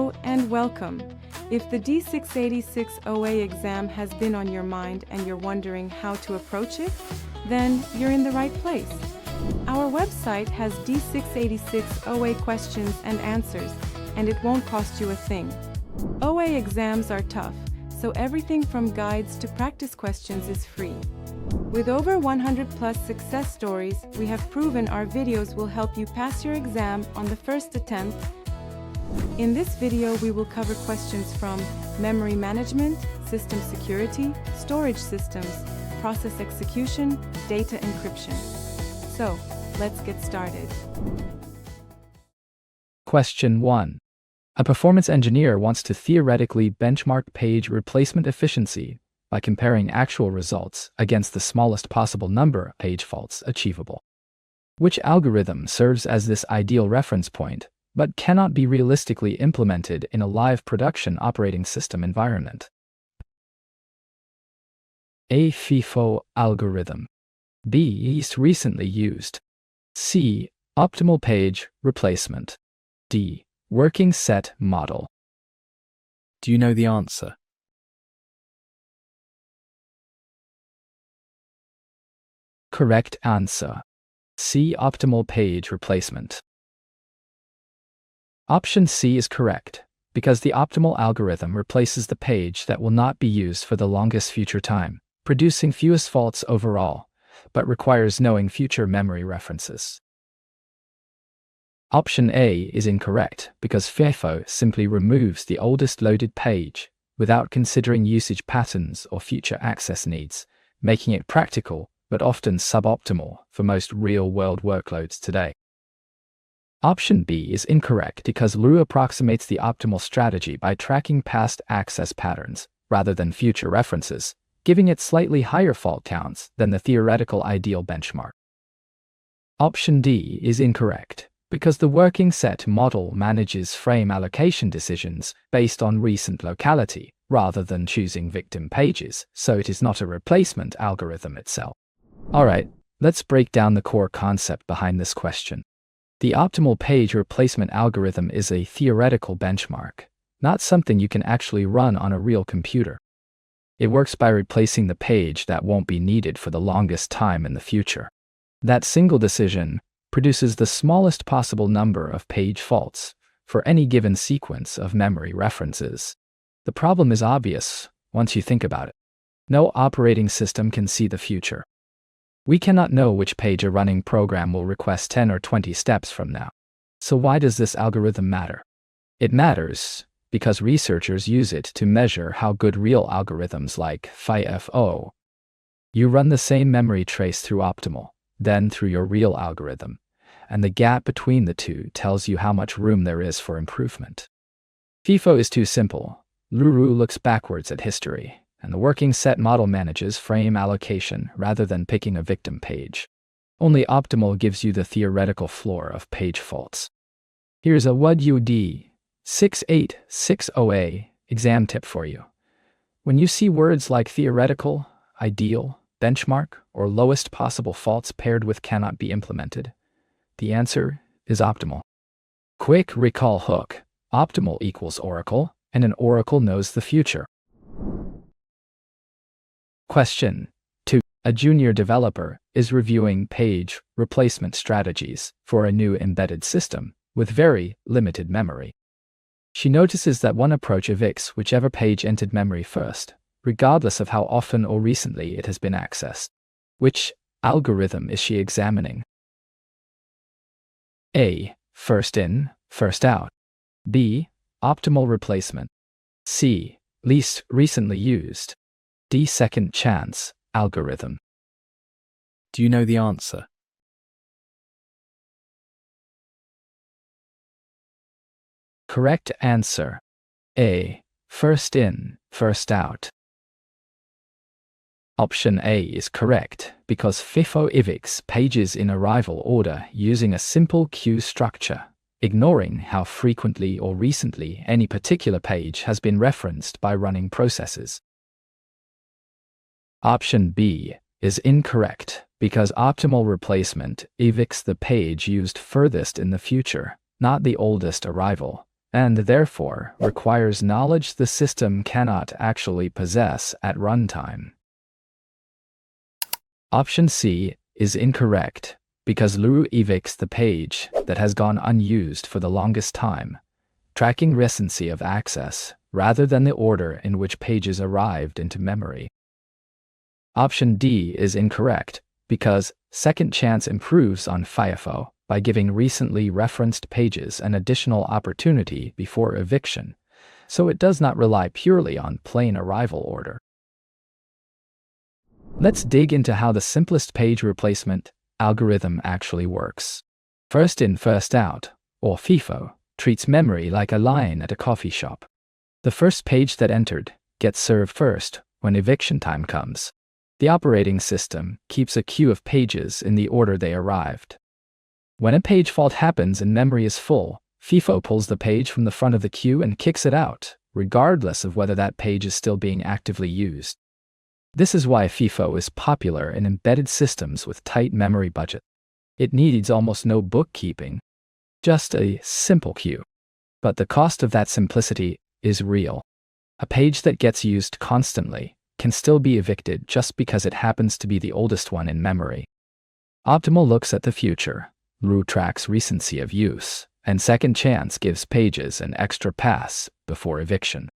Hello and welcome. If the D686 OA exam has been on your mind and you're wondering how to approach it, then you're in the right place. Our website has D686 OA questions and answers, and it won't cost you a thing. OA exams are tough, so everything from guides to practice questions is free. With over 100 plus success stories, we have proven our videos will help you pass your exam on the first attempt. In this video, we will cover questions from memory management, system security, storage systems, process execution, data encryption. So, let's get started. Question 1. A performance engineer wants to theoretically benchmark page replacement efficiency by comparing actual results against the smallest possible number of page faults achievable. Which algorithm serves as this ideal reference point, but cannot be realistically implemented in a live production operating system environment? A. FIFO algorithm. B. Least recently used. C. Optimal page replacement. D. Working set model. Do you know the answer? Correct answer. C. Optimal page replacement. Option C is correct, because the optimal algorithm replaces the page that will not be used for the longest future time, producing fewest faults overall, but requires knowing future memory references. Option A is incorrect, because FIFO simply removes the oldest loaded page without considering usage patterns or future access needs, making it practical but often suboptimal for most real-world workloads today. Option B is incorrect because LRU approximates the optimal strategy by tracking past access patterns rather than future references, giving it slightly higher fault counts than the theoretical ideal benchmark. Option D is incorrect because the working set model manages frame allocation decisions based on recent locality rather than choosing victim pages, so it is not a replacement algorithm itself. Alright, let's break down the core concept behind this question. The optimal page replacement algorithm is a theoretical benchmark, not something you can actually run on a real computer. It works by replacing the page that won't be needed for the longest time in the future. That single decision produces the smallest possible number of page faults for any given sequence of memory references. The problem is obvious once you think about it. No operating system can see the future. We cannot know which page a running program will request 10 or 20 steps from now. So why does this algorithm matter? It matters because researchers use it to measure how good real algorithms like FIFO. You run the same memory trace through optimal, then through your real algorithm, and the gap between the two tells you how much room there is for improvement. FIFO is too simple. LRU looks backwards at history, and the working set model manages frame allocation rather than picking a victim page. Only optimal gives you the theoretical floor of page faults. Here's a D686 OA exam tip for you. When you see words like theoretical, ideal, benchmark, or lowest possible faults paired with cannot be implemented, the answer is optimal. Quick recall hook: optimal equals Oracle, and an Oracle knows the future. Question 2. A junior developer is reviewing page replacement strategies for a new embedded system with very limited memory. She notices that one approach evicts whichever page entered memory first, regardless of how often or recently it has been accessed. Which algorithm is she examining? A. First in, first out. B. Optimal replacement. C. Least recently used. D. Second chance algorithm. Do you know the answer? Correct answer. A. First in, first out. Option A is correct because FIFO evicts pages in arrival order using a simple queue structure, ignoring how frequently or recently any particular page has been referenced by running processes. Option B is incorrect because optimal replacement evicts the page used furthest in the future, not the oldest arrival, and therefore requires knowledge the system cannot actually possess at runtime. Option C is incorrect because LRU evicts the page that has gone unused for the longest time, tracking recency of access rather than the order in which pages arrived into memory. Option D is incorrect because second chance improves on FIFO by giving recently referenced pages an additional opportunity before eviction, so it does not rely purely on plain arrival order. Let's dig into how the simplest page replacement algorithm actually works. First in, first out, or FIFO, treats memory like a line at a coffee shop. The first page that entered gets served first when eviction time comes. The operating system keeps a queue of pages in the order they arrived. When a page fault happens and memory is full, FIFO pulls the page from the front of the queue and kicks it out, regardless of whether that page is still being actively used. This is why FIFO is popular in embedded systems with tight memory budget. It needs almost no bookkeeping, just a simple queue. But the cost of that simplicity is real. A page that gets used constantly can still be evicted just because it happens to be the oldest one in memory. Optimal looks at the future, LRU tracks recency of use, and second chance gives pages an extra pass before eviction.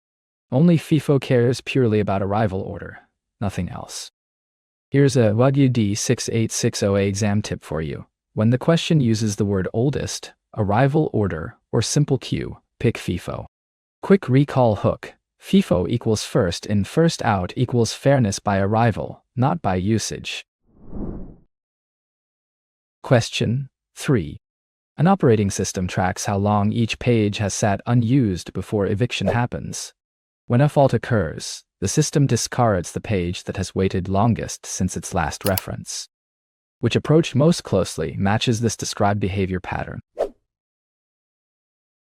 Only FIFO cares purely about arrival order, nothing else. Here's a D686 exam tip for you. When the question uses the word oldest, arrival order, or simple queue, pick FIFO. Quick recall hook. FIFO equals first in, first out equals fairness by arrival, not by usage. Question 3. An operating system tracks how long each page has sat unused before eviction happens. When a fault occurs, the system discards the page that has waited longest since its last reference. Which approach most closely matches this described behavior pattern?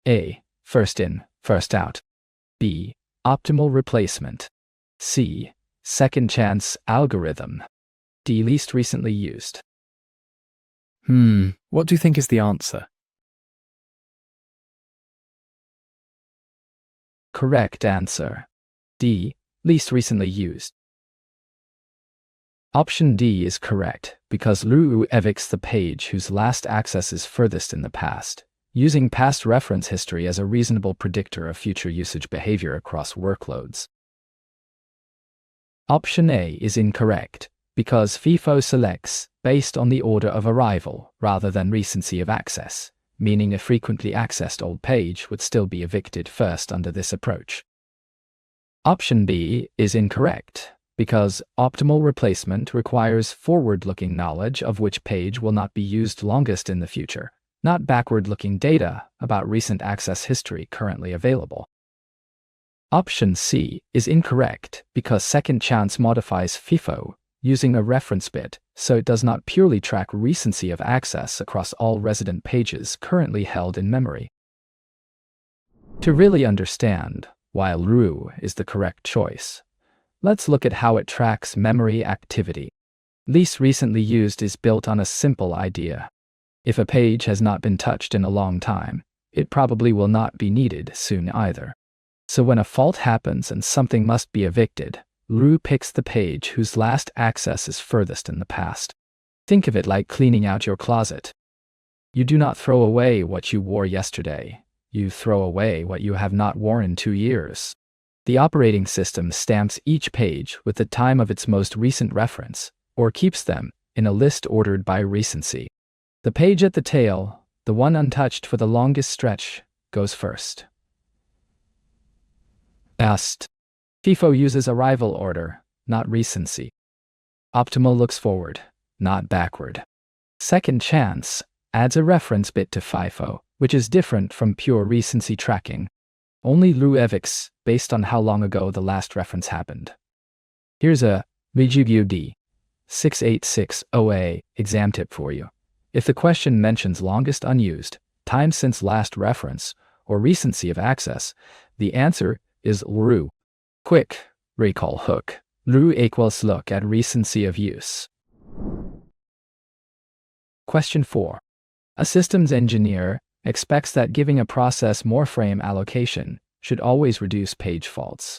A. First in, first out. B. Optimal replacement. C. Second chance algorithm. D. Least recently used. What do you think is the answer? Correct answer. D. Least recently used. Option D is correct because LRU evicts the page whose last access is furthest in the past, using past reference history as a reasonable predictor of future usage behavior across workloads. Option A is incorrect because FIFO selects based on the order of arrival rather than recency of access, meaning a frequently accessed old page would still be evicted first under this approach. Option B is incorrect because optimal replacement requires forward-looking knowledge of which page will not be used longest in the future, not backward-looking data about recent access history currently available. Option C is incorrect because second chance modifies FIFO using a reference bit, so it does not purely track recency of access across all resident pages currently held in memory. To really understand why LRU is the correct choice, let's look at how it tracks memory activity. Least recently used is built on a simple idea. If a page has not been touched in a long time, it probably will not be needed soon either. So when a fault happens and something must be evicted, LRU picks the page whose last access is furthest in the past. Think of it like cleaning out your closet. You do not throw away what you wore yesterday. You throw away what you have not worn in 2 years. The operating system stamps each page with the time of its most recent reference, or keeps them in a list ordered by recency. The page at the tail, the one untouched for the longest stretch, goes first. Last. FIFO uses arrival order, not recency. Optimal looks forward, not backward. Second chance adds a reference bit to FIFO, which is different from pure recency tracking. Only LRU evicts based on how long ago the last reference happened. Here's a D686 exam tip for you. If the question mentions longest unused, time since last reference, or recency of access, the answer is LRU. Quick recall hook. LRU equals look at recency of use. Question 4. A systems engineer expects that giving a process more frame allocation should always reduce page faults.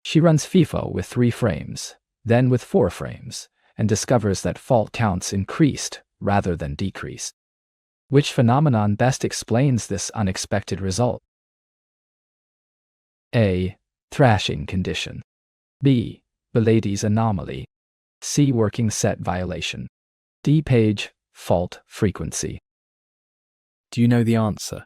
She runs FIFO with 3 frames, then with 4 frames, and discovers that fault counts increased rather than decreased. Which phenomenon best explains this unexpected result? A. Thrashing condition. B. Belady's anomaly. C. Working set violation. D. Page fault frequency. Do you know the answer?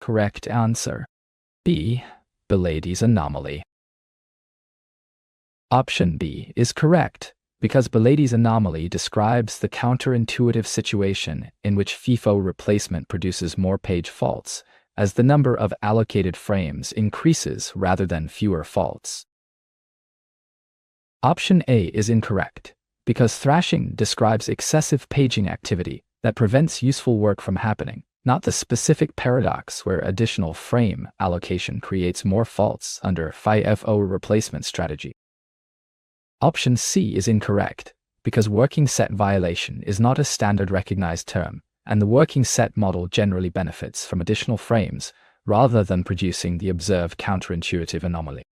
Correct answer. B. Belady's anomaly. Option B is correct, because Belady's anomaly describes the counterintuitive situation in which FIFO replacement produces more page faults, as the number of allocated frames increases rather than fewer faults. Option A is incorrect, because thrashing describes excessive paging activity that prevents useful work from happening, not the specific paradox where additional frame allocation creates more faults under FIFO replacement strategy. Option C is incorrect, because working set violation is not a standard recognized term, and the working set model generally benefits from additional frames rather than producing the observed counterintuitive anomaly.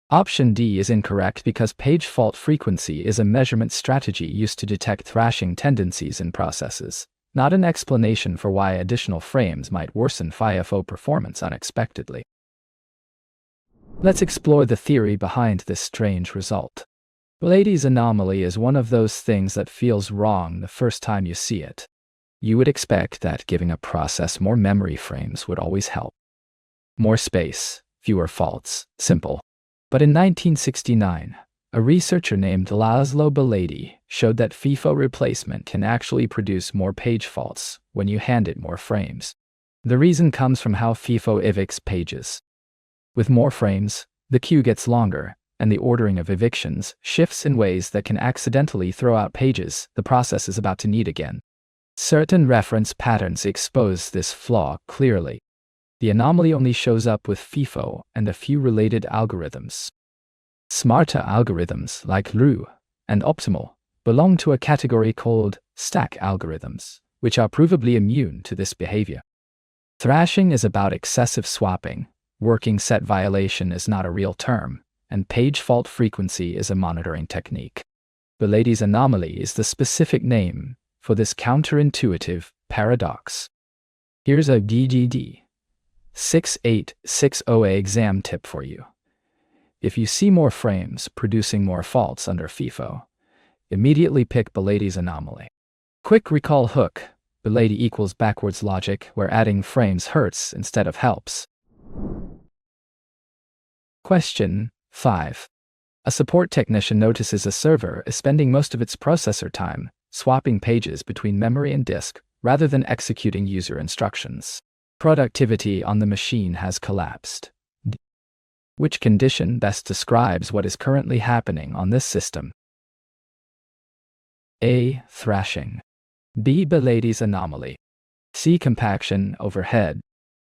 Option D is incorrect because page fault frequency is a measurement strategy used to detect thrashing tendencies in processes, not an explanation for why additional frames might worsen FIFO performance unexpectedly. Let's explore the theory behind this strange result. Belady's anomaly is one of those things that feels wrong the first time you see it. You would expect that giving a process more memory frames would always help. More space, fewer faults, simple. But in 1969, a researcher named Laszlo Belady showed that FIFO replacement can actually produce more page faults when you hand it more frames. The reason comes from how FIFO evicts pages. With more frames, the queue gets longer, and the ordering of evictions shifts in ways that can accidentally throw out pages the process is about to need again. Certain reference patterns expose this flaw clearly. The anomaly only shows up with FIFO and a few related algorithms. Smarter algorithms like LRU and optimal belong to a category called stack algorithms, which are provably immune to this behavior. Thrashing is about excessive swapping, working set violation is not a real term, and page fault frequency is a monitoring technique. Belady's anomaly is the specific name for this counterintuitive paradox. Here's a D686 exam tip for you. If you see more frames producing more faults under FIFO, immediately pick Belady's anomaly. Quick recall hook: Belady equals backwards logic where adding frames hurts instead of helps. Question 5. A support technician notices a server is spending most of its processor time swapping pages between memory and disk rather than executing user instructions. Productivity on the machine has collapsed. Which condition best describes what is currently happening on this system? A. Thrashing. B. Belady's anomaly. C. Compaction overhead.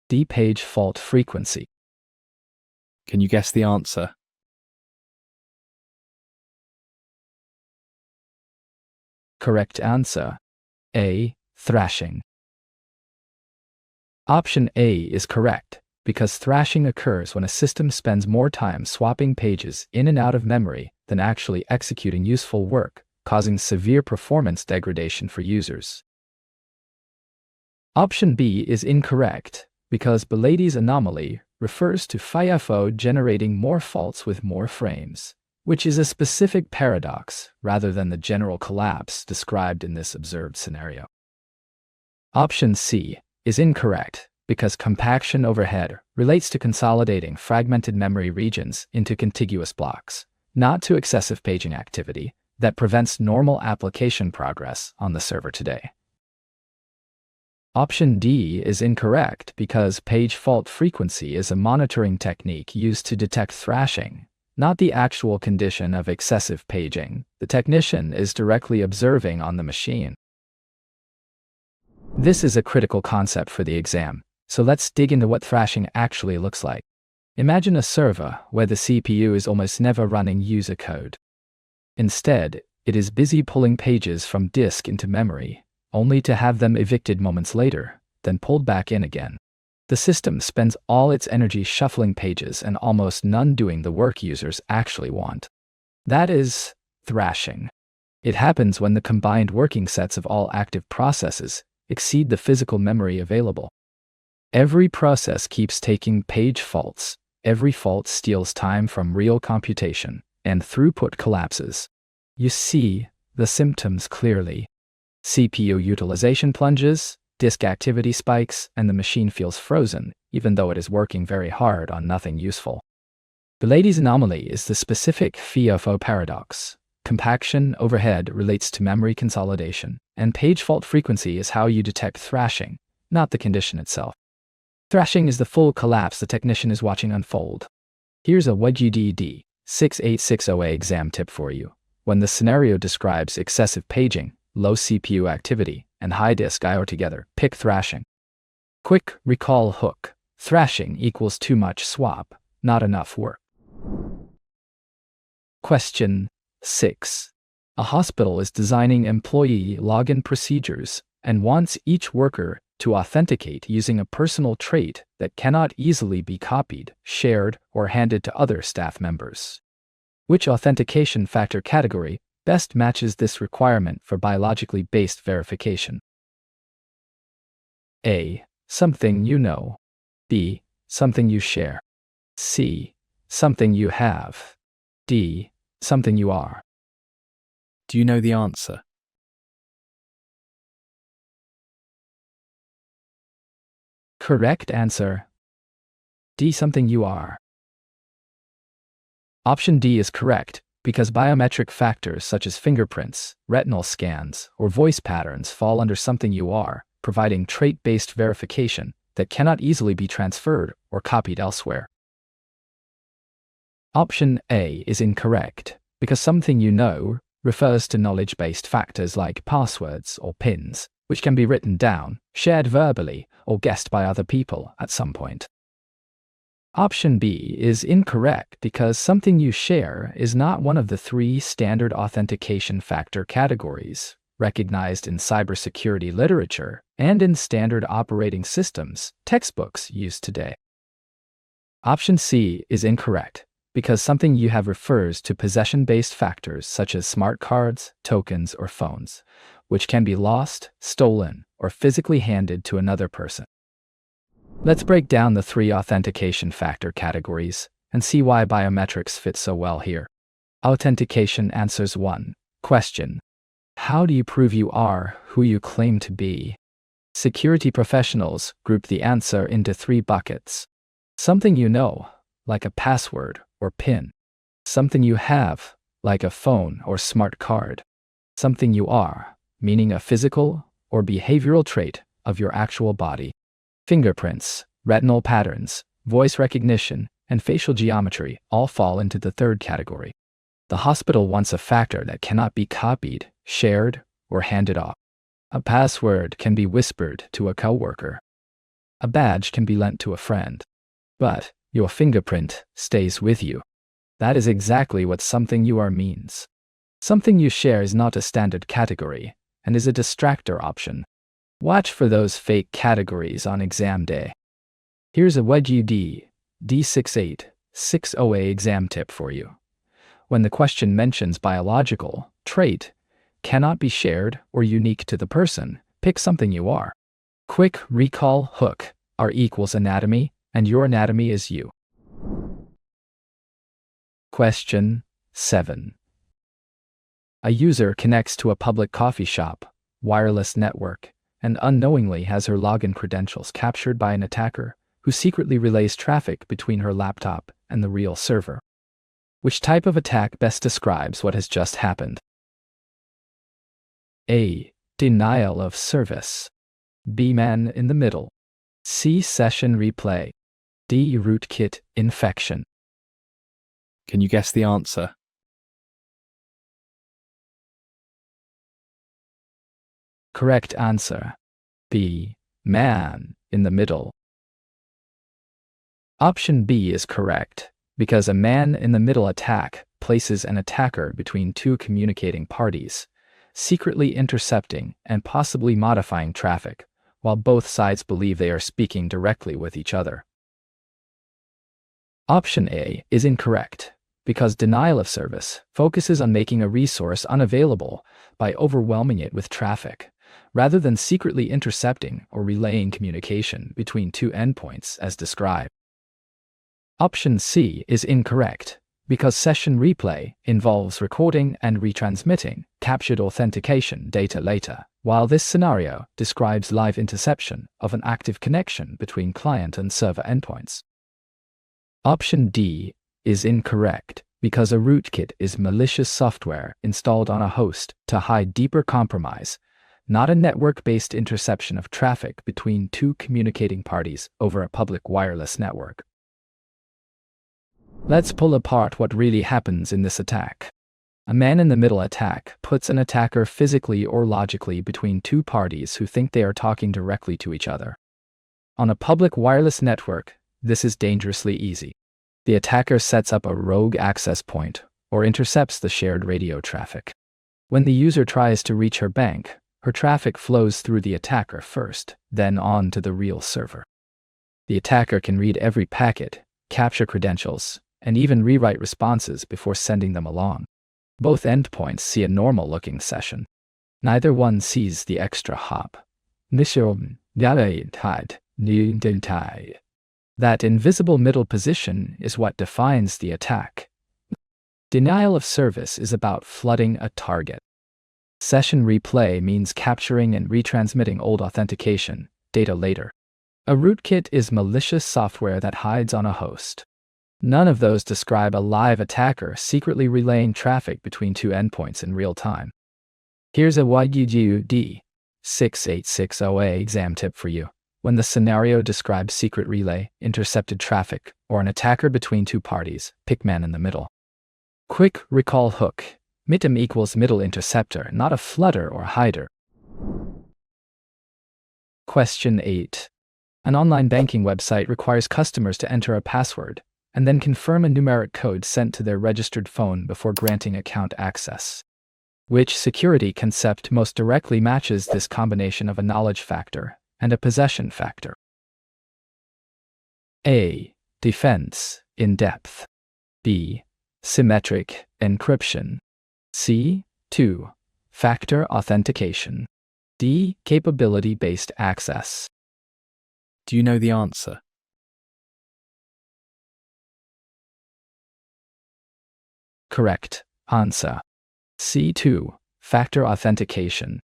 D. Page fault frequency. Can you guess the answer? Correct answer: A. Thrashing. Option A is correct, because thrashing occurs when a system spends more time swapping pages in and out of memory than actually executing useful work, causing severe performance degradation for users. Option B is incorrect, because Belady's anomaly refers to FIFO generating more faults with more frames, which is a specific paradox rather than the general collapse described in this observed scenario. Option C is incorrect, because compaction overhead relates to consolidating fragmented memory regions into contiguous blocks, not to excessive paging activity that prevents normal application progress on the server today. Option D is incorrect because page fault frequency is a monitoring technique used to detect thrashing, not the actual condition of excessive paging the technician is directly observing on the machine. This is a critical concept for the exam, so let's dig into what thrashing actually looks like. Imagine a server where the CPU is almost never running user code. Instead, It is busy pulling pages from disk into memory, only to have them evicted moments later, then pulled back in again. The system spends all its energy shuffling pages and almost none doing the work users actually want. That is thrashing. It happens when the combined working sets of all active processes exceed the physical memory available. Every process keeps taking page faults. Every fault steals time from real computation, and throughput collapses. You see the symptoms clearly. CPU utilization plunges, disk activity spikes, and the machine feels frozen, even though it is working very hard on nothing useful. Bilaty's anomaly is the specific FIFO paradox. Compaction overhead relates to memory consolidation, and page fault frequency is how you detect thrashing, not the condition itself. Thrashing is the full collapse the technician is watching unfold. Here's a D686 exam tip for you. When the scenario describes excessive paging, low CPU activity, and high disk I/O together, pick thrashing. Quick recall hook. Thrashing equals too much swap, not enough work. Question 6. A hospital is designing employee login procedures and wants each worker to authenticate using a personal trait that cannot easily be copied, shared, or handed to other staff members. Which authentication factor category best matches this requirement for biologically based verification? A. Something you know. B. Something you share. C. Something you have. D. Something you are. Do you know the answer? Correct answer. D. Something you are. Option D is correct, because biometric factors such as fingerprints, retinal scans, or voice patterns fall under something you are, providing trait-based verification that cannot easily be transferred or copied elsewhere. Option A is incorrect, because something you know refers to knowledge-based factors like passwords or PINs, which can be written down, shared verbally, or guessed by other people at some point. Option B is incorrect because something you share is not one of the 3 standard authentication factor categories recognized in cybersecurity literature and in standard operating systems textbooks used today. Option C is incorrect because something you have refers to possession-based factors such as smart cards, tokens, or phones, which can be lost, stolen, or physically handed to another person. Let's break down the 3 authentication factor categories and see why biometrics fit so well here. Authentication answers 1. Question: how do you prove you are who you claim to be? Security professionals group the answer into 3 buckets. Something you know, like a password or PIN. Something you have, like a phone or smart card. Something you are, meaning a physical or behavioral trait of your actual body. Fingerprints, retinal patterns, voice recognition, and facial geometry all fall into the 3rd category. The hospital wants a factor that cannot be copied, shared, or handed off. A password can be whispered to a coworker. A badge can be lent to a friend. But your fingerprint stays with you. That is exactly what something you are means. Something you share is not a standard category and is a distractor option. Watch for those fake categories on exam day. Here's a D686 exam tip for you. When the question mentions biological trait, cannot be shared or unique to the person, pick something you are. Quick recall hook. R equals anatomy, and your anatomy is you. Question 7. A user connects to a public coffee shop, wireless network, and unknowingly has her login credentials captured by an attacker who secretly relays traffic between her laptop and the real server. Which type of attack best describes what has just happened? A. Denial of service. B. Man in the middle. C. Session replay. D. Rootkit infection. Can you guess the answer? Correct answer. B. Man in the middle. Option B is correct, because a man in the middle attack places an attacker between two communicating parties, secretly intercepting and possibly modifying traffic, while both sides believe they are speaking directly with each other. Option A is incorrect, because denial of service focuses on making a resource unavailable by overwhelming it with traffic, rather than secretly intercepting or relaying communication between two endpoints as described. Option C is incorrect, because session replay involves recording and retransmitting captured authentication data later, while this scenario describes live interception of an active connection between client and server endpoints. Option D is incorrect, because a rootkit is malicious software installed on a host to hide deeper compromise, not a network-based interception of traffic between two communicating parties over a public wireless network. Let's pull apart what really happens in this attack. A man-in-the-middle attack puts an attacker physically or logically between two parties who think they are talking directly to each other. On a public wireless network, this is dangerously easy. The attacker sets up a rogue access point or intercepts the shared radio traffic. When the user tries to reach her bank, her traffic flows through the attacker first, then on to the real server. The attacker can read every packet, capture credentials, and even rewrite responses before sending them along. Both endpoints see a normal-looking session. Neither one sees the extra hop. That invisible middle position is what defines the attack. Denial of service is about flooding a target. Session replay means capturing and retransmitting old authentication data later. A rootkit is malicious software that hides on a host. None of those describe a live attacker secretly relaying traffic between two endpoints in real time. Here's a D686 exam tip for you. When the scenario describes secret relay, intercepted traffic, or an attacker between two parties, pick man in the middle. Quick recall hook. Mitim equals middle interceptor, not a flooder or hider. Question 8. An online banking website requires customers to enter a password and then confirm a numeric code sent to their registered phone before granting account access. Which security concept most directly matches this combination of a knowledge factor and a possession factor? A. Defense in depth. B. Symmetric encryption. C. Two-factor authentication. D. Capability-based access. Do you know the answer? Correct answer. C. Two-factor authentication.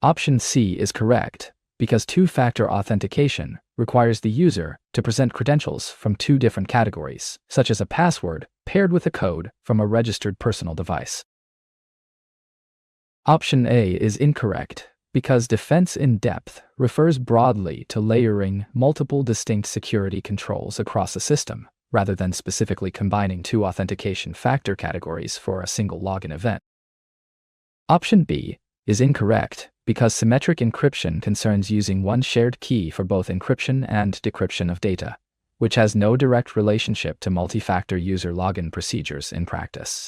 Option C is correct, because two-factor authentication requires the user to present credentials from two different categories, such as a password paired with a code from a registered personal device. Option A is incorrect, because defense in depth refers broadly to layering multiple distinct security controls across a system, rather than specifically combining two authentication factor categories for a single login event. Option B is incorrect, because symmetric encryption concerns using one shared key for both encryption and decryption of data, which has no direct relationship to multi-factor user login procedures in practice.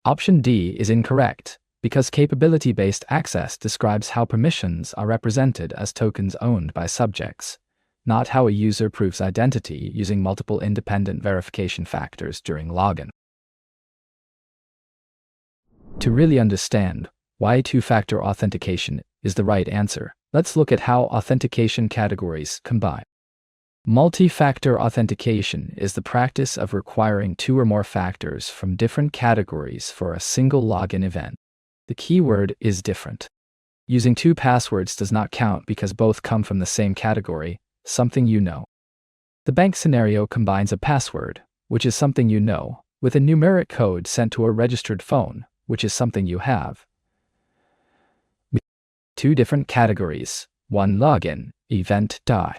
Option D is incorrect, because capability-based access describes how permissions are represented as tokens owned by subjects, not how a user proves identity using multiple independent verification factors during login. To really understand why two-factor authentication is the right answer, let's look at how authentication categories combine. Multi-factor authentication is the practice of requiring two or more factors from different categories for a single login event. The keyword is different. Using two passwords does not count because both come from the same category, something you know. The bank scenario combines a password, which is something you know, with a numeric code sent to a registered phone, which is something you have. Two different categories, one login, event die.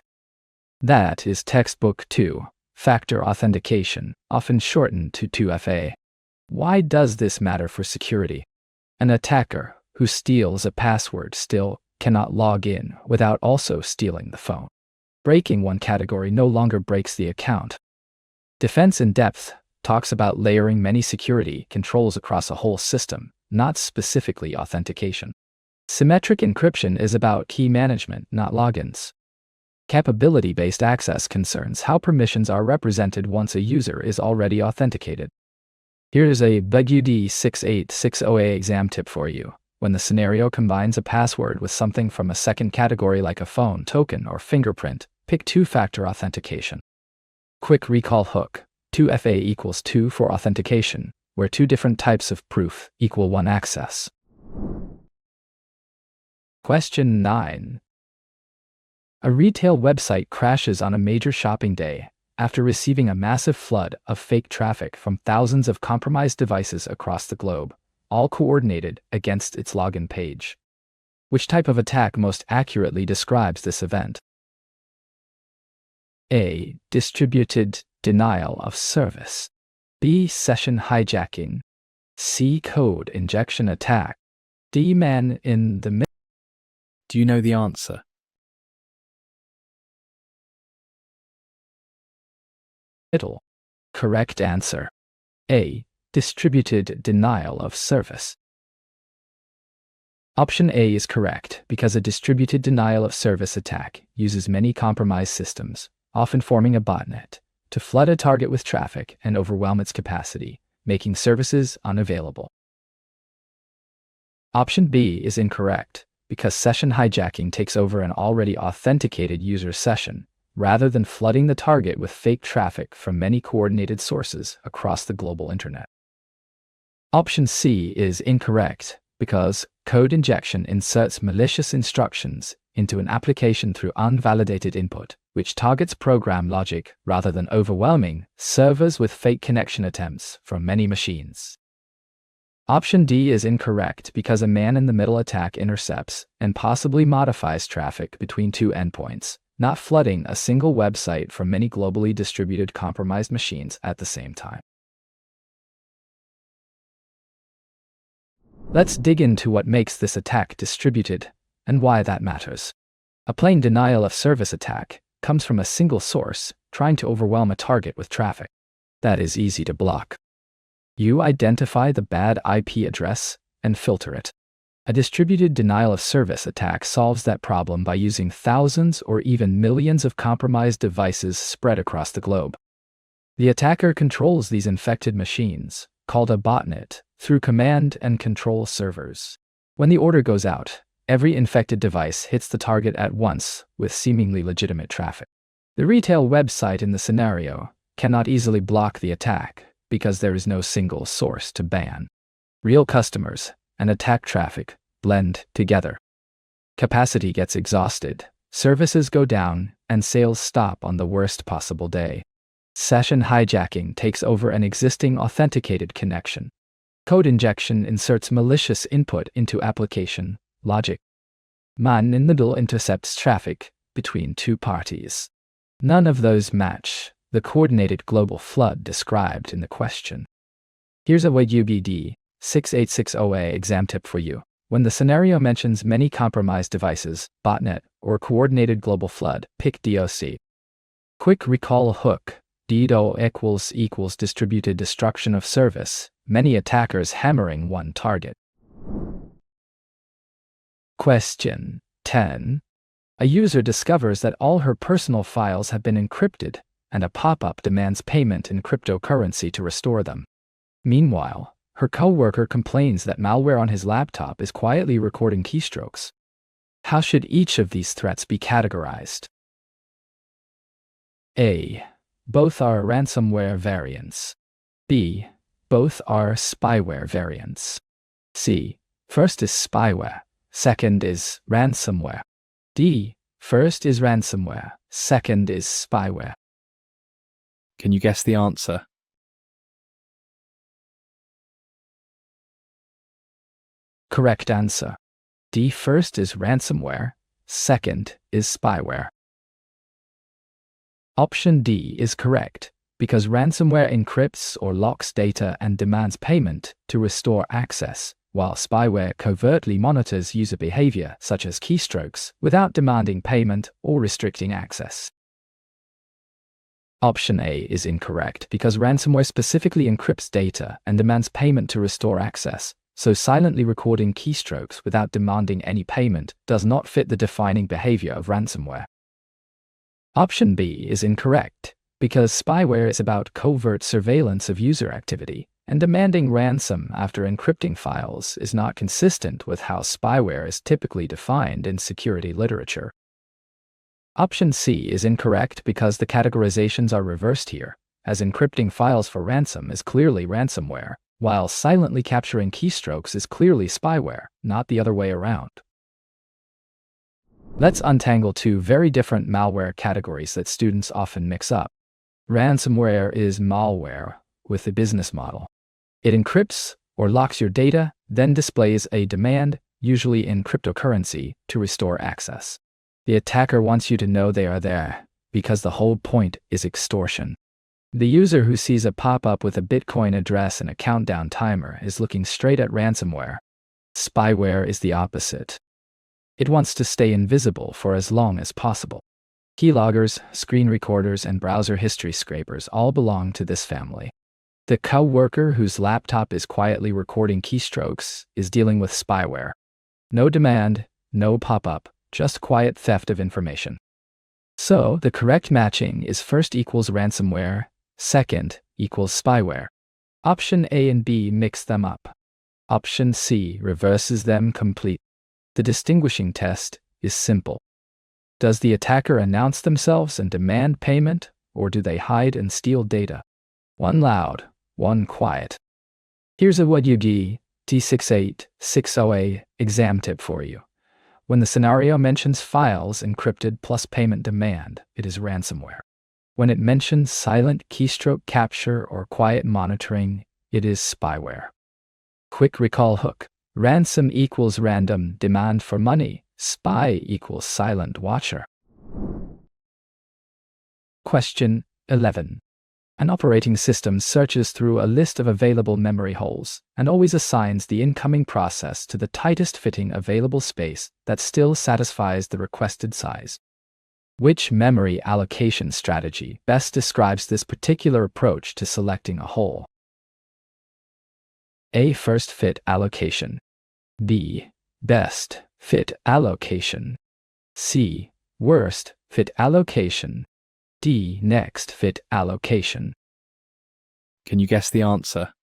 That is textbook two-factor authentication, often shortened to 2FA. Why does this matter for security? An attacker who steals a password still cannot log in without also stealing the phone. Breaking one category no longer breaks the account. Defense in depth talks about layering many security controls across a whole system, not specifically authentication. Symmetric encryption is about key management, not logins. Capability-based access concerns how permissions are represented once a user is already authenticated. Here's a D686 exam tip for you. When the scenario combines a password with something from a second category like a phone, token, or fingerprint, pick two-factor authentication. Quick recall hook. 2FA equals 2 for authentication, where two different types of proof equal one access. Question 9. A retail website crashes on a major shopping day after receiving a massive flood of fake traffic from thousands of compromised devices across the globe, all coordinated against its login page. Which type of attack most accurately describes this event? A. Distributed denial of service. B. Session hijacking. C. Code injection attack. D. Man in the middle. Do you know the answer? Middle. Correct answer. A. Distributed denial of service. Option A is correct because a distributed denial of service attack uses many compromised systems, often forming a botnet, to flood a target with traffic and overwhelm its capacity, making services unavailable. Option B is incorrect because session hijacking takes over an already authenticated user session, rather than flooding the target with fake traffic from many coordinated sources across the global internet. Option C is incorrect because code injection inserts malicious instructions into an application through unvalidated input, which targets program logic rather than overwhelming servers with fake connection attempts from many machines. Option D is incorrect because a man-in-the-middle attack intercepts and possibly modifies traffic between two endpoints, not flooding a single website from many globally distributed compromised machines at the same time. Let's dig into what makes this attack distributed and why that matters. A plain denial of service attack comes from a single source trying to overwhelm a target with traffic. That is easy to block. You identify the bad IP address and filter it. A distributed denial of service attack solves that problem by using thousands or even millions of compromised devices spread across the globe. The attacker controls these infected machines, called a botnet, through command and control servers. When the order goes out, every infected device hits the target at once with seemingly legitimate traffic. The retail website in the scenario cannot easily block the attack because there is no single source to ban. Real customers and attack traffic blend together. Capacity gets exhausted, services go down, and sales stop on the worst possible day. Session hijacking takes over an existing authenticated connection. Code injection inserts malicious input into application logic. Man-in-the-middle intercepts traffic between two parties. None of those match the coordinated global flood described in the question. Here's a D686 exam tip for you. When the scenario mentions many compromised devices, botnet, or coordinated global flood, pick DOC. Quick recall hook. DDoS equals distributed destruction of service, many attackers hammering one target. Question 10. A user discovers that all her personal files have been encrypted, and a pop-up demands payment in cryptocurrency to restore them. Meanwhile, her coworker complains that malware on his laptop is quietly recording keystrokes. How should each of these threats be categorized? A. Both are ransomware variants. B. Both are spyware variants. C. First is spyware, second is ransomware. D. First is ransomware, second is spyware. Can you guess the answer? Correct answer. D. First is ransomware, second is spyware. Option D is correct, because ransomware encrypts or locks data and demands payment to restore access, while spyware covertly monitors user behavior such as keystrokes without demanding payment or restricting access. Option A is incorrect because ransomware specifically encrypts data and demands payment to restore access, so silently recording keystrokes without demanding any payment does not fit the defining behavior of ransomware. Option B is incorrect because spyware is about covert surveillance of user activity, and demanding ransom after encrypting files is not consistent with how spyware is typically defined in security literature. Option C is incorrect because the categorizations are reversed here, as encrypting files for ransom is clearly ransomware, while silently capturing keystrokes is clearly spyware, not the other way around. Let's untangle two very different malware categories that students often mix up. Ransomware is malware with a business model. It encrypts or locks your data, then displays a demand, usually in cryptocurrency, to restore access. The attacker wants you to know they are there, because the whole point is extortion. The user who sees a pop-up with a Bitcoin address and a countdown timer is looking straight at ransomware. Spyware is the opposite. It wants to stay invisible for as long as possible. Keyloggers, screen recorders, and browser history scrapers all belong to this family. The co-worker whose laptop is quietly recording keystrokes is dealing with spyware. No demand, no pop-up, just quiet theft of information. So, the correct matching is first equals ransomware, second equals spyware. Option A and B mix them up. Option C reverses them complete. The distinguishing test is simple. Does the attacker announce themselves and demand payment, or do they hide and steal data? One loud, one quiet. Here's a WYUG D686 exam tip for you. When the scenario mentions files encrypted plus payment demand, it is ransomware. When it mentions silent keystroke capture or quiet monitoring, it is spyware. Quick recall hook. Ransom equals random demand for money. Spy equals silent watcher. Question 11. An operating system searches through a list of available memory holes and always assigns the incoming process to the tightest fitting available space that still satisfies the requested size. Which memory allocation strategy best describes this particular approach to selecting a hole? A. First fit allocation. B. Best fit allocation. C. Worst fit allocation. D. Next fit allocation. Can you guess the answer?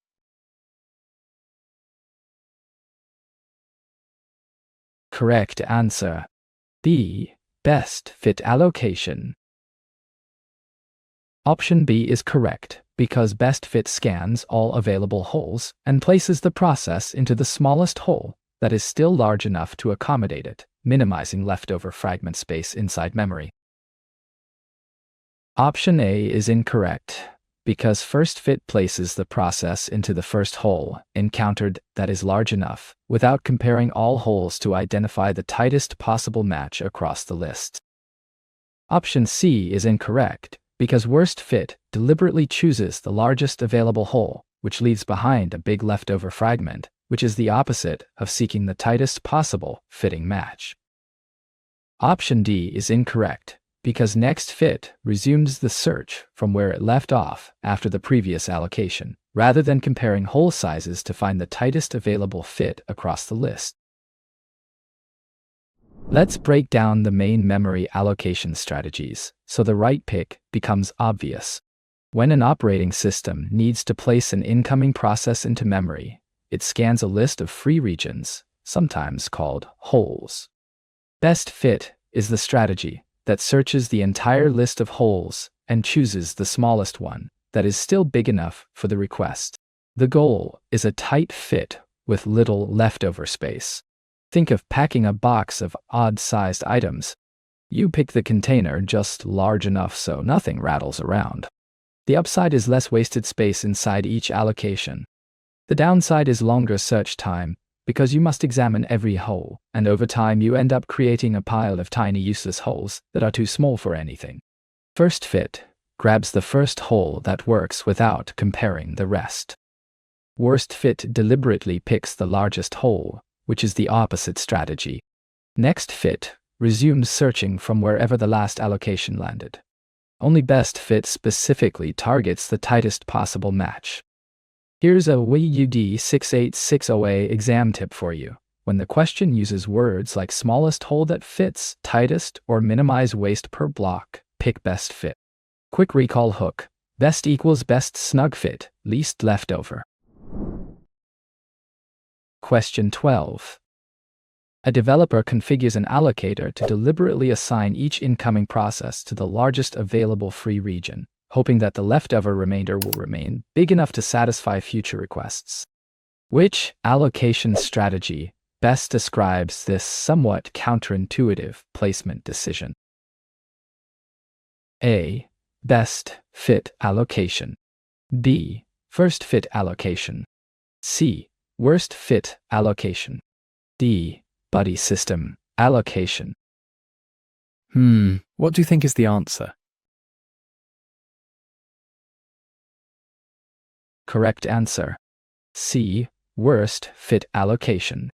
Correct answer. B. Best fit allocation. Option B is correct because best fit scans all available holes and places the process into the smallest hole that is still large enough to accommodate it, minimizing leftover fragment space inside memory. Option A is incorrect because first fit places the process into the first hole encountered that is large enough without comparing all holes to identify the tightest possible match across the list. Option C is incorrect because worst fit deliberately chooses the largest available hole, which leaves behind a big leftover fragment, which is the opposite of seeking the tightest possible fitting match. Option D is incorrect because next fit resumes the search from where it left off after the previous allocation, rather than comparing hole sizes to find the tightest available fit across the list. Let's break down the main memory allocation strategies so the right pick becomes obvious. When an operating system needs to place an incoming process into memory, it scans a list of free regions, sometimes called holes. Best fit is the strategy that searches the entire list of holes and chooses the smallest one that is still big enough for the request. The goal is a tight fit with little leftover space. Think of packing a box of odd-sized items. You pick the container just large enough so nothing rattles around. The upside is less wasted space inside each allocation. The downside is longer search time, because you must examine every hole, and over time you end up creating a pile of tiny useless holes that are too small for anything. First fit grabs the first hole that works without comparing the rest. Worst fit deliberately picks the largest hole, which is the opposite strategy. Next fit resumes searching from wherever the last allocation landed. Only best fit specifically targets the tightest possible match. Here's a D686 exam tip for you. When the question uses words like smallest hole that fits, tightest, or minimize waste per block, pick best fit. Quick recall hook. Best equals best snug fit, least leftover. Question 12. A developer configures an allocator to deliberately assign each incoming process to the largest available free region, hoping that the leftover remainder will remain big enough to satisfy future requests. Which allocation strategy best describes this somewhat counterintuitive placement decision? A. Best fit allocation. B. First fit allocation. C. Worst fit allocation. D. Buddy system allocation. What do you think is the answer? Correct answer. C. Worst fit allocation.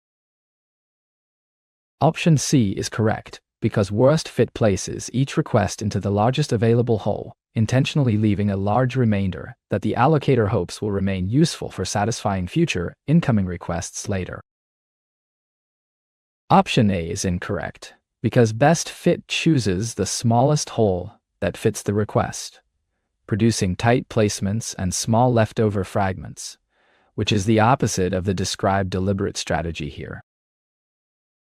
Option C is correct, because worst fit places each request into the largest available hole, intentionally leaving a large remainder that the allocator hopes will remain useful for satisfying future incoming requests later. Option A is incorrect, because best fit chooses the smallest hole that fits the request, producing tight placements and small leftover fragments, which is the opposite of the described deliberate strategy here.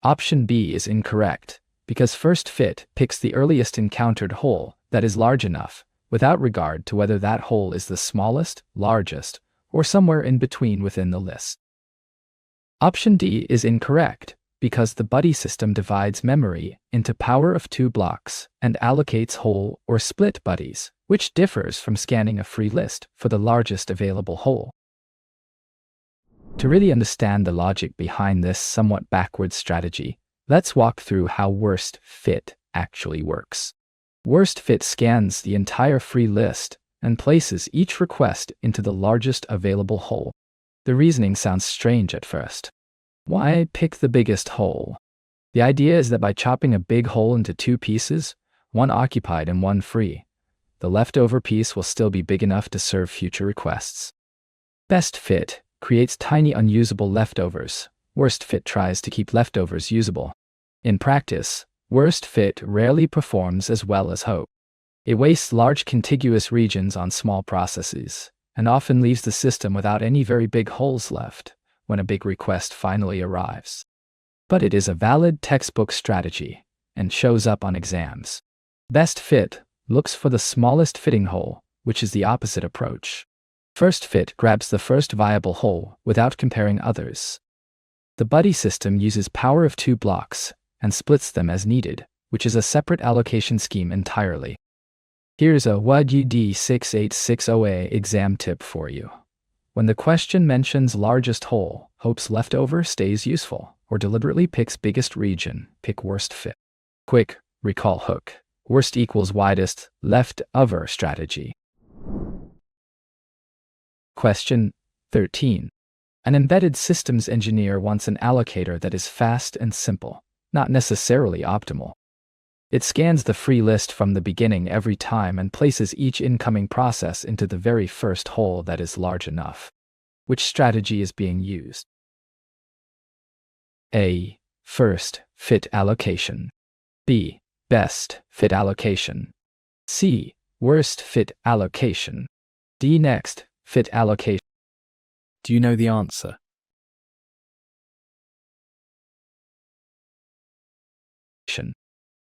Option B is incorrect, because first fit picks the earliest encountered hole that is large enough, without regard to whether that hole is the smallest, largest, or somewhere in between within the list. Option D is incorrect, because the buddy system divides memory into power of 2 blocks and allocates whole or split buddies, which differs from scanning a free list for the largest available hole. To really understand the logic behind this somewhat backward strategy, let's walk through how worst fit actually works. Worst fit scans the entire free list and places each request into the largest available hole. The reasoning sounds strange at first. Why pick the biggest hole? The idea is that by chopping a big hole into 2 pieces, one occupied and one free, the leftover piece will still be big enough to serve future requests. Best fit creates tiny unusable leftovers. Worst fit tries to keep leftovers usable. In practice, worst fit rarely performs as well as hoped. It wastes large contiguous regions on small processes, and often leaves the system without any very big holes left when a big request finally arrives. But it is a valid textbook strategy, and shows up on exams. Best fit looks for the smallest fitting hole, which is the opposite approach. First fit grabs the first viable hole without comparing others. The buddy system uses power of 2 blocks and splits them as needed, which is a separate allocation scheme entirely. Here's a D686 exam tip for you. When the question mentions largest hole, hopes leftover stays useful, or deliberately picks biggest region, pick worst fit. Quick recall hook. Worst equals widest leftover strategy. Question 13. An embedded systems engineer wants an allocator that is fast and simple, not necessarily optimal. It scans the free list from the beginning every time and places each incoming process into the very first hole that is large enough. Which strategy is being used? A. First fit allocation. B. Best fit allocation. C. Worst fit allocation. D. Next fit allocation. Do you know the answer?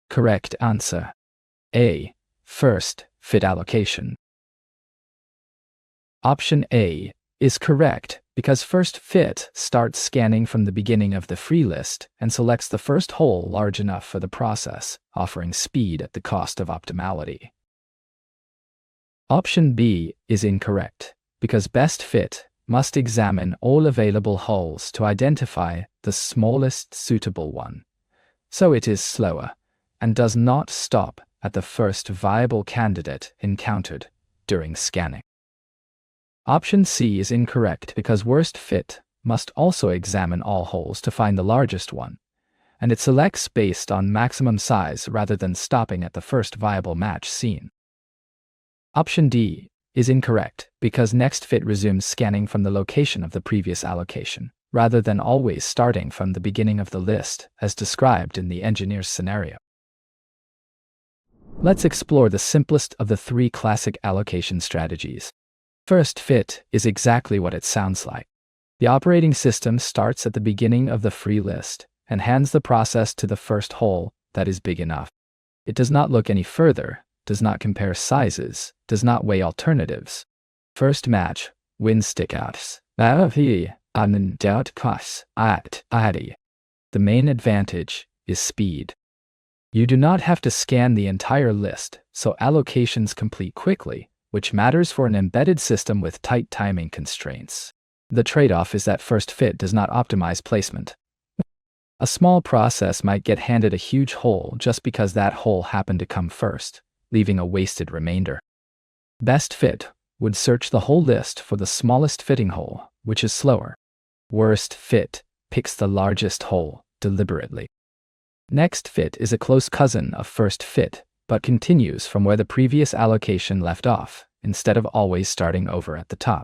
Correct answer. A. First fit allocation. Option A is correct because first fit starts scanning from the beginning of the free list and selects the first hole large enough for the process, offering speed at the cost of optimality. Option B is incorrect because best fit must examine all available holes to identify the smallest suitable one. So it is slower and does not stop at the first viable candidate encountered during scanning. Option C is incorrect because worst fit must also examine all holes to find the largest one, and it selects based on maximum size rather than stopping at the first viable match seen. Option D is incorrect because next fit resumes scanning from the location of the previous allocation, rather than always starting from the beginning of the list, as described in the engineer's scenario. Let's explore the simplest of the three classic allocation strategies. First fit is exactly what it sounds like. The operating system starts at the beginning of the free list and hands the process to the first hole that is big enough. It does not look any further, does not compare sizes, does not weigh alternatives. First match wins stickouts. The main advantage is speed. You do not have to scan the entire list, so allocations complete quickly, which matters for an embedded system with tight timing constraints. The trade-off is that first fit does not optimize placement. A small process might get handed a huge hole just because that hole happened to come first, leaving a wasted remainder. Best fit would search the whole list for the smallest fitting hole, which is slower. Worst fit picks the largest hole deliberately. Next fit is a close cousin of first fit, but continues from where the previous allocation left off, instead of always starting over at the top.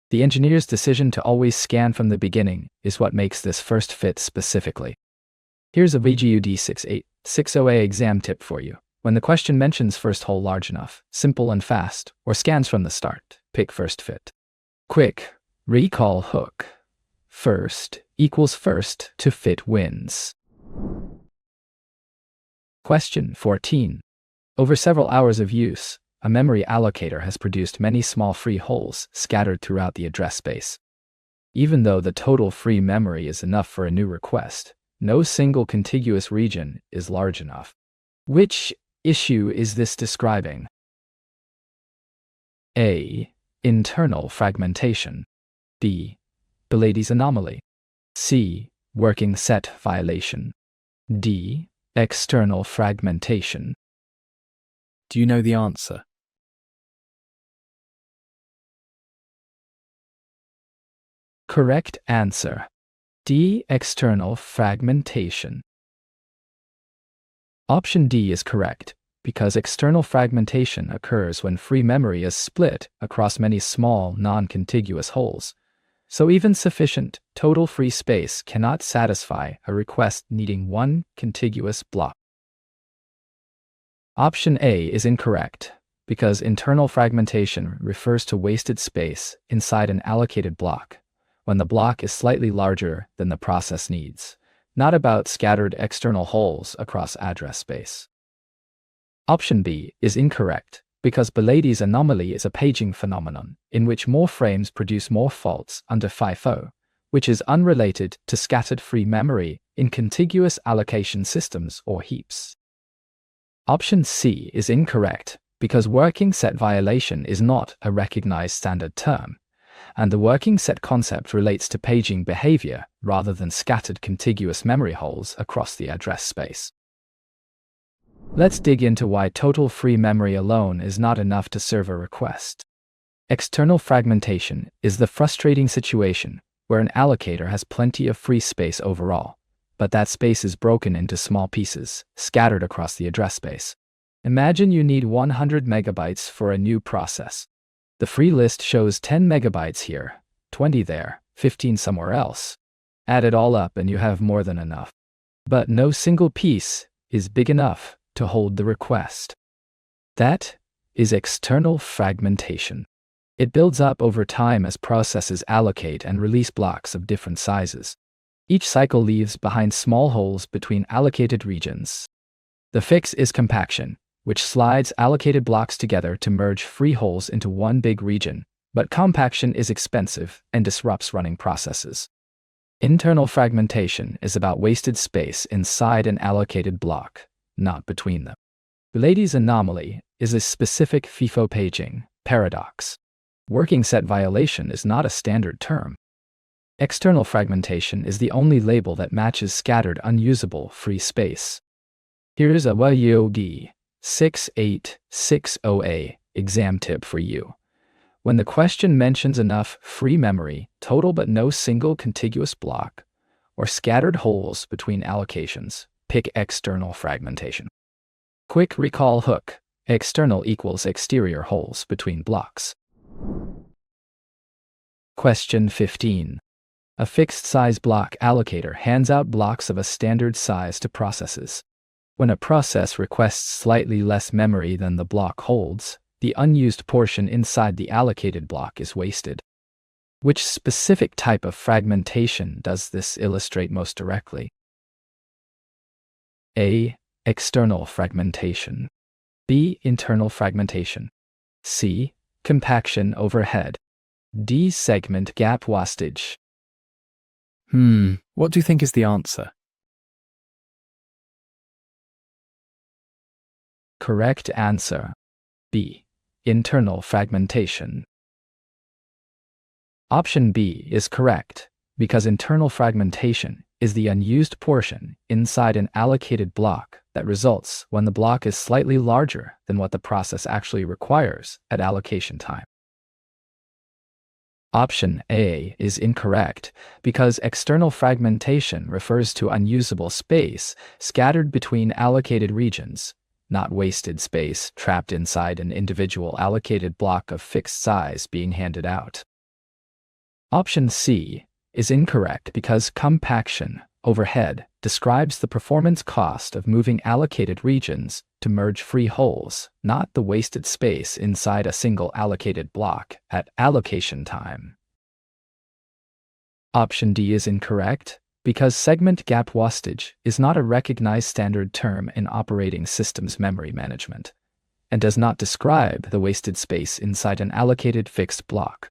The engineer's decision to always scan from the beginning is what makes this first fit specifically. Here's a VGU D686 exam tip for you. When the question mentions first hole large enough, simple and fast, or scans from the start, pick first fit. Quick recall hook. First equals first to fit wins. Question 14. Over several hours of use, a memory allocator has produced many small free holes scattered throughout the address space. Even though the total free memory is enough for a new request, no single contiguous region is large enough. Which issue is this describing? A. Internal fragmentation. B. Bilaty's anomaly. C. Working set violation. D. External fragmentation. Do you know the answer? Correct answer. D. External fragmentation. Option D is correct, because external fragmentation occurs when free memory is split across many small, non-contiguous holes. So even sufficient total free space cannot satisfy a request needing one contiguous block. Option A is incorrect, because internal fragmentation refers to wasted space inside an allocated block, when the block is slightly larger than the process needs, not about scattered external holes across address space. Option B is incorrect, because Bilaty's anomaly is a paging phenomenon in which more frames produce more faults under FIFO, which is unrelated to scattered free memory in contiguous allocation systems or heaps. Option C is incorrect, because working set violation is not a recognized standard term, and the working set concept relates to paging behavior rather than scattered contiguous memory holes across the address space. Let's dig into why total free memory alone is not enough to serve a request. External fragmentation is the frustrating situation where an allocator has plenty of free space overall, but that space is broken into small pieces, scattered across the address space. Imagine you need 100 megabytes for a new process. The free list shows 10 megabytes here, 20 there, 15 somewhere else. Add it all up and you have more than enough. But no single piece is big enough to hold the request. That is external fragmentation. It builds up over time as processes allocate and release blocks of different sizes. Each cycle leaves behind small holes between allocated regions. The fix is compaction, which slides allocated blocks together to merge free holes into one big region, but compaction is expensive and disrupts running processes. Internal fragmentation is about wasted space inside an allocated block, not between them. Bilaty's anomaly is a specific FIFO paging paradox. Working set violation is not a standard term. External fragmentation is the only label that matches scattered unusable free space. Here's a VGU D686 exam tip for you. When the question mentions enough free memory, total but no single contiguous block, or scattered holes between allocations, pick external fragmentation. Quick recall hook. External equals exterior holes between blocks. Question 15. A fixed-size block allocator hands out blocks of a standard size to processes. When a process requests slightly less memory than the block holds, the unused portion inside the allocated block is wasted. Which specific type of fragmentation does this illustrate most directly? A. External fragmentation. B. Internal fragmentation. C. Compaction overhead. D. Segment gap wastage. What do you think is the answer? Correct answer. B. Internal fragmentation. Option B is correct, because internal fragmentation is the unused portion inside an allocated block that results when the block is slightly larger than what the process actually requires at allocation time. Option A is incorrect, because external fragmentation refers to unusable space scattered between allocated regions, not wasted space trapped inside an individual allocated block of fixed size being handed out. Option C is incorrect because compaction overhead describes the performance cost of moving allocated regions to merge free holes, not the wasted space inside a single allocated block at allocation time. Option D is incorrect because segment gap wastage is not a recognized standard term in operating systems memory management and does not describe the wasted space inside an allocated fixed block.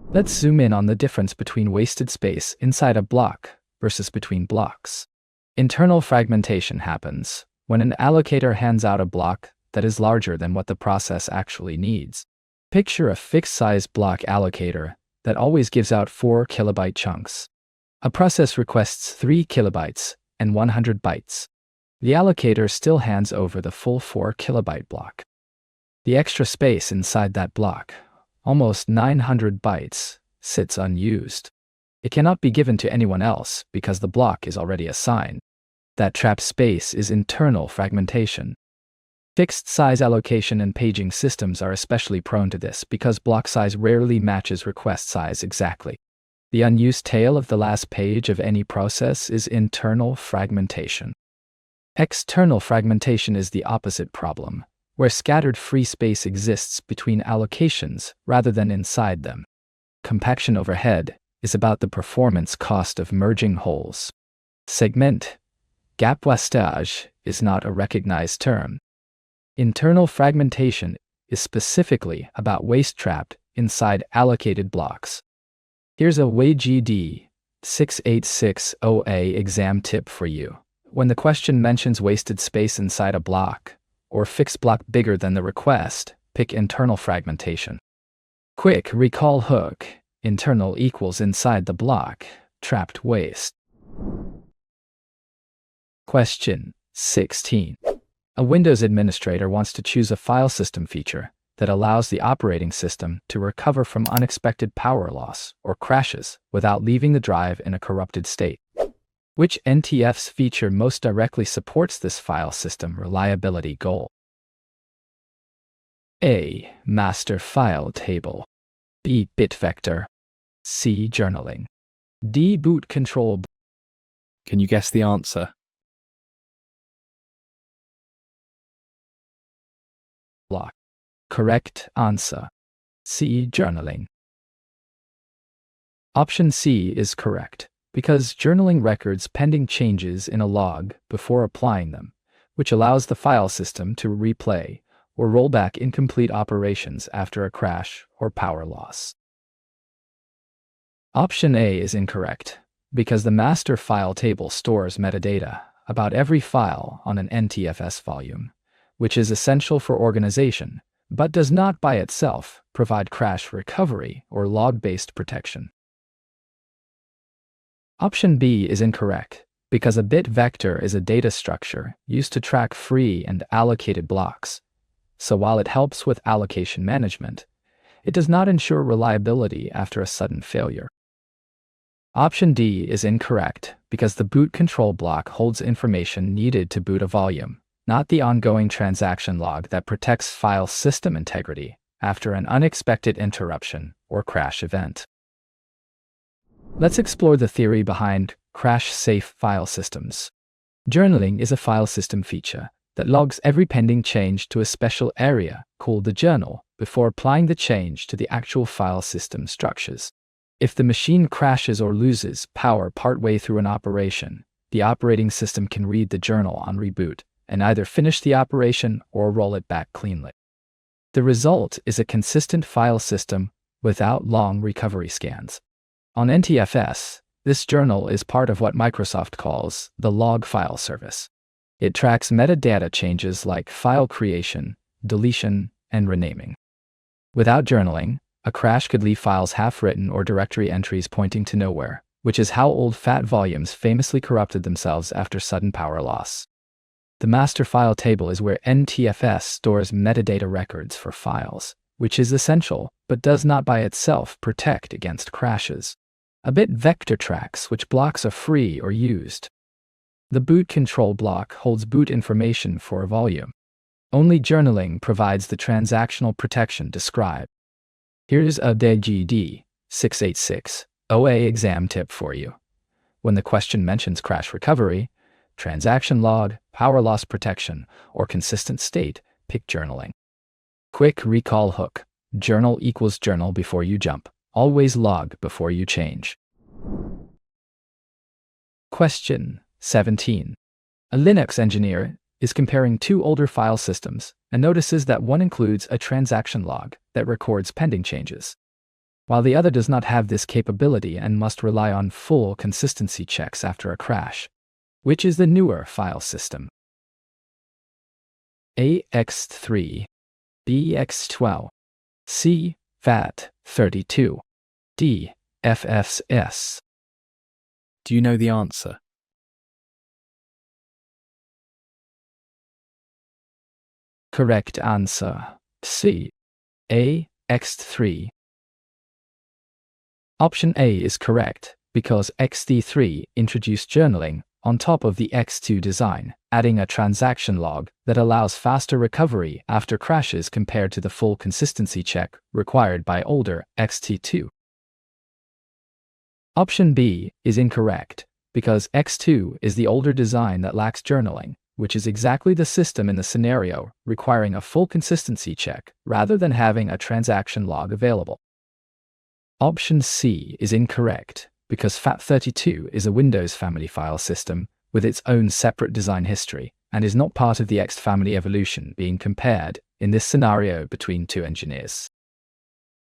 Let's zoom in on the difference between wasted space inside a block versus between blocks. Internal fragmentation happens when an allocator hands out a block that is larger than what the process actually needs. Picture a fixed-size block allocator that always gives out 4 kilobyte chunks. A process requests 3 kilobytes and 100 bytes. The allocator still hands over the full 4 kilobyte block. The extra space inside that block, almost 900 bytes, sits unused. It cannot be given to anyone else because the block is already assigned. That trapped space is internal fragmentation. Fixed size allocation and paging systems are especially prone to this because block size rarely matches request size exactly. The unused tail of the last page of any process is internal fragmentation. External fragmentation is the opposite problem, where scattered free space exists between allocations rather than inside them. Compaction overhead is about the performance cost of merging holes. Segment gap wastage is not a recognized term. Internal fragmentation is specifically about waste trapped inside allocated blocks. Here's a D686 exam tip for you. When the question mentions wasted space inside a block, or fixed block bigger than the request, pick internal fragmentation. Quick recall hook: internal equals inside the block, trapped waste. Question 16. A Windows administrator wants to choose a file system feature that allows the operating system to recover from unexpected power loss or crashes without leaving the drive in a corrupted state. Which NTFS feature most directly supports this file system reliability goal? A. Master file table. B. Bit vector. C. Journaling. D. Boot control. Can you guess the answer? Block. Correct answer. C. Journaling. Option C is correct, because journaling records pending changes in a log before applying them, which allows the file system to replay or roll back incomplete operations after a crash or power loss. Option A is incorrect, because the master file table stores metadata about every file on an NTFS volume, which is essential for organization, but does not by itself provide crash recovery or log-based protection. Option B is incorrect, because a bit vector is a data structure used to track free and allocated blocks. So while it helps with allocation management, it does not ensure reliability after a sudden failure. Option D is incorrect, because the boot control block holds information needed to boot a volume, not the ongoing transaction log that protects file system integrity after an unexpected interruption or crash event. Let's explore the theory behind crash-safe file systems. Journaling is a file system feature that logs every pending change to a special area called the journal before applying the change to the actual file system structures. If the machine crashes or loses power partway through an operation, the operating system can read the journal on reboot and either finish the operation or roll it back cleanly. The result is a consistent file system without long recovery scans. On NTFS, this journal is part of what Microsoft calls the log file service. It tracks metadata changes like file creation, deletion, and renaming. Without journaling, a crash could leave files half-written or directory entries pointing to nowhere, which is how old FAT volumes famously corrupted themselves after sudden power loss. The master file table is where NTFS stores metadata records for files, which is essential but does not by itself protect against crashes. A bit vector tracks which blocks are free or used. The boot control block holds boot information for a volume. Only journaling provides the transactional protection described. Here's a D686 OA exam tip for you. When the question mentions crash recovery, transaction log, power loss protection, or consistent state, pick journaling. Quick recall hook. Journal equals journal before you jump. Always log before you change. Question 17. A Linux engineer is comparing two older file systems and notices that one includes a transaction log that records pending changes, while the other does not have this capability and must rely on full consistency checks after a crash. Which is the newer file system? A. X3, B. X12, C. FAT32, D. FSS. Do you know the answer? Correct answer, C. A. X3. Option A is correct because XT3 introduced journaling on top of the X2 design, adding a transaction log that allows faster recovery after crashes compared to the full consistency check required by older XT2. Option B is incorrect because X2 is the older design that lacks journaling, which is exactly the system in the scenario requiring a full consistency check rather than having a transaction log available. Option C is incorrect because FAT32 is a Windows family file system with its own separate design history and is not part of the X family evolution being compared in this scenario between two engineers.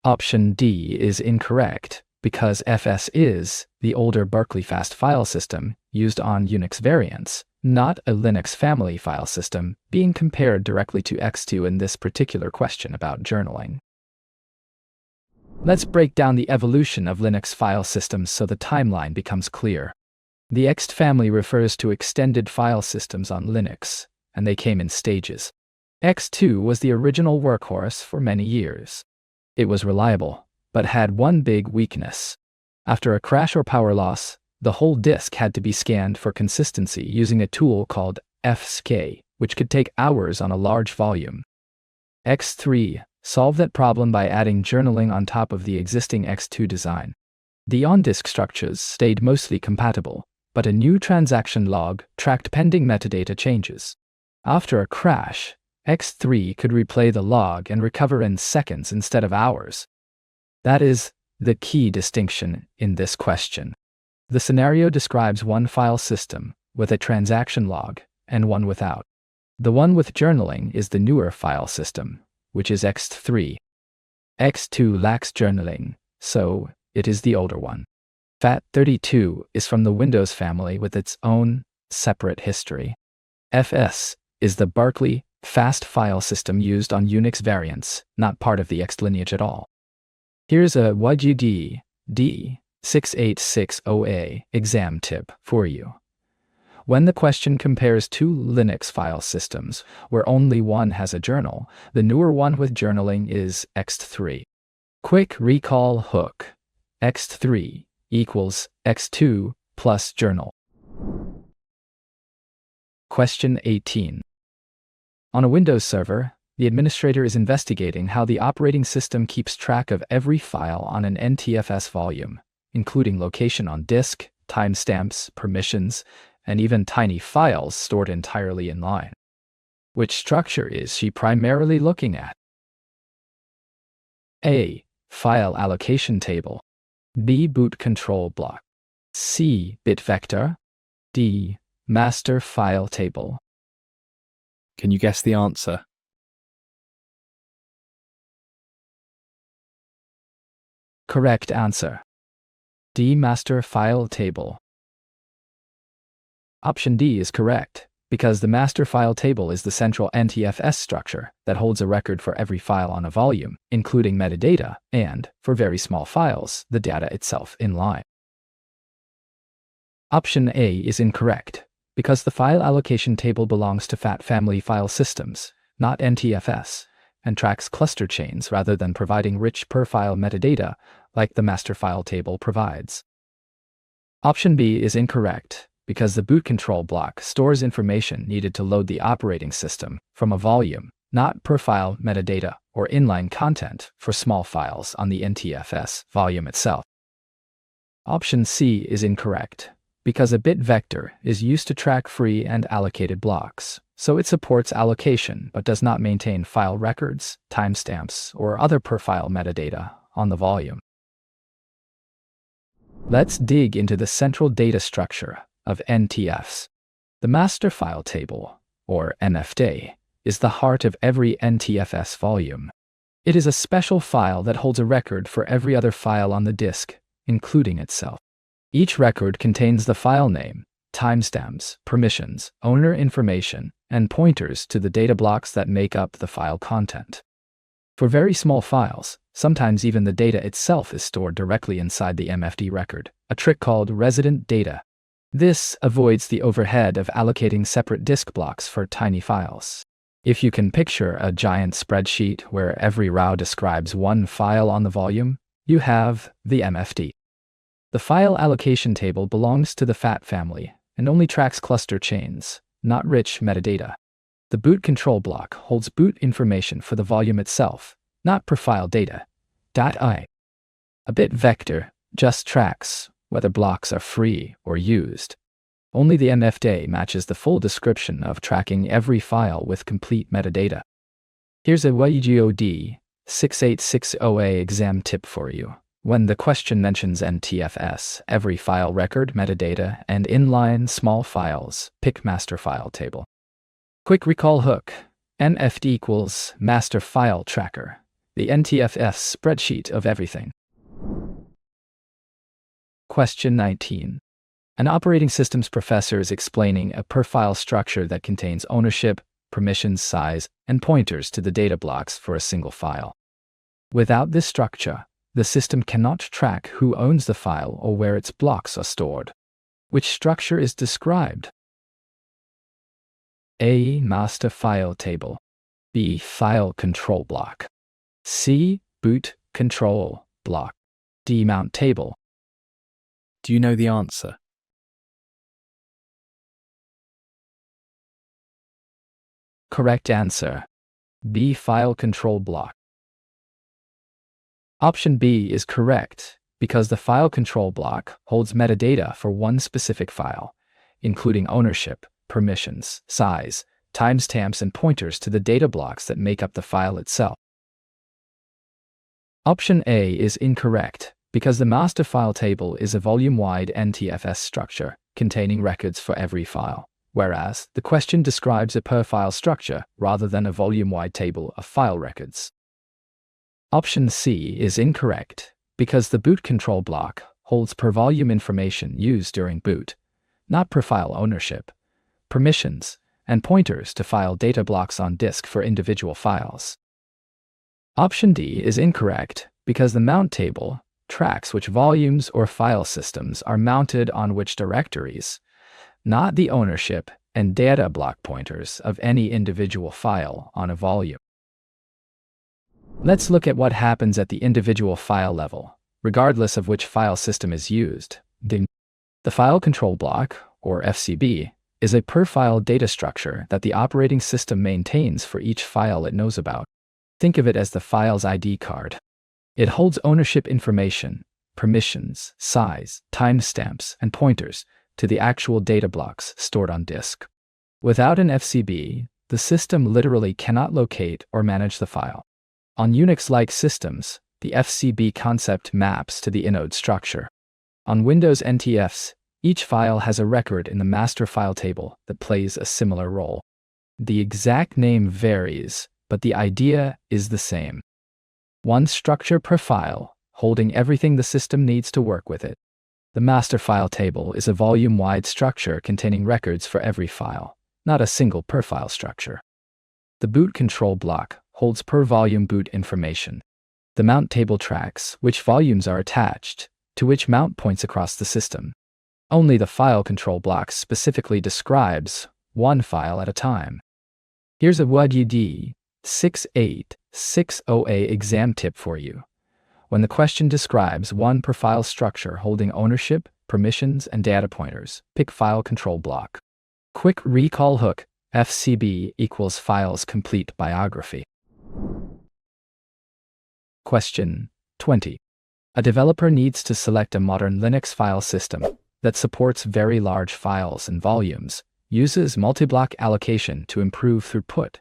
Option D is incorrect because FS is the older Berkeley fast file system used on Unix variants, not a Linux family file system being compared directly to X2 in this particular question about journaling. Let's break down the evolution of Linux file systems so the timeline becomes clear. The X family refers to extended file systems on Linux, and they came in stages. X2 was the original workhorse for many years. It was reliable, but had one big weakness. After a crash or power loss, the whole disk had to be scanned for consistency using a tool called fscan, which could take hours on a large volume. X3 solved that problem by adding journaling on top of the existing X2 design. The on-disk structures stayed mostly compatible, but a new transaction log tracked pending metadata changes. After a crash, X3 could replay the log and recover in seconds instead of hours. That is the key distinction in this question. The scenario describes one file system with a transaction log and one without. The one with journaling is the newer file system, which is X3. X2 lacks journaling, so it is the older one. FAT32 is from the Windows family with its own separate history. FS is the Berkeley fast file system used on Unix variants, not part of the X lineage at all. Here's a YGD D686 OA exam tip for you. When the question compares two Linux file systems where only one has a journal, the newer one with journaling is X3. Quick recall hook. X3 equals X2 plus journal. Question 18. On a Windows server, the administrator is investigating how the operating system keeps track of every file on an NTFS volume, including location on disk, timestamps, permissions, and even tiny files stored entirely in line. Which structure is she primarily looking at? A. File allocation table. B. Boot control block. C. Bit vector. D. Master file table. Can you guess the answer? Correct answer. D. Master file table. Option D is correct, because the master file table is the central NTFS structure that holds a record for every file on a volume, including metadata, and, for very small files, the data itself in line. Option A is incorrect, because the file allocation table belongs to FAT family file systems, not NTFS, and tracks cluster chains rather than providing rich per-file metadata like the master file table provides. Option B is incorrect, because the boot control block stores information needed to load the operating system from a volume, not per-file metadata or inline content for small files on the NTFS volume itself. Option C is incorrect, because a bit vector is used to track free and allocated blocks, so it supports allocation but does not maintain file records, timestamps, or other per-file metadata on the volume. Let's dig into the central data structure of NTFs. The master file table, or MFT, is the heart of every NTFS volume. It is a special file that holds a record for every other file on the disk, including itself. Each record contains the file name, timestamps, permissions, owner information, and pointers to the data blocks that make up the file content. For very small files, sometimes even the data itself is stored directly inside the MFT record, a trick called resident data. This avoids the overhead of allocating separate disk blocks for tiny files. If you can picture a giant spreadsheet where every row describes one file on the volume, you have the MFT. The file allocation table belongs to the FAT family and only tracks cluster chains, not rich metadata. The boot control block holds boot information for the volume itself, not per file data. A bit vector just tracks whether blocks are free or used. Only the MFT matches the full description of tracking every file with complete metadata. Here's a D686 exam tip for you. When the question mentions NTFS, every file record, metadata, and inline small files, pick master file table. Quick recall hook. MFT equals master file tracker, the NTFS spreadsheet of everything. Question 19. An operating systems professor is explaining a per-file structure that contains ownership, permissions, size, and pointers to the data blocks for a single file. Without this structure, the system cannot track who owns the file or where its blocks are stored. Which structure is described? A. Master file table. B. File control block. C. Boot control block. D. Mount table. Do you know the answer? Correct answer. B. File control block. Option B is correct, because the file control block holds metadata for one specific file, including ownership, permissions, size, timestamps, and pointers to the data blocks that make up the file itself. Option A is incorrect, because the master file table is a volume-wide NTFS structure containing records for every file, whereas the question describes a per-file structure rather than a volume-wide table of file records. Option C is incorrect, because the boot control block holds per-volume information used during boot, not per-file ownership, permissions, and pointers to file data blocks on disk for individual files. Option D is incorrect, because the mount table tracks which volumes or file systems are mounted on which directories, not the ownership and data block pointers of any individual file on a volume. Let's look at what happens at the individual file level, regardless of which file system is used. The file control block, or FCB, is a per-file data structure that the operating system maintains for each file it knows about. Think of it as the file's ID card. It holds ownership information, permissions, size, timestamps, and pointers to the actual data blocks stored on disk. Without an FCB, the system literally cannot locate or manage the file. On Unix-like systems, the FCB concept maps to the inode structure. On Windows NTFs, each file has a record in the master file table that plays a similar role. The exact name varies, but the idea is the same. One structure per file, holding everything the system needs to work with it. The master file table is a volume-wide structure containing records for every file, not a single per-file structure. The boot control block holds per-volume boot information. The mount table tracks which volumes are attached, to which mount points across the system. Only the file control block specifically describes one file at a time. Here's a D686 exam tip for you. When the question describes one per file structure holding ownership, permissions, and data pointers, pick file control block. Quick recall hook, FCB equals file's complete biography. Question 20. A developer needs to select a modern Linux file system that supports very large files and volumes, uses multi-block allocation to improve throughput,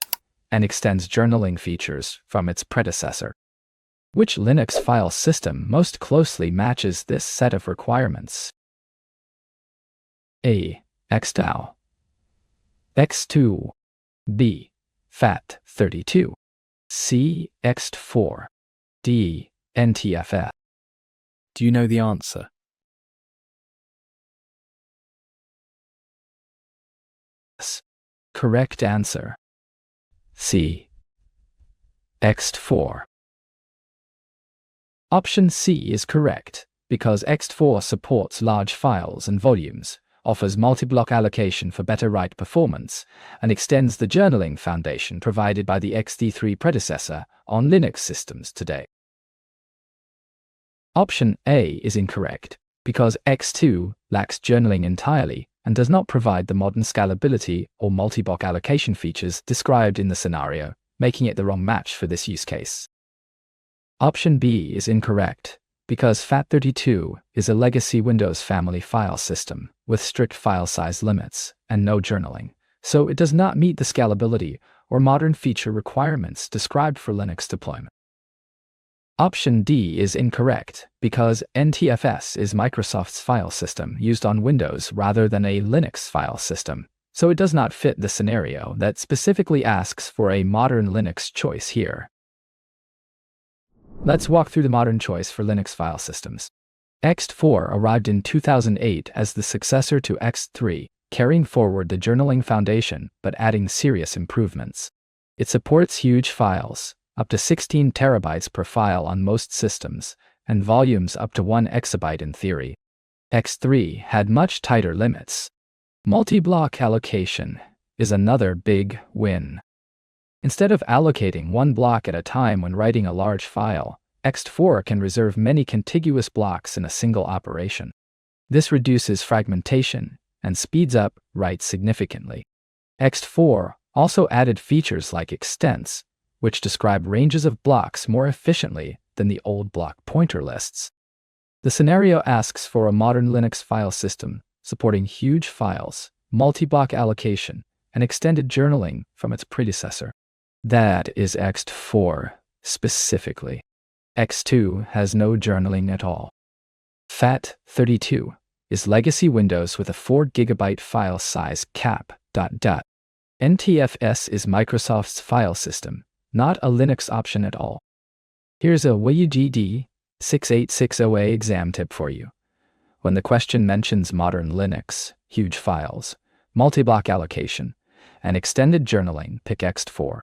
and extends journaling features from its predecessor. Which Linux file system most closely matches this set of requirements? A. Xtau. X2. B. FAT32. C. Ext4. D. NTFS. Do you know the answer? Correct answer. C. Ext4. Option C is correct, because Ext4 supports large files and volumes, offers multi-block allocation for better write performance, and extends the journaling foundation provided by the XD3 predecessor on Linux systems today. Option A is incorrect, because X2 lacks journaling entirely and does not provide the modern scalability or multi-block allocation features described in the scenario, making it the wrong match for this use case. Option B is incorrect, because FAT32 is a legacy Windows family file system with strict file size limits and no journaling, so it does not meet the scalability or modern feature requirements described for Linux deployment. Option D is incorrect, because NTFS is Microsoft's file system used on Windows rather than a Linux file system, so it does not fit the scenario that specifically asks for a modern Linux choice here. Let's walk through the modern choice for Linux file systems. Ext4 arrived in 2008 as the successor to Ext3, carrying forward the journaling foundation but adding serious improvements. It supports huge files, up to 16 terabytes per file on most systems, and volumes up to 1 exabyte in theory. Ext3 had much tighter limits. Multi-block allocation is another big win. Instead of allocating one block at a time when writing a large file, Ext4 can reserve many contiguous blocks in a single operation. This reduces fragmentation and speeds up writes significantly. Ext4 also added features like extents, which describe ranges of blocks more efficiently than the old block pointer lists. The scenario asks for a modern Linux file system supporting huge files, multi-block allocation, and extended journaling from its predecessor. That is Ext4 specifically. X2 has no journaling at all. FAT32 is legacy Windows with a 4 GB file size cap. NTFS is Microsoft's file system, not a Linux option at all. Here's a D686 exam tip for you. When the question mentions modern Linux, huge files, multi-block allocation, and extended journaling, pick Ext4.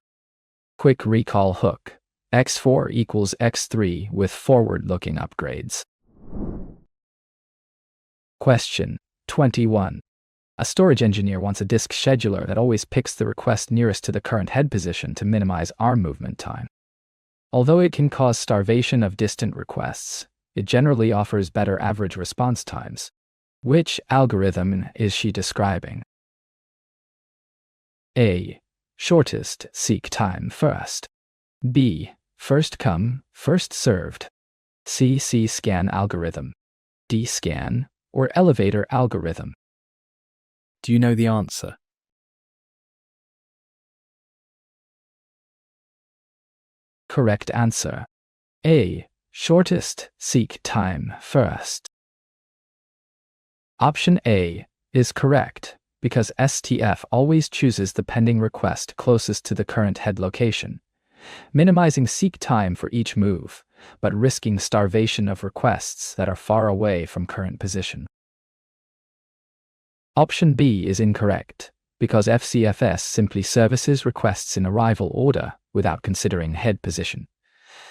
Quick recall hook. X4 equals X3 with forward-looking upgrades. Question 21. A storage engineer wants a disk scheduler that always picks the request nearest to the current head position to minimize arm movement time. Although it can cause starvation of distant requests, it generally offers better average response times. Which algorithm is she describing? A. Shortest seek time first. B. First come, first served. C. C-scan algorithm. D. Scan or elevator algorithm. Do you know the answer? Correct answer. A. Shortest seek time first. Option A is correct because STF always chooses the pending request closest to the current head location, minimizing seek time for each move, but risking starvation of requests that are far away from current position. Option B is incorrect because FCFS simply services requests in arrival order without considering head position,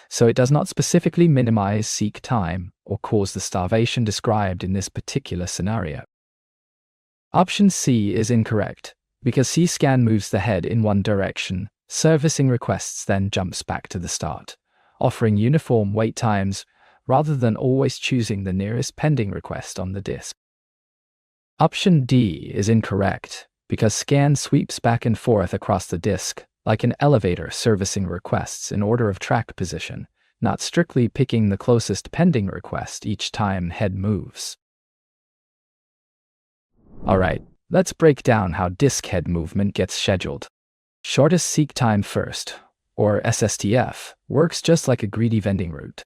so it does not specifically minimize seek time or cause the starvation described in this particular scenario. Option C is incorrect because C-scan moves the head in one direction, servicing requests then jumps back to the start, offering uniform wait times rather than always choosing the nearest pending request on the disk. Option D is incorrect because scan sweeps back and forth across the disk like an elevator servicing requests in order of track position, not strictly picking the closest pending request each time head moves. Alright, let's break down how disk head movement gets scheduled. Shortest seek time first, or SSTF, works just like a greedy vending route.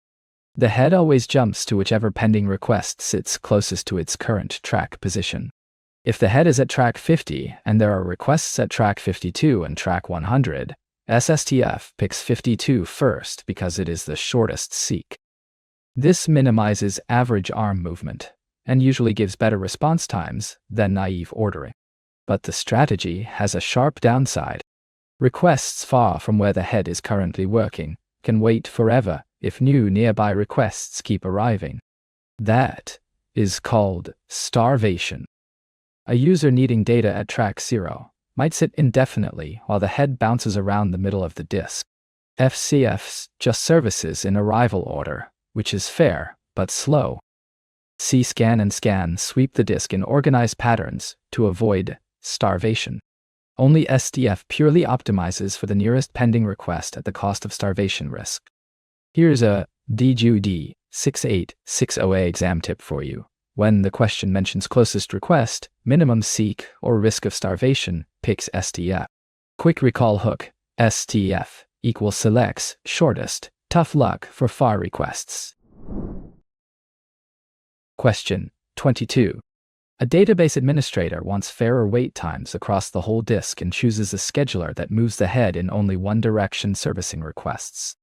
The head always jumps to whichever pending request sits closest to its current track position. If the head is at track 50 and there are requests at track 52 and track 100, SSTF picks 52 first because it is the shortest seek. This minimizes average arm movement and usually gives better response times than naive ordering. But the strategy has a sharp downside. Requests far from where the head is currently working can wait forever if new nearby requests keep arriving. That is called starvation. A user needing data at track 0 might sit indefinitely while the head bounces around the middle of the disk. FCFs just services in arrival order, which is fair but slow. C-scan and scan sweep the disk in organized patterns to avoid starvation. Only STF purely optimizes for the nearest pending request at the cost of starvation risk. Here's a D686 exam tip for you. When the question mentions closest request, minimum seek, or risk of starvation, picks STF. Quick recall hook: STF equals selects shortest. Tough luck for far requests. Question 22. A database administrator wants fairer wait times across the whole disk and chooses a scheduler that moves the head in only one direction servicing requests,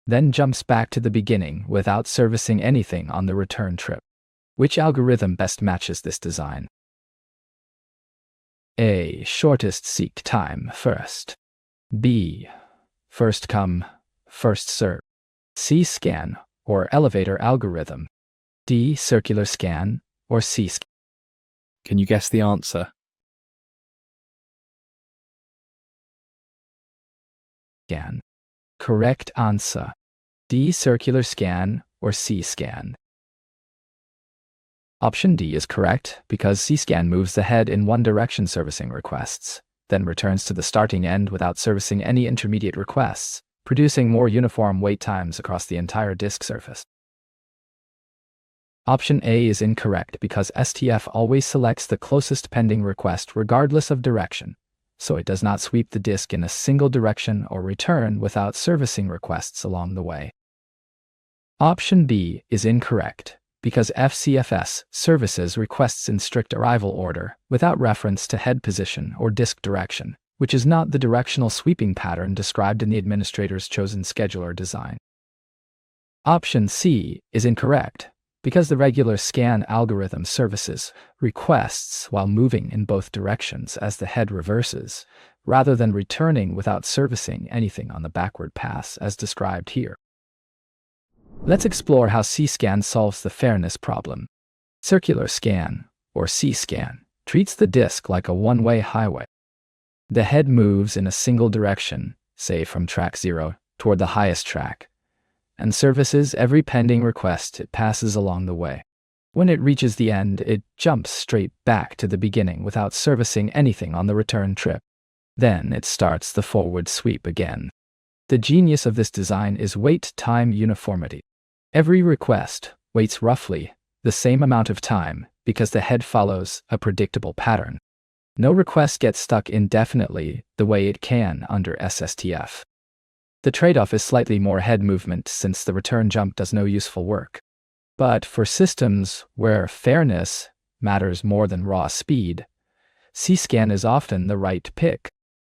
then jumps back to the beginning without servicing anything on the return trip. Which algorithm best matches this design? A. Shortest seek time first. B. First come, first serve. C. Scan or elevator algorithm. D. Circular scan or C-scan. Can you guess the answer? Scan. Correct answer. D. Circular scan or C-scan. Option D is correct because C-scan moves the head in one direction servicing requests, then returns to the starting end without servicing any intermediate requests, producing more uniform wait times across the entire disk surface. Option A is incorrect because STF always selects the closest pending request regardless of direction, so it does not sweep the disk in a single direction or return without servicing requests along the way. Option B is incorrect because FCFS services requests in strict arrival order without reference to head position or disk direction, which is not the directional sweeping pattern described in the administrator's chosen scheduler design. Option C is incorrect because the regular scan algorithm services requests while moving in both directions as the head reverses, rather than returning without servicing anything on the backward pass as described here. Let's explore how C-scan solves the fairness problem. Circular scan, or C-scan, treats the disk like a one-way highway. The head moves in a single direction, say from track 0 toward the highest track, and services every pending request it passes along the way. When it reaches the end, it jumps straight back to the beginning without servicing anything on the return trip. Then it starts the forward sweep again. The genius of this design is wait-time uniformity. Every request waits roughly the same amount of time because the head follows a predictable pattern. No request gets stuck indefinitely the way it can under SSTF. The trade-off is slightly more head movement since the return jump does no useful work. But for systems where fairness matters more than raw speed, C-scan is often the right pick.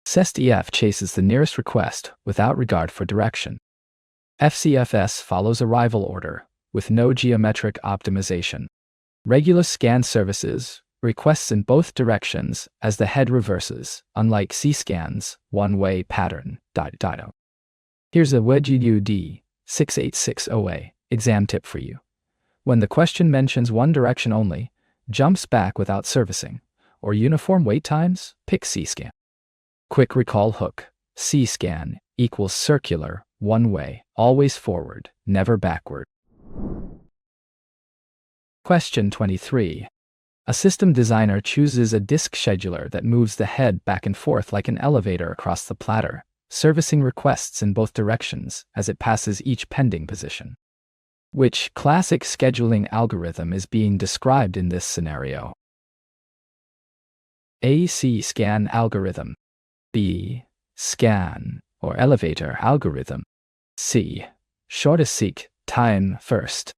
SSTF chases the nearest request without regard for direction. FCFS follows arrival order with no geometric optimization. Regular scan services requests in both directions as the head reverses, unlike C-scan's one-way pattern. Here's a D686 OA exam tip for you. When the question mentions one direction only, jumps back without servicing, or uniform wait times, pick C-scan. Quick recall hook. C-scan equals circular, one way, always forward, never backward. Question 23. A system designer chooses a disk scheduler that moves the head back and forth like an elevator across the platter, servicing requests in both directions as it passes each pending position. Which classic scheduling algorithm is being described in this scenario? A. C-scan algorithm. B. Scan or elevator algorithm. C. Shortest seek time first.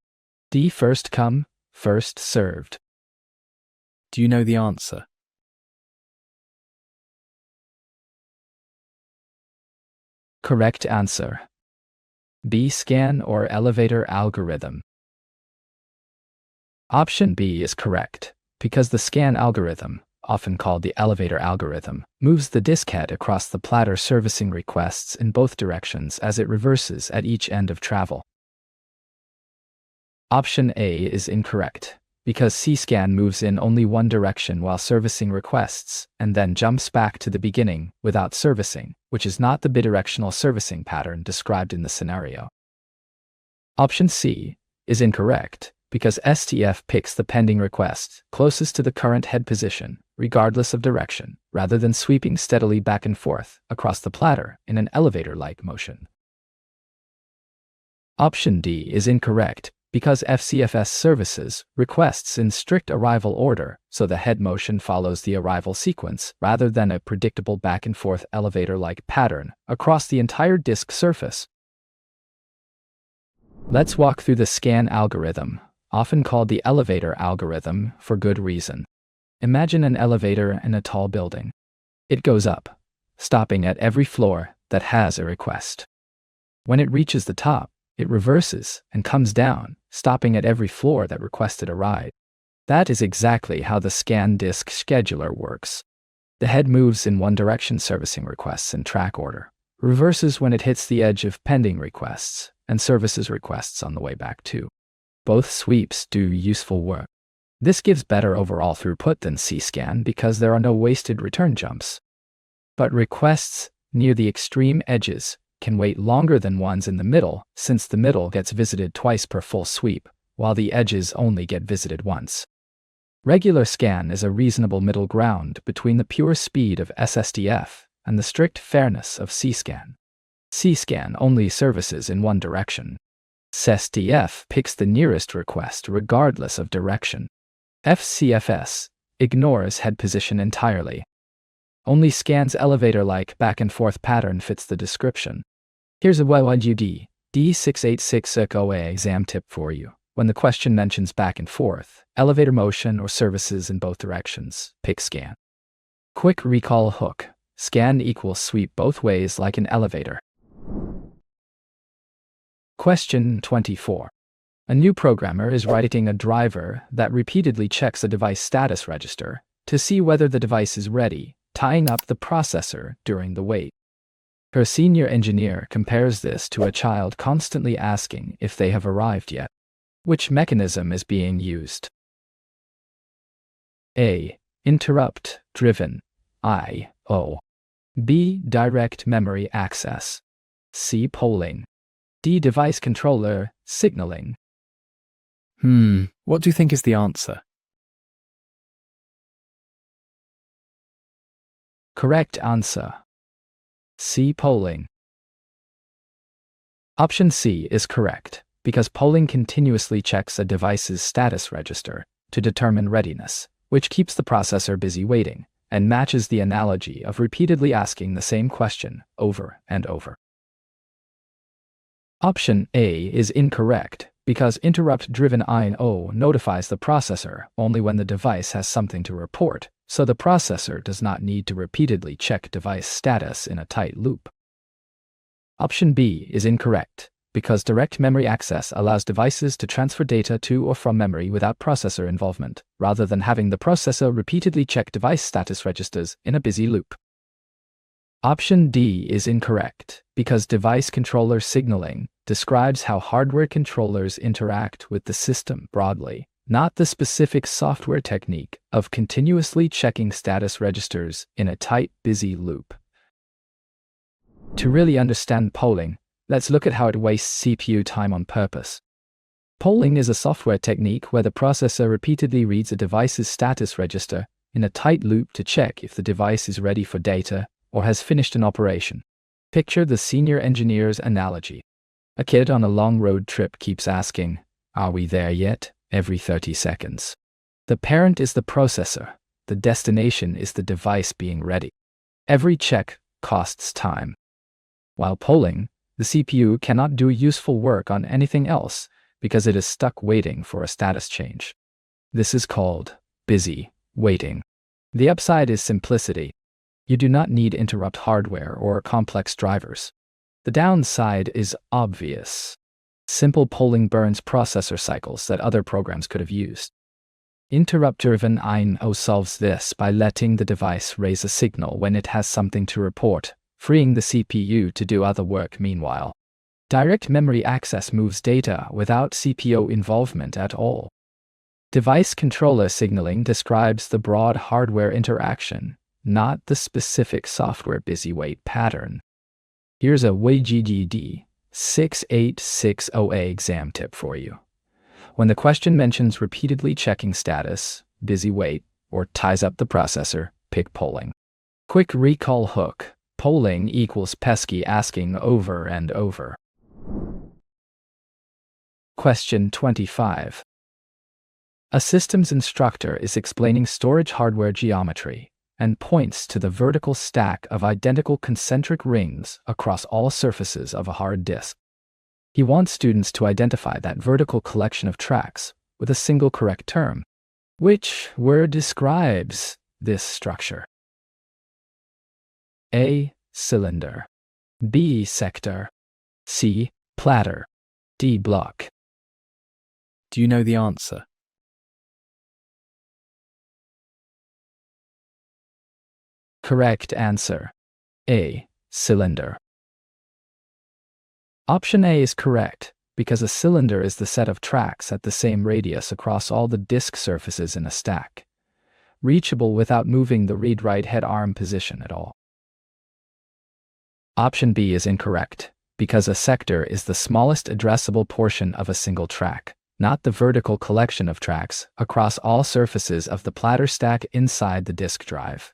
D. First come, first served. Do you know the answer? Correct answer. B. Scan or elevator algorithm. Option B is correct, because the scan algorithm, often called the elevator algorithm, moves the disk head across the platter servicing requests in both directions as it reverses at each end of travel. Option A is incorrect, because C-scan moves in only one direction while servicing requests, and then jumps back to the beginning without servicing, which is not the bidirectional servicing pattern described in the scenario. Option C is incorrect, because STF picks the pending request closest to the current head position, regardless of direction, rather than sweeping steadily back and forth across the platter in an elevator-like motion. Option D is incorrect, because FCFS services requests in strict arrival order, so the head motion follows the arrival sequence rather than a predictable back-and-forth elevator-like pattern across the entire disk surface. Let's walk through the scan algorithm, often called the elevator algorithm for good reason. Imagine an elevator in a tall building. It goes up, stopping at every floor that has a request. When it reaches the top, it reverses and comes down, stopping at every floor that requested a ride. That is exactly how the scan disk scheduler works. The head moves in one direction servicing requests in track order, reverses when it hits the edge of pending requests, and services requests on the way back too. Both sweeps do useful work. This gives better overall throughput than C-scan because there are no wasted return jumps. But requests near the extreme edges can wait longer than ones in the middle, since the middle gets visited twice per full sweep, while the edges only get visited once. Regular scan is a reasonable middle ground between the pure speed of SSTF and the strict fairness of C-scan. C-scan only services in one direction. SSTF picks the nearest request regardless of direction. FCFS ignores head position entirely. Only scans elevator-like back-and-forth pattern fits the description. Here's a D686 OA exam tip for you. When the question mentions back and forth, elevator motion or services in both directions, pick scan. Quick recall hook. Scan equals sweep both ways like an elevator. Question 24. A new programmer is writing a driver that repeatedly checks a device status register to see whether the device is ready, tying up the processor during the wait. Her senior engineer compares this to a child constantly asking if they have arrived yet. Which mechanism is being used? A. Interrupt-driven I/O. B. Direct memory access. C. Polling. D. Device controller signaling. What do you think is the answer? Correct answer. C. Polling. Option C is correct, because polling continuously checks a device's status register to determine readiness, which keeps the processor busy waiting, and matches the analogy of repeatedly asking the same question over and over. Option A is incorrect, because interrupt-driven I/O notifies the processor only when the device has something to report, so the processor does not need to repeatedly check device status in a tight loop. Option B is incorrect, because direct memory access allows devices to transfer data to or from memory without processor involvement, rather than having the processor repeatedly check device status registers in a busy loop. Option D is incorrect, because device controller signaling describes how hardware controllers interact with the system broadly, not the specific software technique of continuously checking status registers in a tight, busy loop. To really understand polling, let's look at how it wastes CPU time on purpose. Polling is a software technique where the processor repeatedly reads a device's status register in a tight loop to check if the device is ready for data or has finished an operation. Picture the senior engineer's analogy. A kid on a long road trip keeps asking, "Are we there yet?" every 30 seconds. The parent is the processor. The destination is the device being ready. Every check costs time. While polling, the CPU cannot do useful work on anything else because it is stuck waiting for a status change. This is called busy waiting. The upside is simplicity. You do not need interrupt hardware or complex drivers. The downside is obvious. Simple polling burns processor cycles that other programs could have used. Interrupt-driven I/O solves this by letting the device raise a signal when it has something to report, freeing the CPU to do other work meanwhile. Direct memory access moves data without CPU involvement at all. Device controller signaling describes the broad hardware interaction, not the specific software busy wait pattern. Here's a D686 exam tip for you. When the question mentions repeatedly checking status, busy wait, or ties up the processor, pick polling. Quick recall hook. Polling equals pesky asking over and over. Question 25. A systems instructor is explaining storage hardware geometry and points to the vertical stack of identical concentric rings across all surfaces of a hard disk. He wants students to identify that vertical collection of tracks with a single correct term. Which word describes this structure? A. Cylinder. B. Sector. C. Platter. D. Block. Do you know the answer? Correct answer. A. Cylinder. Option A is correct, because a cylinder is the set of tracks at the same radius across all the disk surfaces in a stack, reachable without moving the read-write head arm position at all. Option B is incorrect, because a sector is the smallest addressable portion of a single track, not the vertical collection of tracks across all surfaces of the platter stack inside the disk drive.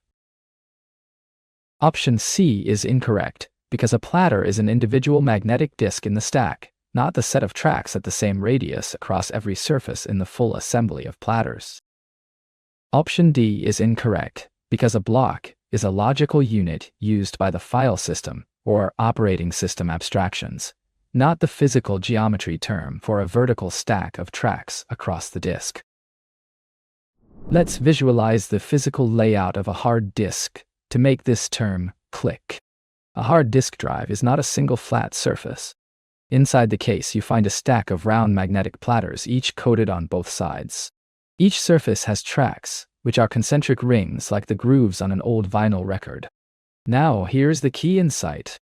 Option C is incorrect, because a platter is an individual magnetic disk in the stack, not the set of tracks at the same radius across every surface in the full assembly of platters. Option D is incorrect, because a block is a logical unit used by the file system or operating system abstractions, not the physical geometry term for a vertical stack of tracks across the disk. Let's visualize the physical layout of a hard disk to make this term click. A hard disk drive is not a single flat surface. Inside the case, you find a stack of round magnetic platters, each coated on both sides. Each surface has tracks, which are concentric rings like the grooves on an old vinyl record. Now, here's the key insight.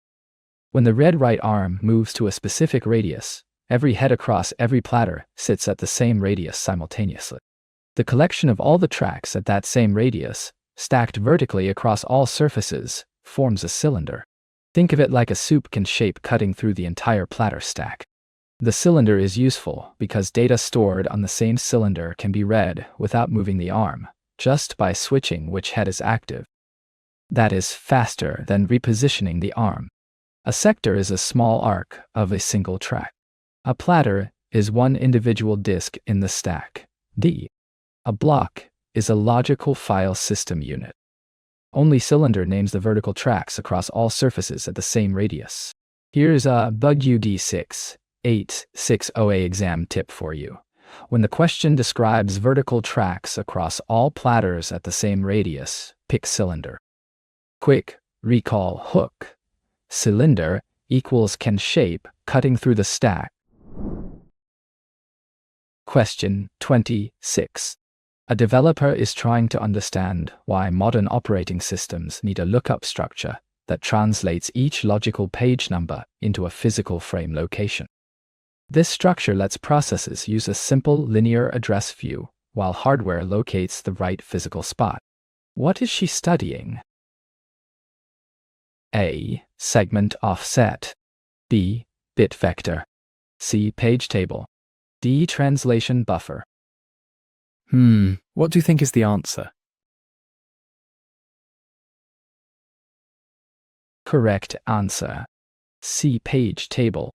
When the read-write arm moves to a specific radius, every head across every platter sits at the same radius simultaneously. The collection of all the tracks at that same radius, stacked vertically across all surfaces, forms a cylinder. Think of it like a soup-can shape cutting through the entire platter stack. The cylinder is useful because data stored on the same cylinder can be read without moving the arm, just by switching which head is active. that is faster than repositioning the arm. A sector is a small arc of a single track. A platter is one individual disk in the stack. D. A block is a logical file system unit. Only cylinder names the vertical tracks across all surfaces at the same radius. Here's a D686 OA exam tip for you. When the question describes vertical tracks across all platters at the same radius, pick cylinder. Quick recall hook. Cylinder equals can shape cutting through the stack. Question 26. A developer is trying to understand why modern operating systems need a lookup structure that translates each logical page number into a physical frame location. This structure lets processes use a simple linear address view while hardware locates the right physical spot. What is she studying? A. Segment offset. B. Bit vector. C. Page table. D. Translation buffer. What do you think is the answer? Correct answer. C. Page table.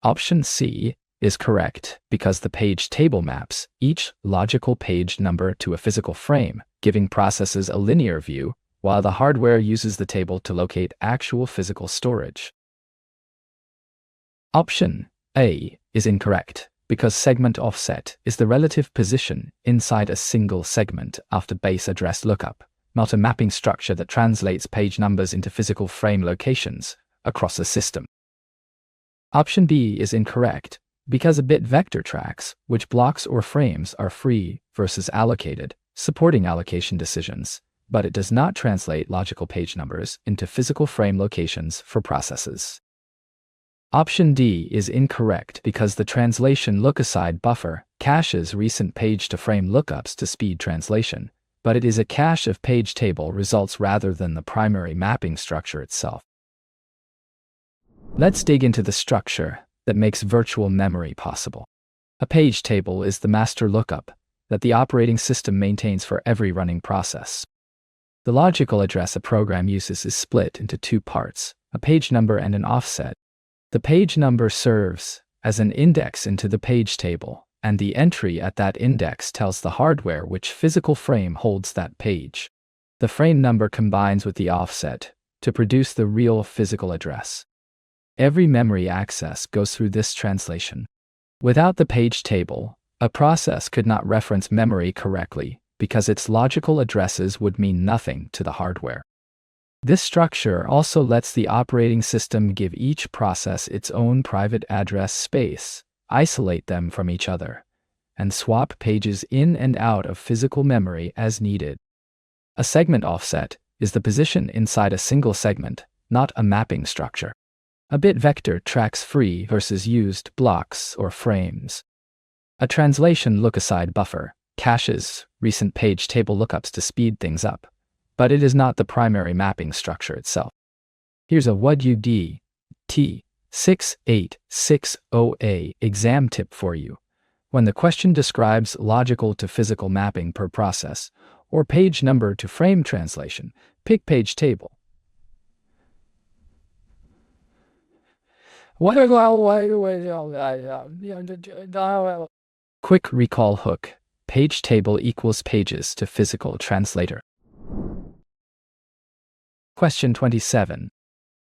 Option C is correct because the page table maps each logical page number to a physical frame, giving processes a linear view, while the hardware uses the table to locate actual physical storage. Option A is incorrect because segment offset is the relative position inside a single segment after base address lookup, not a mapping structure that translates page numbers into physical frame locations across a system. Option B is incorrect because a bit vector tracks which blocks or frames are free versus allocated, supporting allocation decisions, but it does not translate logical page numbers into physical frame locations for processes. Option D is incorrect because the translation look-aside buffer caches recent page-to-frame lookups to speed translation, but it is a cache of page table results rather than the primary mapping structure itself. Let's dig into the structure that makes virtual memory possible. A page table is the master lookup that the operating system maintains for every running process. The logical address a program uses is split into two parts, a page number and an offset. The page number serves as an index into the page table, and the entry at that index tells the hardware which physical frame holds that page. The frame number combines with the offset to produce the real physical address. Every memory access goes through this translation. Without the page table, a process could not reference memory correctly because its logical addresses would mean nothing to the hardware. This structure also lets the operating system give each process its own private address space, isolate them from each other, and swap pages in and out of physical memory as needed. A segment offset is the position inside a single segment, not a mapping structure. A bit vector tracks free versus used blocks or frames. A translation look-aside buffer caches recent page table lookups to speed things up, but it is not the primary mapping structure itself. Here's a D686 OA exam tip for you. When the question describes logical to physical mapping per process, or page number to frame translation, pick page table. Quick recall hook. Page table equals pages to physical translator. Question 27.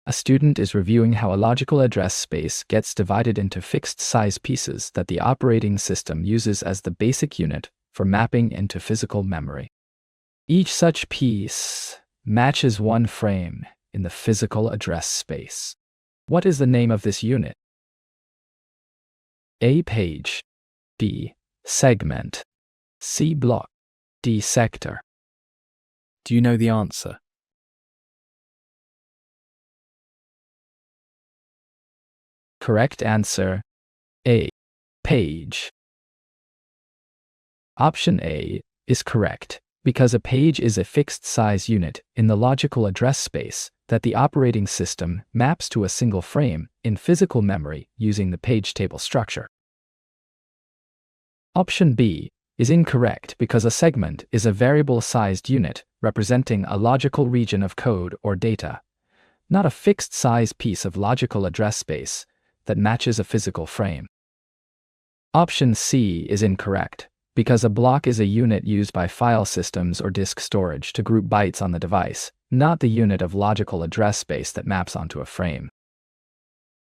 A student is reviewing how a logical address space gets divided into fixed-size pieces that the operating system uses as the basic unit for mapping into physical memory. Each such piece matches one frame in the physical address space. What is the name of this unit? A. Page. B. Segment. C. Block. D. Sector. Do you know the answer? Correct answer. A. Page. Option A is correct because a page is a fixed-size unit in the logical address space that the operating system maps to a single frame in physical memory using the page table structure. Option B is incorrect because a segment is a variable-sized unit representing a logical region of code or data, not a fixed-size piece of logical address space that matches a physical frame. Option C is incorrect, because a block is a unit used by file systems or disk storage to group bytes on the device, not the unit of logical address space that maps onto a frame.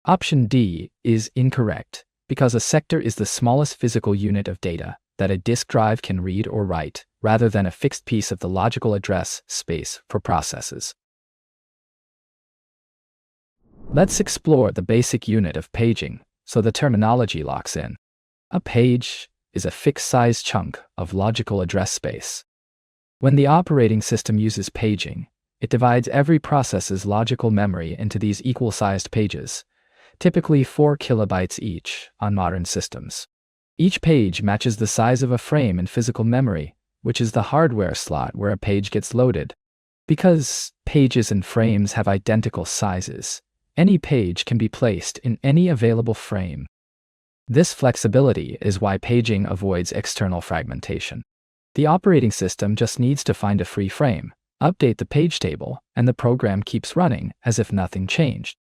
Option D is incorrect, because a sector is the smallest physical unit of data that a disk drive can read or write, rather than a fixed piece of the logical address space for processes. Let's explore the basic unit of paging, so the terminology locks in. A page is a fixed-size chunk of logical address space. When the operating system uses paging, it divides every process's logical memory into these equal-sized pages, typically 4 kilobytes each on modern systems. Each page matches the size of a frame in physical memory, which is the hardware slot where a page gets loaded. Because pages and frames have identical sizes, any page can be placed in any available frame. This flexibility is why paging avoids external fragmentation. The operating system just needs to find a free frame, update the page table, and the program keeps running as if nothing changed.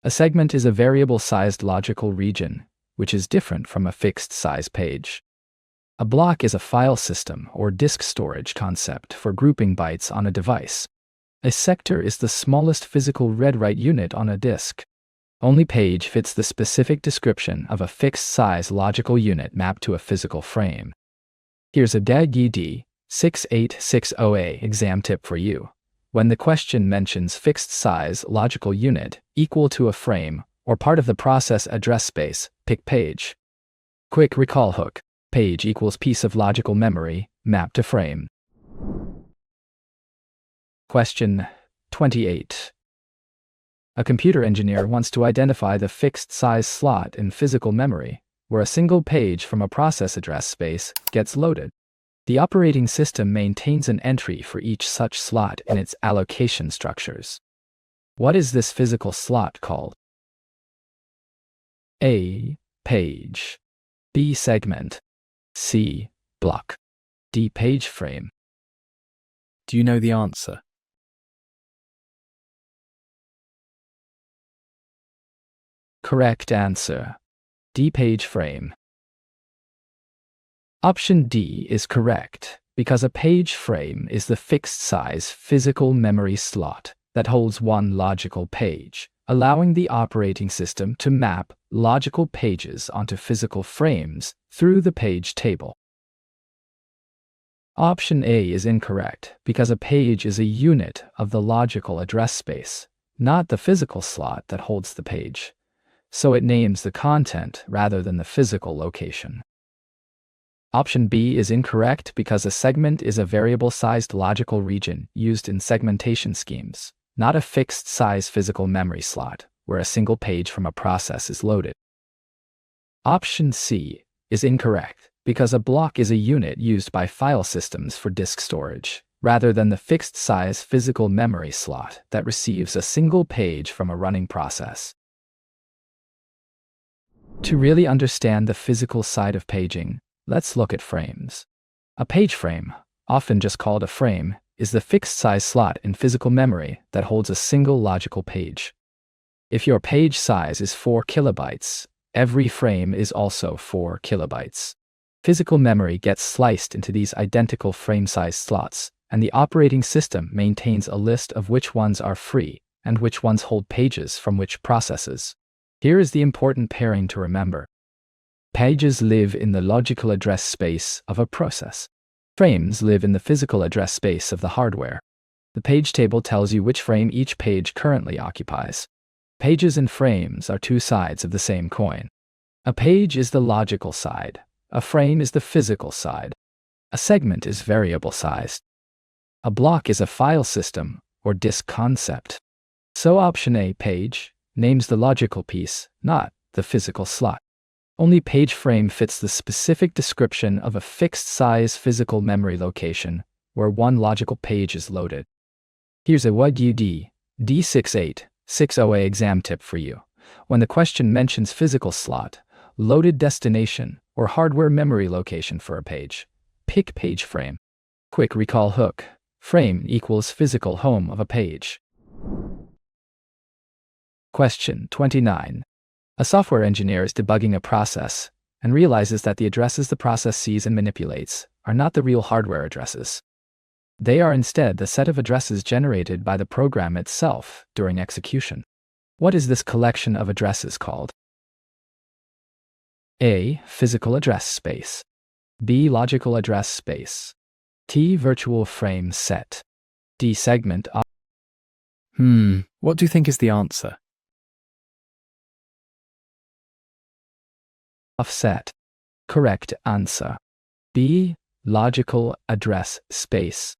A segment is a variable-sized logical region, which is different from a fixed-size page. A block is a file system or disk storage concept for grouping bytes on a device. A sector is the smallest physical read-write unit on a disk. Only page fits the specific description of a fixed-size logical unit mapped to a physical frame. Here's a D686 exam tip for you. When the question mentions fixed-size logical unit equal to a frame or part of the process address space, pick page. Quick recall hook. Page equals piece of logical memory mapped to frame. Question 28. A computer engineer wants to identify the fixed-size slot in physical memory where a single page from a process address space gets loaded. The operating system maintains an entry for each such slot in its allocation structures. What is this physical slot called? A. Page. B. Segment. C. Block. D. Page frame. Do you know the answer? Correct answer. D. Page frame. Option D is correct, because a page frame is the fixed-size physical memory slot that holds one logical page, allowing the operating system to map logical pages onto physical frames through the page table. Option A is incorrect, because a page is a unit of the logical address space, not the physical slot that holds the page, so it names the content rather than the physical location. Option B is incorrect because a segment is a variable-sized logical region used in segmentation schemes, not a fixed-size physical memory slot where a single page from a process is loaded. Option C is incorrect because a block is a unit used by file systems for disk storage, rather than the fixed-size physical memory slot that receives a single page from a running process. To really understand the physical side of paging, let's look at frames. A page frame, often just called a frame, is the fixed-size slot in physical memory that holds a single logical page. If your page size is 4 kilobytes, every frame is also 4 kilobytes. Physical memory gets sliced into these identical frame-size slots, and the operating system maintains a list of which ones are free and which ones hold pages from which processes. Here is the important pairing to remember. Pages live in the logical address space of a process. Frames live in the physical address space of the hardware. The page table tells you which frame each page currently occupies. Pages and frames are two sides of the same coin. A page is the logical side. A frame is the physical side. A segment is variable-sized. A block is a file system or disk concept. So option A, page, names the logical piece, not the physical slot. Only page frame fits the specific description of a fixed-size physical memory location where one logical page is loaded. Here's a D686 exam tip for you. When the question mentions physical slot, loaded destination, or hardware memory location for a page, pick page frame. Quick recall hook. frame equals physical home of a page. Question 29. A software engineer is debugging a process and realizes that the addresses the process sees and manipulates are not the real hardware addresses. They are instead the set of addresses generated by the program itself during execution. What is this collection of addresses called? A. Physical address space. B. Logical address space. T. Virtual frame set. D. Segment What do you think is the answer? offset. Correct answer. B. Logical address space.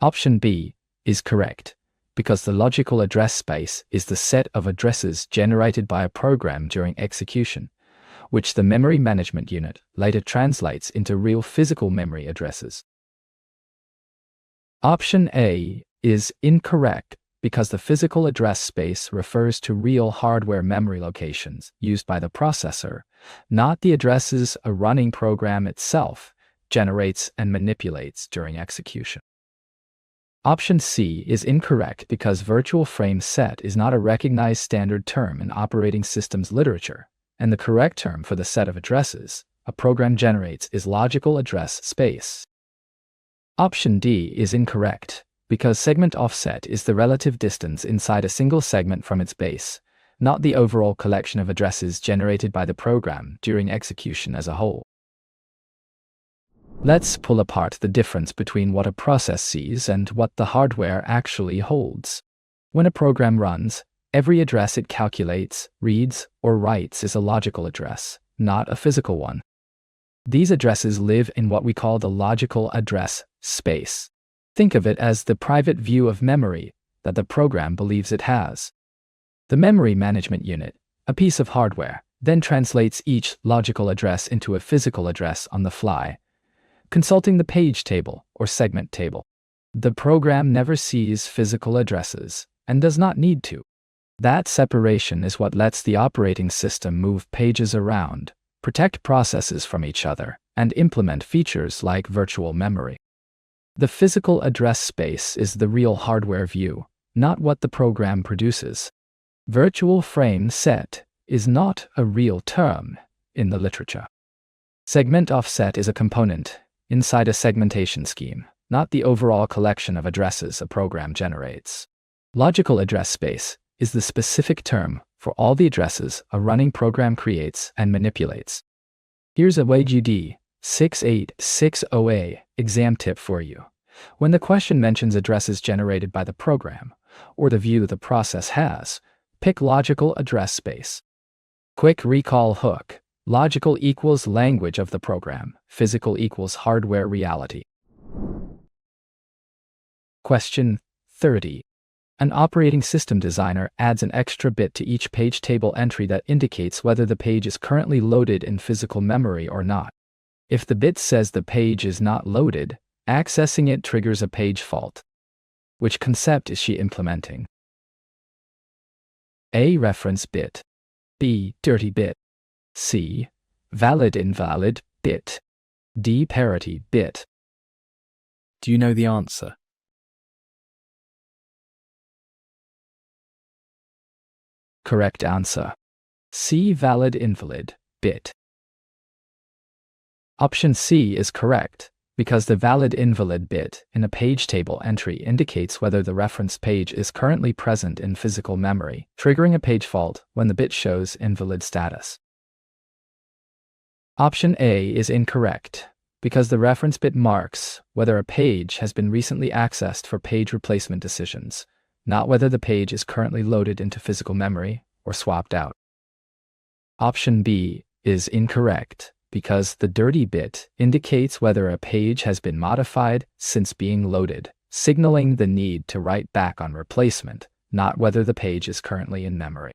Option B is correct, because the logical address space is the set of addresses generated by a program during execution, which the memory management unit later translates into real physical memory addresses. Option A is incorrect, because the physical address space refers to real hardware memory locations used by the processor, not the addresses a running program itself generates and manipulates during execution. Option C is incorrect because virtual frame set is not a recognized standard term in operating systems literature, and the correct term for the set of addresses a program generates is logical address space. Option D is incorrect, because segment offset is the relative distance inside a single segment from its base, not the overall collection of addresses generated by the program during execution as a whole. Let's pull apart the difference between what a process sees and what the hardware actually holds. When a program runs, every address it calculates, reads, or writes is a logical address, not a physical one. These addresses live in what we call the logical address space. Think of it as the private view of memory that the program believes it has. The memory management unit, a piece of hardware, then translates each logical address into a physical address on the fly, consulting the page table or segment table. The program never sees physical addresses and does not need to. That separation is what lets the operating system move pages around, protect processes from each other, and implement features like virtual memory. The physical address space is the real hardware view, not what the program produces. Virtual frame set is not a real term in the literature. Segment offset is a component inside a segmentation scheme, not the overall collection of addresses a program generates. Logical address space is the specific term for all the addresses a running program creates and manipulates. Here's a D686 exam tip for you. When the question mentions addresses generated by the program, or the view the process has, pick logical address space. Quick recall hook. Logical equals language of the program. Physical equals hardware reality. Question 30. An operating system designer adds an extra bit to each page table entry that indicates whether the page is currently loaded in physical memory or not. If the bit says the page is not loaded, accessing it triggers a page fault. Which concept is she implementing? A. Reference bit. B. Dirty bit. C. Valid-invalid bit. D. Parity bit. Do you know the answer? Correct answer. C. Valid-invalid bit. Option C is correct, because the valid-invalid bit in a page table entry indicates whether the reference page is currently present in physical memory, triggering a page fault when the bit shows invalid status. Option A is incorrect, because the reference bit marks whether a page has been recently accessed for page replacement decisions, not whether the page is currently loaded into physical memory or swapped out. Option B is incorrect, because the dirty bit indicates whether a page has been modified since being loaded, signaling the need to write back on replacement, not whether the page is currently in memory.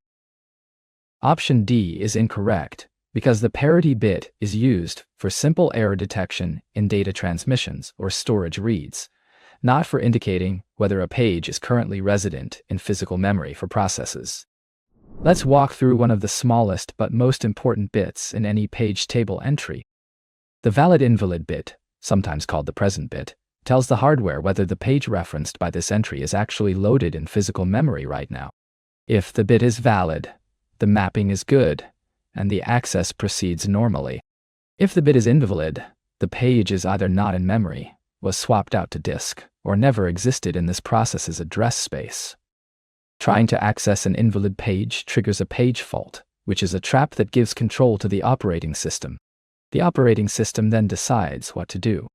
Option D is incorrect, because the parity bit is used for simple error detection in data transmissions or storage reads, not for indicating whether a page is currently resident in physical memory for processes. Let's walk through one of the smallest but most important bits in any page table entry. The valid-invalid bit, sometimes called the present bit, tells the hardware whether the page referenced by this entry is actually loaded in physical memory right now. If the bit is valid, the mapping is good, and the access proceeds normally. If the bit is invalid, the page is either not in memory, was swapped out to disk, or never existed in this process's address space. Trying to access an invalid page triggers a page fault, which is a trap that gives control to the operating system. The operating system then decides what to do.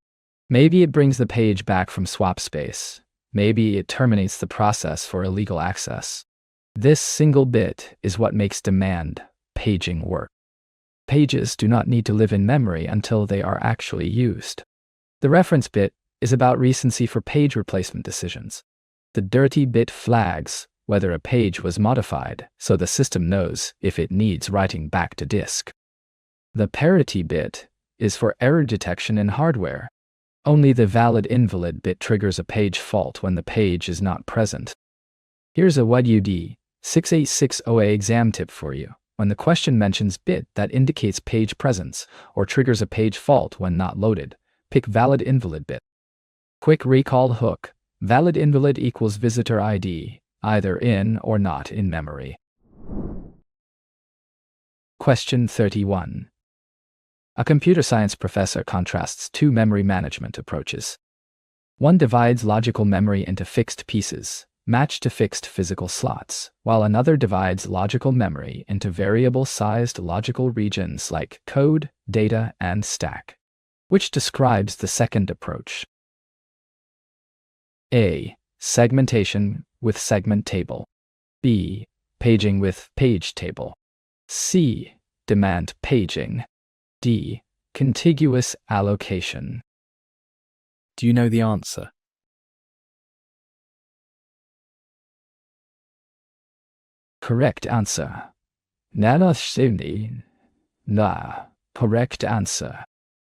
Maybe it brings the page back from swap space. Maybe it terminates the process for illegal access. This single bit is what makes demand paging work. Pages do not need to live in memory until they are actually used. The reference bit is about recency for page replacement decisions. The dirty bit flags whether a page was modified, so the system knows if it needs writing back to disk. The parity bit is for error detection in hardware. Only the valid invalid bit triggers a page fault when the page is not present. Here's a D686 exam tip for you. When the question mentions bit that indicates page presence or triggers a page fault when not loaded, pick valid invalid bit. Quick recall hook. Valid invalid equals visitor ID, either in or not in memory. Question 31. A computer science professor contrasts two memory management approaches. One divides logical memory into fixed pieces, matched to fixed physical slots, while another divides logical memory into variable-sized logical regions like code, data, and stack. Which describes the second approach? A. Segmentation with segment table. B. Paging with page table. C. Demand paging. D. Contiguous allocation. Do you know the answer? Correct answer. Correct answer.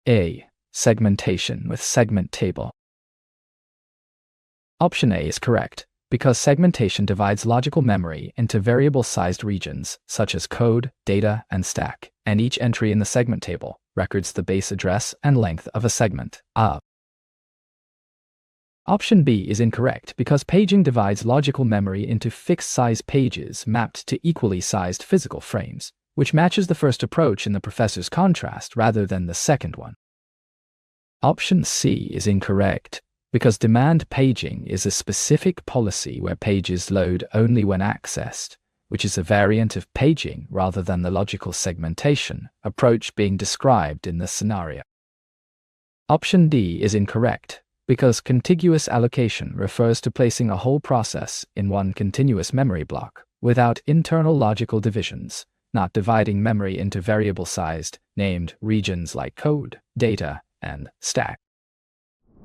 A. Segmentation with segment table. Option A is correct, because segmentation divides logical memory into variable-sized regions, such as code, data, and stack, and each entry in the segment table records the base address and length of a segment. Option B is incorrect, because paging divides logical memory into fixed-size pages mapped to equally sized physical frames, which matches the first approach in the professor's contrast rather than the second one. Option C is incorrect, because demand paging is a specific policy where pages load only when accessed, which is a variant of paging rather than the logical segmentation approach being described in this scenario. Option D is incorrect, because contiguous allocation refers to placing a whole process in one continuous memory block without internal logical divisions, not dividing memory into variable-sized, named regions like code, data, and stack.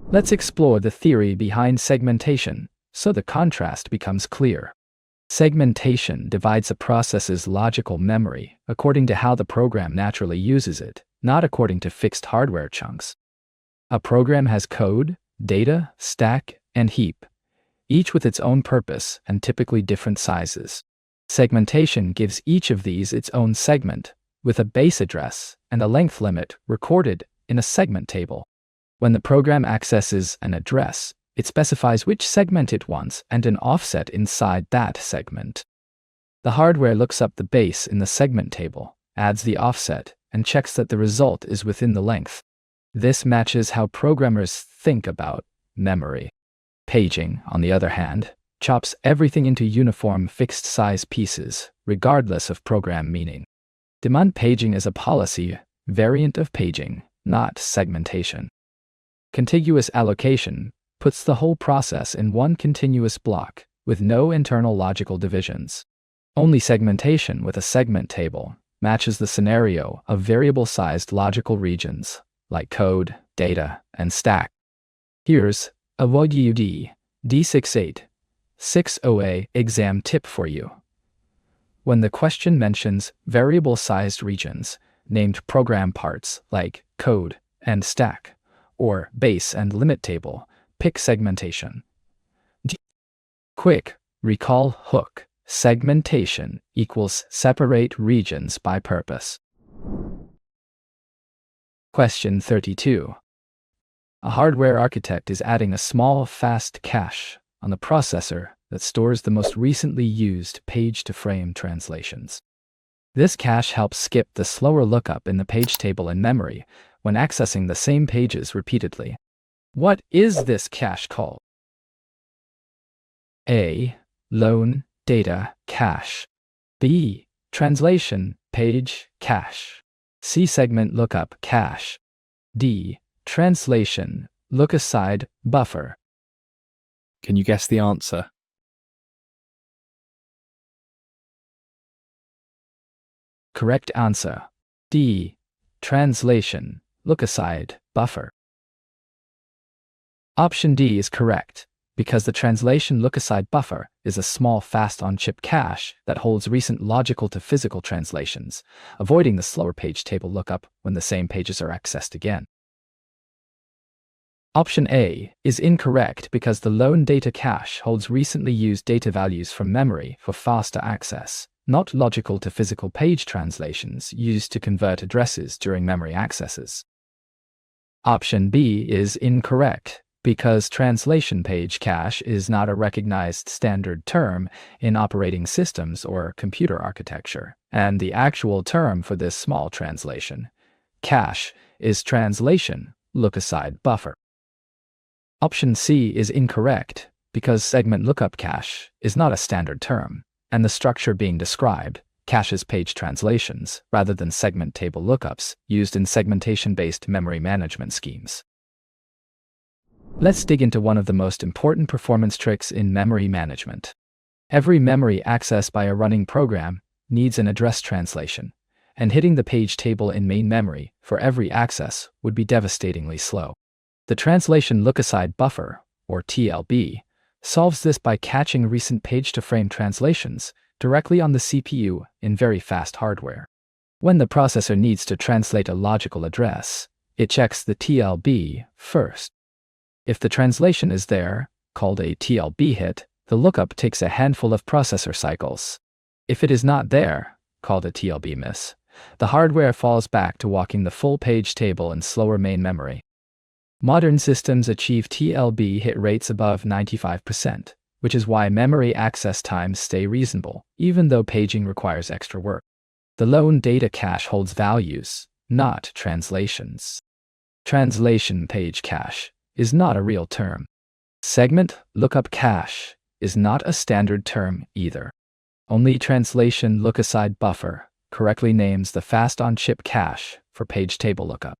Let's explore the theory behind segmentation, so the contrast becomes clear. Segmentation divides a process's logical memory according to how the program naturally uses it, not according to fixed hardware chunks. A program has code, data, stack, and heap, each with its own purpose and typically different sizes. Segmentation gives each of these its own segment, with a base address and a length limit recorded in a segment table. When the program accesses an address, it specifies which segment it wants and an offset inside that segment. The hardware looks up the base in the segment table, adds the offset, and checks that the result is within the length. This matches how programmers think about memory. Paging, on the other hand, chops everything into uniform fixed-size pieces, regardless of program meaning. Demand paging is a policy variant of paging, not segmentation. Contiguous allocation puts the whole process in one continuous block, with no internal logical divisions. Only segmentation with a segment table matches the scenario of variable-sized logical regions, like code, data, and stack. Here's a D686 exam tip for you. When the question mentions variable-sized regions, named program parts like code and stack, or base and limit table, pick segmentation. Quick recall hook. Segmentation equals separate regions by purpose. Question 32. A hardware architect is adding a small, fast cache on the processor that stores the most recently used page-to-frame translations. This cache helps skip the slower lookup in the page table in memory when accessing the same pages repeatedly. What is this cache called? A. Lone data cache. B. Translation page cache. C. Segment lookup cache. D. Translation look-aside buffer. Can you guess the answer? Correct answer. D. Translation look-aside buffer. Option D is correct, because the translation look-aside buffer is a small fast on-chip cache that holds recent logical to physical translations, avoiding the slower page table lookup when the same pages are accessed again. Option A is incorrect because the lone data cache holds recently used data values from memory for faster access, not logical to physical page translations used to convert addresses during memory accesses. Option B is incorrect because translation page cache is not a recognized standard term in operating systems or computer architecture, and the actual term for this small translation cache is translation look-aside buffer. Option C is incorrect because segment lookup cache is not a standard term, and the structure being described caches page translations rather than segment table lookups used in segmentation-based memory management schemes. Let's dig into one of the most important performance tricks in memory management. Every memory accessed by a running program needs an address translation, and hitting the page table in main memory for every access would be devastatingly slow. The translation look-aside buffer, or TLB, solves this by catching recent page-to-frame translations directly on the CPU in very fast hardware. When the processor needs to translate a logical address, it checks the TLB first. If the translation is there, called a TLB hit, the lookup takes a handful of processor cycles. If it is not there, called a TLB miss, the hardware falls back to walking the full page table in slower main memory. Modern systems achieve TLB hit rates above 95%, which is why memory access times stay reasonable, even though paging requires extra work. The lone data cache holds values, not translations. Translation page cache is not a real term. Segment lookup cache is not a standard term either. Only translation look-aside buffer correctly names the fast on-chip cache for page table lookup.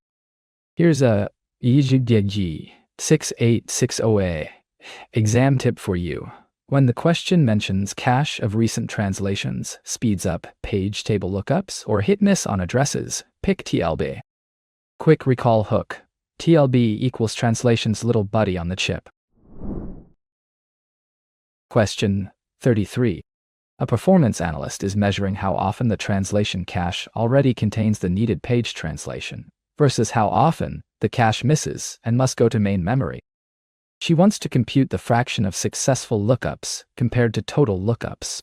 Here's a D686 exam tip for you. When the question mentions cache of recent translations, speeds up page table lookups, or hit miss on addresses, pick TLB. Quick recall hook. TLB equals translation's little buddy on the chip. Question 33. A performance analyst is measuring how often the translation cache already contains the needed page translation versus how often the cache misses and must go to main memory. She wants to compute the fraction of successful lookups compared to total lookups.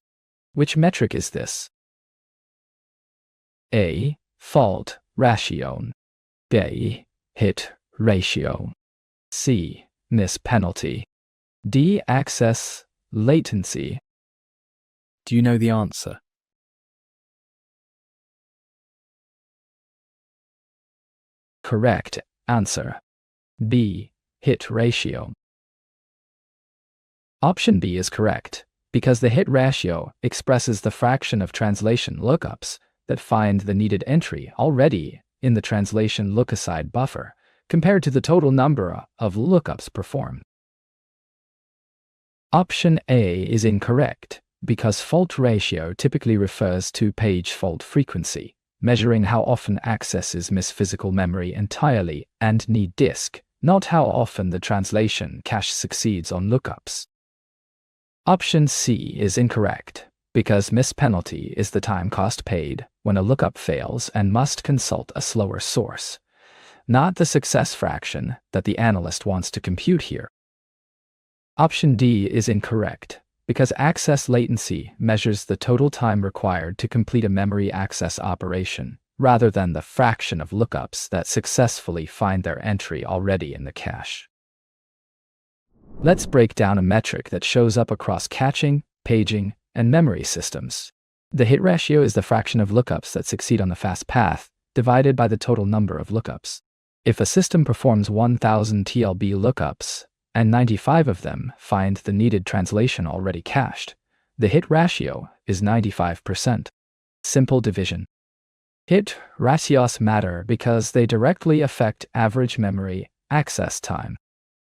Which metric is this? A. Fault ratio. B. Hit ratio. C. Miss penalty. D. Access latency. Do you know the answer? Correct answer. B. Hit ratio. Option B is correct, because the hit ratio expresses the fraction of translation lookups that find the needed entry already in the translation look-aside buffer, compared to the total number of lookups performed. Option A is incorrect, because fault ratio typically refers to page fault frequency, measuring how often accesses miss physical memory entirely and need disk, not how often the translation cache succeeds on lookups. Option C is incorrect, because miss penalty is the time cost paid when a lookup fails and must consult a slower source, not the success fraction that the analyst wants to compute here. Option D is incorrect, because access latency measures the total time required to complete a memory access operation, rather than the fraction of lookups that successfully find their entry already in the cache. Let's break down a metric that shows up across caching, paging, and memory systems. The hit ratio is the fraction of lookups that succeed on the fast path, divided by the total number of lookups. If a system performs 1000 TLB lookups, and 95 of them find the needed translation already cached, the hit ratio is 95%. Simple division. Hit ratios matter because they directly affect average memory access time.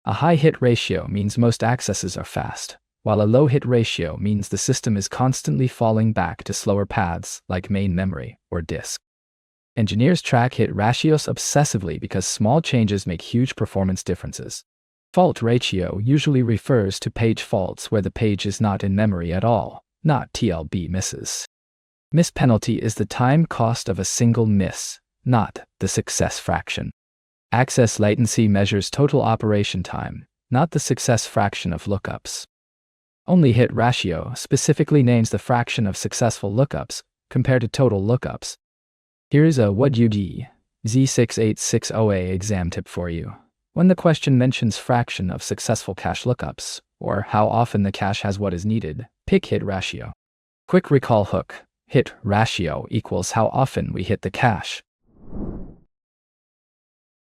A high hit ratio means most accesses are fast, while a low hit ratio means the system is constantly falling back to slower paths like main memory or disk. Engineers track hit ratios obsessively because small changes make huge performance differences. Fault ratio usually refers to page faults where the page is not in memory at all, not TLB misses. Miss penalty is the time cost of a single miss, not the success fraction. Access latency measures total operation time, not the success fraction of lookups. Only hit ratio specifically names the fraction of successful lookups compared to total lookups. Here's a what you D686 exam tip for you. When the question mentions fraction of successful cache lookups, or how often the cache has what is needed, pick hit ratio. Quick recall hook. Hit ratio equals how often we hit the cache.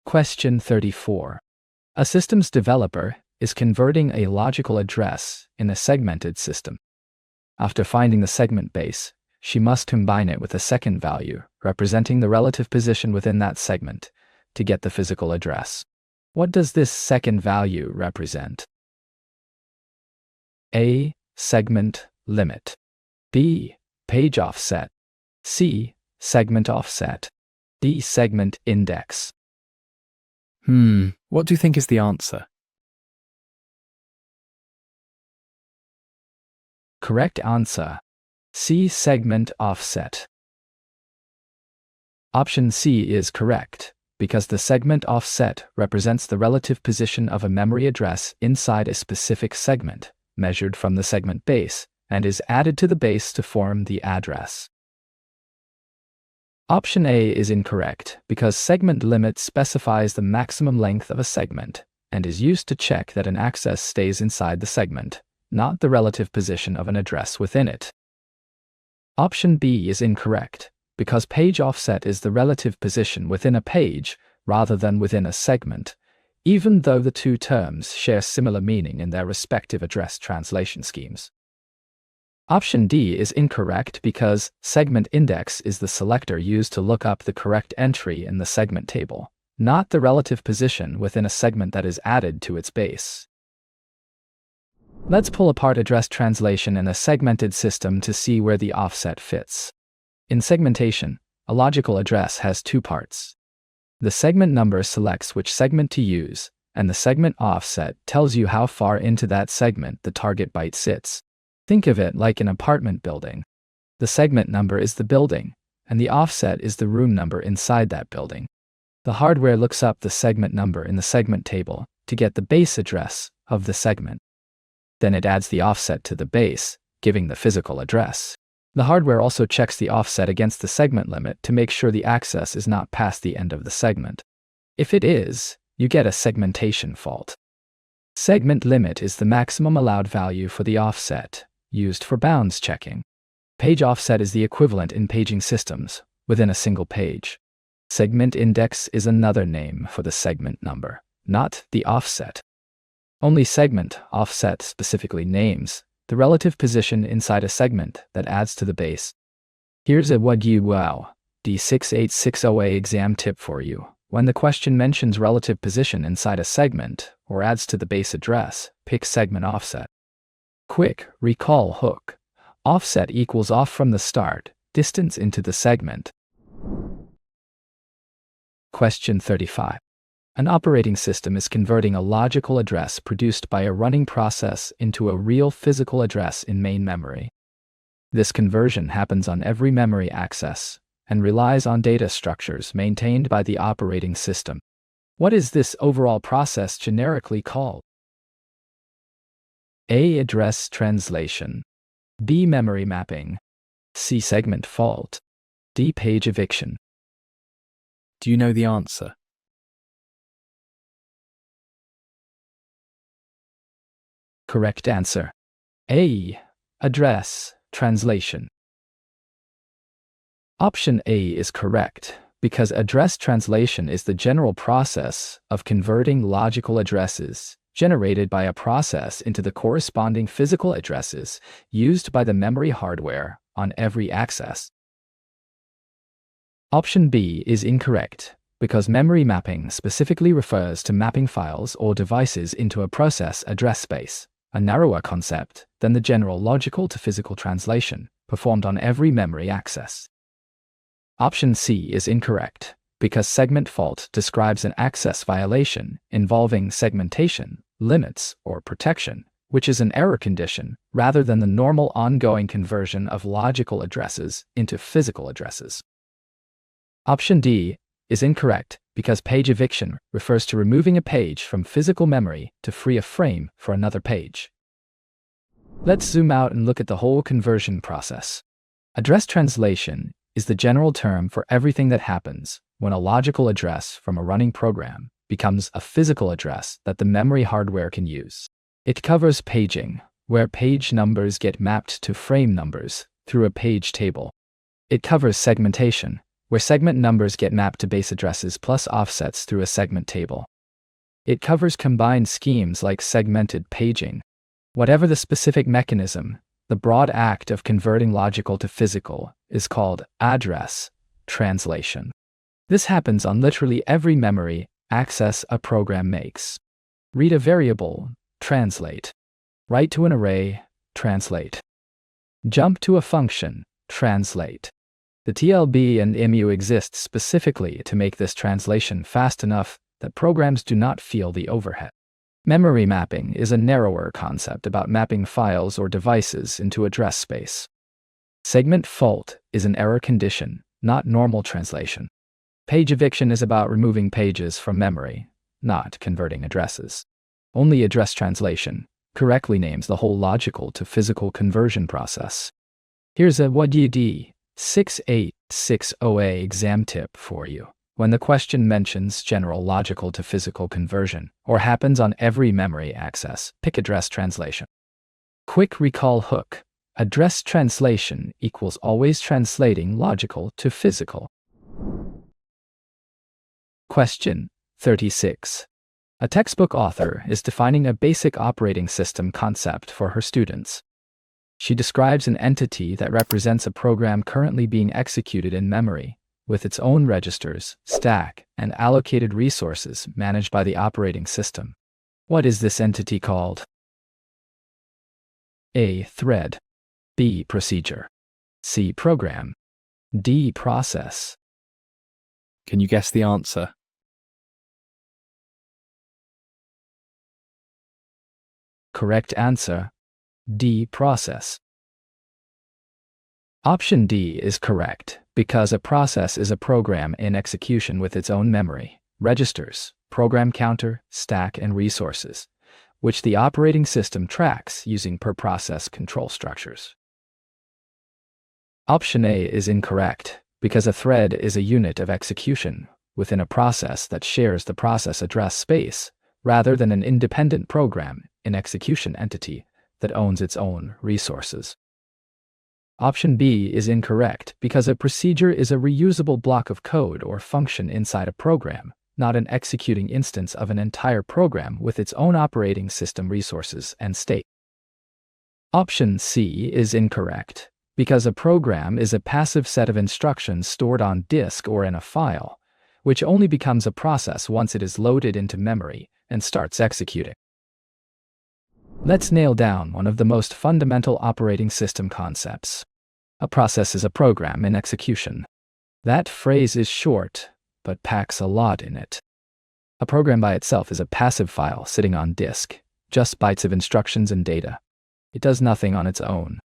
Question 34. A systems developer is converting a logical address in a segmented system. After finding the segment base, she must combine it with a second value representing the relative position within that segment to get the physical address. What does this second value represent? A. Segment limit. B. Page offset. C. Segment offset. D. Segment index. What do you think is the answer? Correct answer. C. Segment offset. Option C is correct, because the segment offset represents the relative position of a memory address inside a specific segment, measured from the segment base, and is added to the base to form the address. Option A is incorrect because segment limit specifies the maximum length of a segment and is used to check that an access stays inside the segment, not the relative position of an address within it. Option B is incorrect because page offset is the relative position within a page rather than within a segment, even though the two terms share similar meaning in their respective address translation schemes. Option D is incorrect because segment index is the selector used to look up the correct entry in the segment table, not the relative position within a segment that is added to its base. Let's pull apart address translation in a segmented system to see where the offset fits. In segmentation, a logical address has two parts. The segment number selects which segment to use, and the segment offset tells you how far into that segment the target byte sits. Think of it like an apartment building. The segment number is the building, and the offset is the room number inside that building. The hardware looks up the segment number in the segment table to get the base address of the segment. Then it adds the offset to the base, giving the physical address. The hardware also checks the offset against the segment limit to make sure the access is not past the end of the segment. If it is, you get a segmentation fault. Segment limit is the maximum allowed value for the offset, used for bounds checking. Page offset is the equivalent in paging systems, within a single page. Segment index is another name for the segment number, not the offset. Only segment offset specifically names the relative position inside a segment that adds to the base. Here's a what you D686 exam tip for you. When the question mentions relative position inside a segment or adds to the base address, pick segment offset. Quick recall hook. Offset equals off from the start, distance into the segment. Question 35. An operating system is converting a logical address produced by a running process into a real physical address in main memory. This conversion happens on every memory access and relies on data structures maintained by the operating system. What is this overall process generically called? A. Address translation. B. Memory mapping. C. Segment fault. D. Page eviction. Do you know the answer? Correct answer. A. Address translation. Option A is correct, because address translation is the general process of converting logical addresses generated by a process into the corresponding physical addresses used by the memory hardware on every access. Option B is incorrect, because memory mapping specifically refers to mapping files or devices into a process address space, a narrower concept than the general logical to physical translation performed on every memory access. Option C is incorrect, because segment fault describes an access violation involving segmentation, limits, or protection, which is an error condition rather than the normal ongoing conversion of logical addresses into physical addresses. Option D is incorrect, because page eviction refers to removing a page from physical memory to free a frame for another page. Let's zoom out and look at the whole conversion process. Address translation is the general term for everything that happens when a logical address from a running program becomes a physical address that the memory hardware can use. It covers paging, where page numbers get mapped to frame numbers through a page table. It covers segmentation, where segment numbers get mapped to base addresses plus offsets through a segment table. It covers combined schemes like segmented paging. Whatever the specific mechanism, the broad act of converting logical to physical is called address translation. This happens on literally every memory access a program makes. Read a variable, translate. Write to an array, translate. Jump to a function, translate. The TLB and EMU exist specifically to make this translation fast enough that programs do not feel the overhead. Memory mapping is a narrower concept about mapping files or devices into address space. Segment fault is an error condition, not normal translation. Page eviction is about removing pages from memory, not converting addresses. Only address translation correctly names the whole logical to physical conversion process. Here's a what you D686 exam tip for you. When the question mentions general logical to physical conversion, or happens on every memory access, pick address translation. Quick recall hook. Address translation equals always translating logical to physical. Question 36. A textbook author is defining a basic operating system concept for her students. She describes an entity that represents a program currently being executed in memory, with its own registers, stack, and allocated resources managed by the operating system. What is this entity called? A. Thread. B. Procedure. C. Program. D. Process. Can you guess the answer? Correct answer. D. Process. Option D is correct, because a process is a program in execution with its own memory, registers, program counter, stack, and resources, which the operating system tracks using per-process control structures. Option A is incorrect, because a thread is a unit of execution within a process that shares the process address space, rather than an independent program in execution entity that owns its own resources. Option B is incorrect, because a procedure is a reusable block of code or function inside a program, not an executing instance of an entire program with its own operating system resources and state. Option C is incorrect, because a program is a passive set of instructions stored on disk or in a file, which only becomes a process once it is loaded into memory and starts executing. Let's nail down one of the most fundamental operating system concepts. A process is a program in execution. That phrase is short, but packs a lot in it. A program by itself is a passive file sitting on disk, just bytes of instructions and data. It does nothing on its own.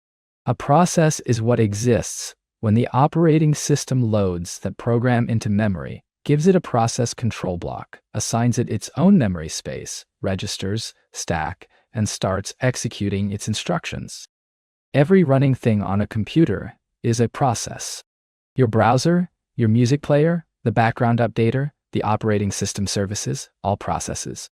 A process is what exists when the operating system loads that program into memory, gives it a process control block, assigns it its own memory space, registers, stack, and starts executing its instructions. Every running thing on a computer is a process. Your browser, your music player, the background updater, the operating system services, all processes.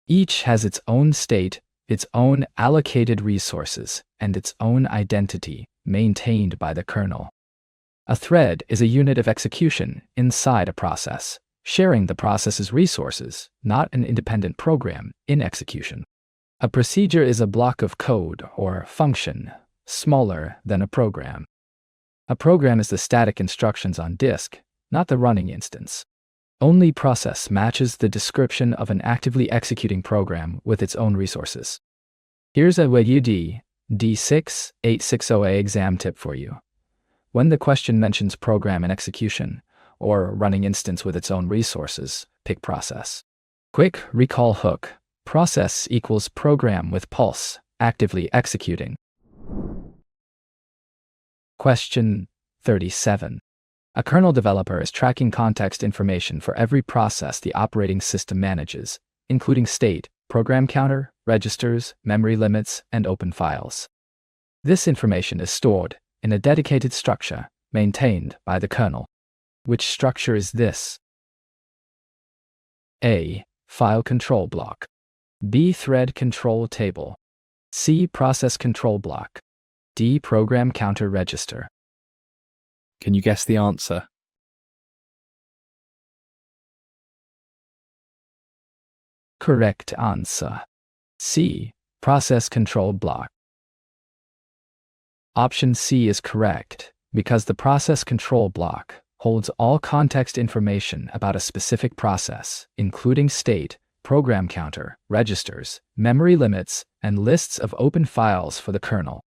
Each has its own state, its own allocated resources, and its own identity, maintained by the kernel. A thread is a unit of execution inside a process, sharing the process's resources, not an independent program in execution. A procedure is a block of code or function, smaller than a program. A program is the static instructions on disk, not the running instance. Only process matches the description of an actively executing program with its own resources. Here's a WUD D686 exam tip for you. When the question mentions program in execution, or running instance with its own resources, pick process. Quick recall hook. Process equals program with pulse, actively executing. Question 37. A kernel developer is tracking context information for every process the operating system manages, including state, program counter, registers, memory limits, and open files. This information is stored in a dedicated structure maintained by the kernel. Which structure is this? A. File control block. B. Thread control table. C. Process control block. D. Program counter register. Can you guess the answer? Correct answer. C. Process control block. Option C is correct, because the process control block holds all context information about a specific process, including state, program counter, registers, memory limits, and lists of open files for the kernel.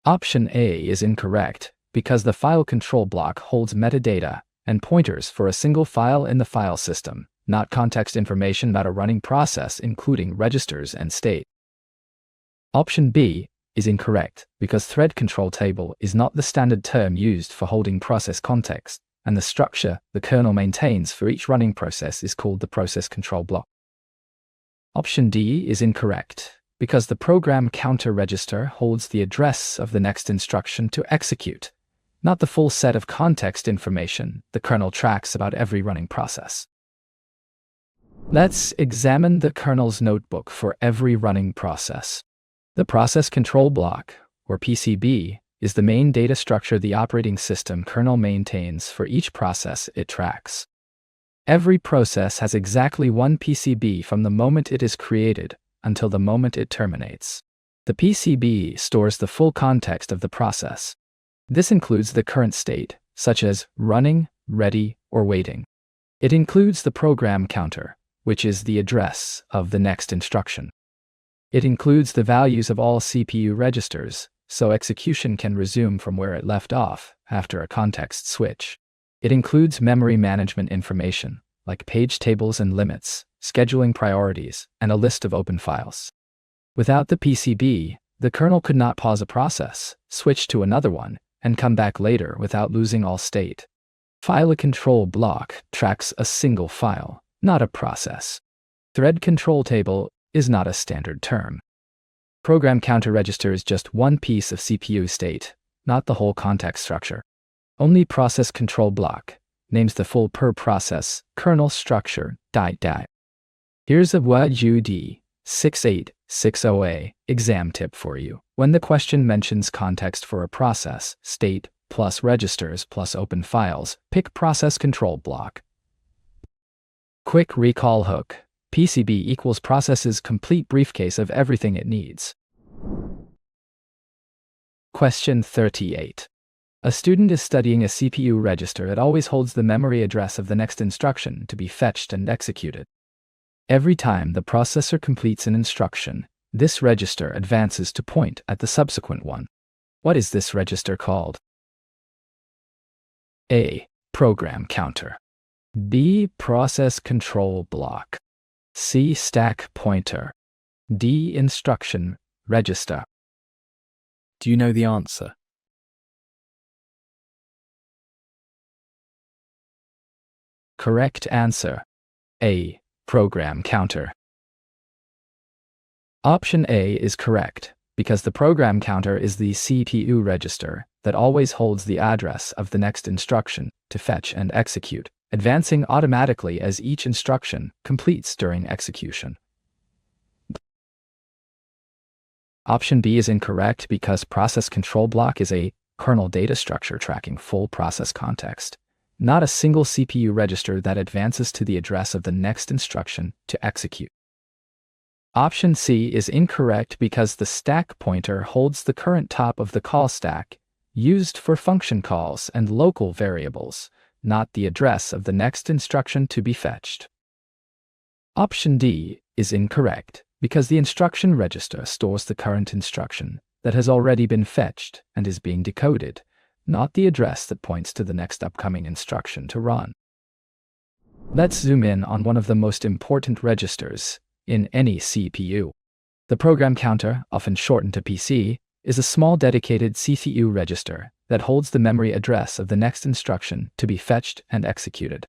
Option A is incorrect, because the file control block holds metadata and pointers for a single file in the file system, not context information about a running process including registers and state. Option B is incorrect, because thread control table is not the standard term used for holding process context, and the structure the kernel maintains for each running process is called the process control block. Option D is incorrect, because the program counter register holds the address of the next instruction to execute, not the full set of context information the kernel tracks about every running process. Let's examine the kernel's notebook for every running process. The process control block, or PCB, is the main data structure the operating system kernel maintains for each process it tracks. Every process has exactly one PCB from the moment it is created until the moment it terminates. The PCB stores the full context of the process. This includes the current state, such as running, ready, or waiting. It includes the program counter, which is the address of the next instruction. It includes the values of all CPU registers, so execution can resume from where it left off after a context switch. It includes memory management information, like page tables and limits, scheduling priorities, and a list of open files. Without the PCB, the kernel could not pause a process, switch to another one, and come back later without losing all state. File control block tracks a single file, not a process. Thread control table is not a standard term. Program counter register is just one piece of CPU state, not the whole context structure. Only process control block names the full per process kernel structure. Here's a WUD 6860 exam tip for you. When the question mentions context for a process, state plus registers plus open files, pick process control block. Quick recall hook. PCB equals process's complete briefcase of everything it needs. Question 38. A student is studying a CPU register that always holds the memory address of the next instruction to be fetched and executed. Every time the processor completes an instruction, this register advances to point at the subsequent one. What is this register called? A. Program counter. B. Process control block. C. Stack pointer. D. Instruction register. Do you know the answer? Correct answer. A. Program counter. Option A is correct, because the program counter is the CPU register that always holds the address of the next instruction to fetch and execute, advancing automatically as each instruction completes during execution. Option B is incorrect because process control block is a kernel data structure tracking full process context, not a single CPU register that advances to the address of the next instruction to execute. Option C is incorrect because the stack pointer holds the current top of the call stack used for function calls and local variables, not the address of the next instruction to be fetched. Option D is incorrect because the instruction register stores the current instruction that has already been fetched and is being decoded, not the address that points to the next upcoming instruction to run. Let's zoom in on one of the most important registers in any CPU. The program counter, often shortened to PC, is a small dedicated CPU register that holds the memory address of the next instruction to be fetched and executed.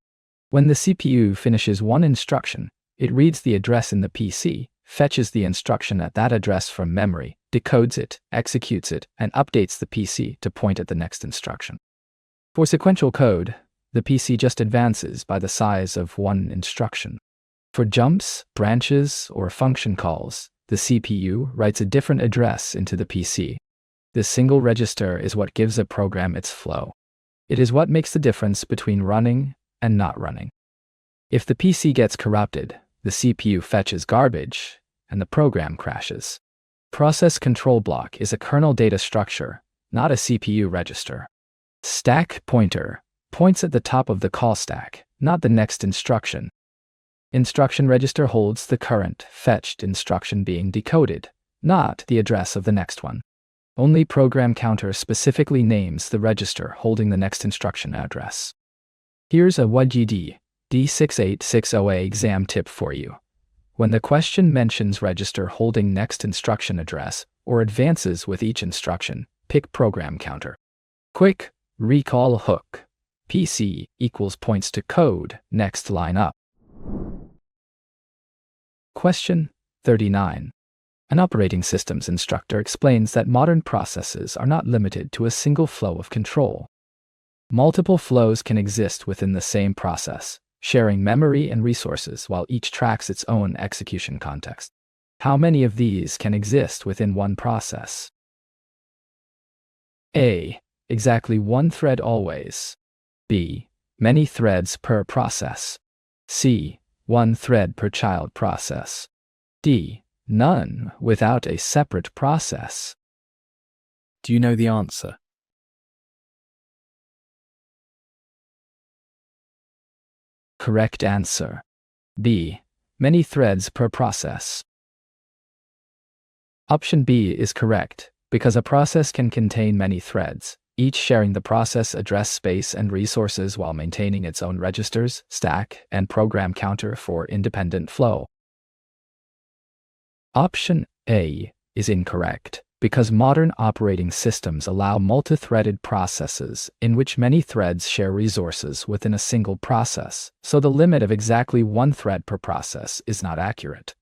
When the CPU finishes one instruction, it reads the address in the PC, fetches the instruction at that address from memory, decodes it, executes it, and updates the PC to point at the next instruction. For sequential code, the PC just advances by the size of one instruction. For jumps, branches, or function calls, the CPU writes a different address into the PC. This single register is what gives a program its flow. It is what makes the difference between running and not running. If the PC gets corrupted, the CPU fetches garbage, and the program crashes. Process control block is a kernel data structure, not a CPU register. Stack pointer points at the top of the call stack, not the next instruction. Instruction register holds the current fetched instruction being decoded, not the address of the next one. Only program counter specifically names the register holding the next instruction address. Here's a WGD D686 exam tip for you. When the question mentions register holding next instruction address or advances with each instruction, pick program counter. Quick recall hook. PC equals points to code, next line up. Question 39. An operating systems instructor explains that modern processes are not limited to a single flow of control. Multiple flows can exist within the same process, sharing memory and resources while each tracks its own execution context. How many of these can exist within one process? A. Exactly one thread always. B. Many threads per process. C. One thread per child process. D. None without a separate process. Do you know the answer? Correct answer. B. Many threads per process. Option B is correct, because a process can contain many threads, each sharing the process address space and resources while maintaining its own registers, stack, and program counter for independent flow. Option A is incorrect, because modern operating systems allow multi-threaded processes in which many threads share resources within a single process, so the limit of exactly one thread per process is not accurate.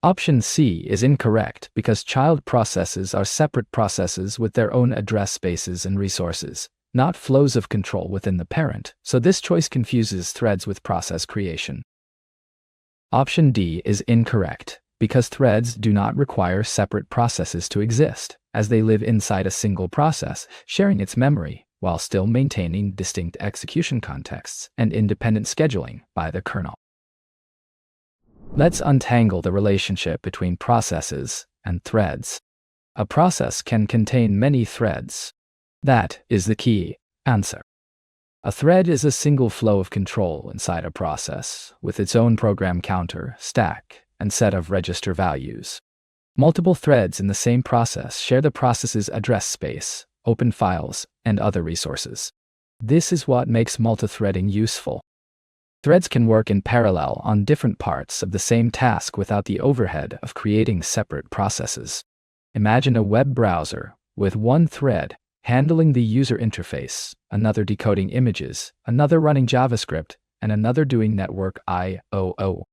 Option C is incorrect because child processes are separate processes with their own address spaces and resources, not flows of control within the parent, so this choice confuses threads with process creation. Option D is incorrect because threads do not require separate processes to exist, as they live inside a single process, sharing its memory, while still maintaining distinct execution contexts and independent scheduling by the kernel. Let's untangle the relationship between processes and threads. A process can contain many threads. That is the key answer. A thread is a single flow of control inside a process, with its own program counter, stack, and set of register values. Multiple threads in the same process share the process's address space, open files, and other resources. This is what makes multithreading useful. Threads can work in parallel on different parts of the same task without the overhead of creating separate processes. Imagine a web browser with one thread handling the user interface, another decoding images, another running JavaScript, and another doing network I/O.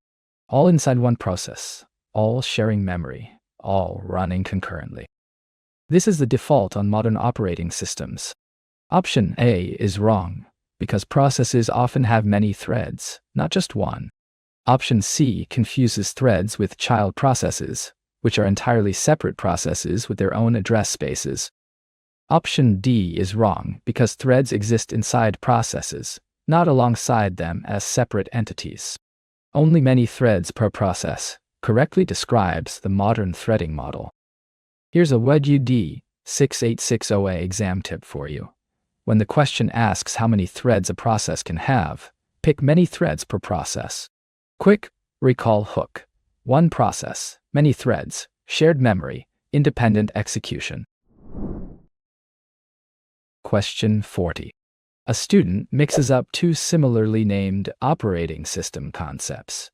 All inside one process, all sharing memory, all running concurrently. This is the default on modern operating systems. Option A is wrong, because processes often have many threads, not just one. Option C confuses threads with child processes, which are entirely separate processes with their own address spaces. Option D is wrong, because threads exist inside processes, not alongside them as separate entities. Only many threads per process correctly describes the modern threading model. Here's a D686 exam tip for you. When the question asks how many threads a process can have, pick many threads per process. Quick recall hook. One process, many threads, shared memory, independent execution. Question 40. A student mixes up two similarly named operating system concepts.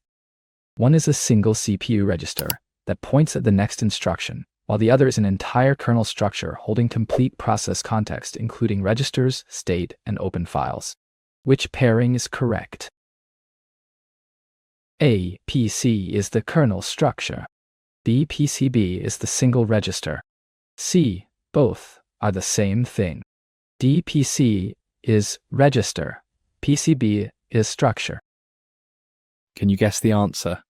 One is a single CPU register that points at the next instruction, while the other is an entire kernel structure holding complete process context, including registers, state, and open files. Which pairing is correct? A. PC is the kernel structure. B. PCB is the single register. C. Both are the same thing. D. PC is register. PCB is structure. Can you guess the answer?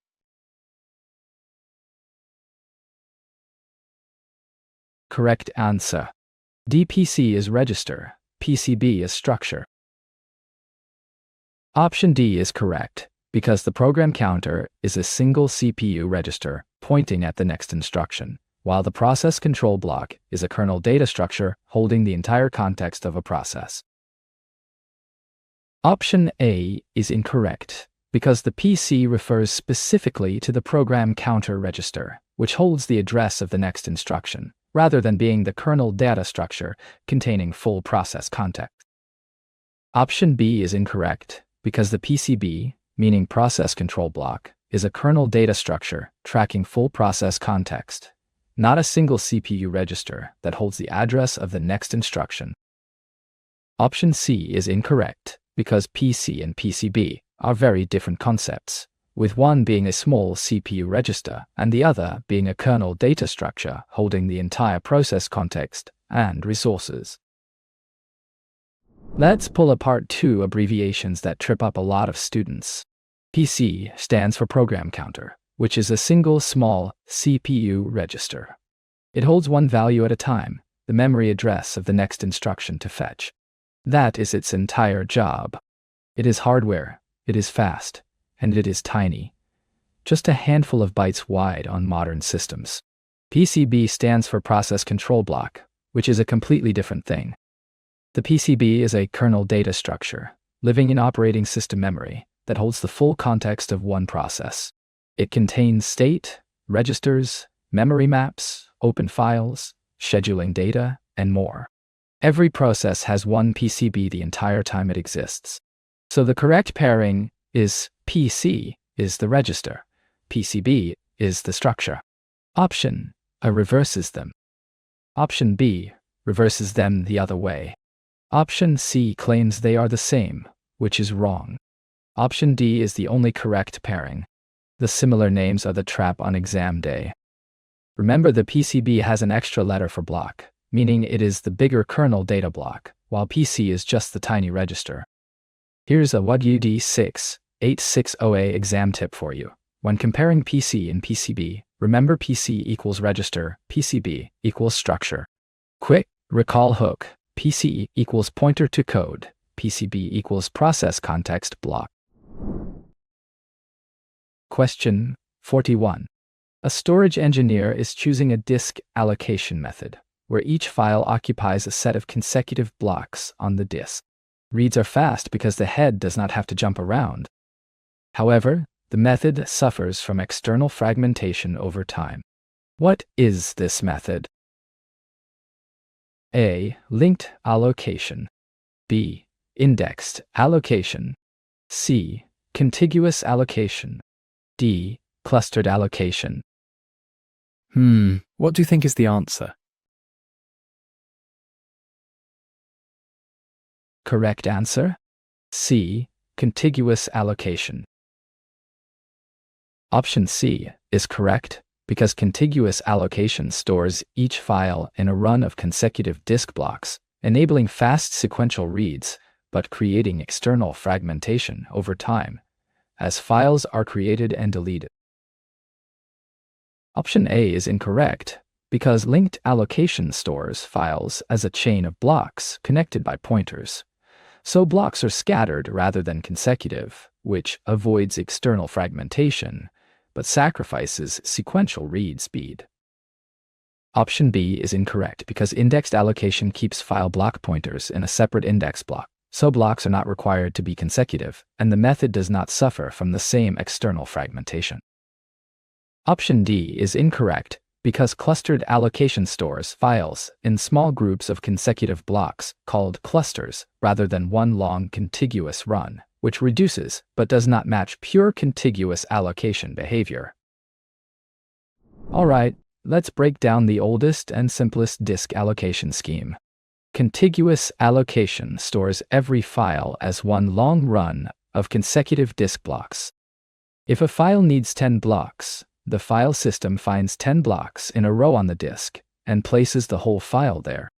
Correct answer. DPC is register. PCB is structure. Option D is correct, because the program counter is a single CPU register pointing at the next instruction, while the process control block is a kernel data structure holding the entire context of a process. Option A is incorrect, because the PC refers specifically to the program counter register, which holds the address of the next instruction, rather than being the kernel data structure containing full process context. Option B is incorrect, because the PCB, meaning process control block, is a kernel data structure tracking full process context, not a single CPU register that holds the address of the next instruction. Option C is incorrect, because PC and PCB are very different concepts, with one being a small CPU register and the other being a kernel data structure holding the entire process context and resources. Let's pull apart two abbreviations that trip up a lot of students. PC stands for program counter, which is a single small CPU register. It holds one value at a time, the memory address of the next instruction to fetch. That is its entire job. It is hardware, it is fast, and it is tiny. Just a handful of bytes wide on modern systems. PCB stands for process control block, which is a completely different thing. The PCB is a kernel data structure, living in operating system memory, that holds the full context of one process. It contains state, registers, memory maps, open files, scheduling data, and more. Every process has one PCB the entire time it exists. So the correct pairing is PC is the register, PCB is the structure. Option A reverses them. Option B reverses them the other way. Option C claims they are the same, which is wrong. Option D is the only correct pairing. The similar names are the trap on exam day. Remember, the PCB has an extra letter for block, meaning it is the bigger kernel data block, while PC is just the tiny register. Here's a D686 exam tip for you. When comparing PC and PCB, remember PC equals register, PCB equals structure. Quick recall hook. PC equals pointer to code, PCB equals process context block. Question 41. A storage engineer is choosing a disk allocation method, where each file occupies a set of consecutive blocks on the disk. Reads are fast because the head does not have to jump around. However, the method suffers from external fragmentation over time. What is this method? A. Linked allocation. B. Indexed allocation. C. Contiguous allocation. D. Clustered allocation. What do you think is the answer? Correct answer: C. Contiguous allocation. Option C is correct because contiguous allocation stores each file in a run of consecutive disk blocks, enabling fast sequential reads, but creating external fragmentation over time, as files are created and deleted. Option A is incorrect, because linked allocation stores files as a chain of blocks connected by pointers. So blocks are scattered rather than consecutive, which avoids external fragmentation, but sacrifices sequential read speed. Option B is incorrect because indexed allocation keeps file block pointers in a separate index block, so blocks are not required to be consecutive, and the method does not suffer from the same external fragmentation. Option D is incorrect because clustered allocation stores files in small groups of consecutive blocks called clusters rather than one long contiguous run, which reduces but does not match pure contiguous allocation behavior. Alright, let's break down the oldest and simplest disk allocation scheme. Contiguous allocation stores every file as one long run of consecutive disk blocks. If a file needs 10 blocks, the file system finds 10 blocks in a row on the disk and places the whole file there.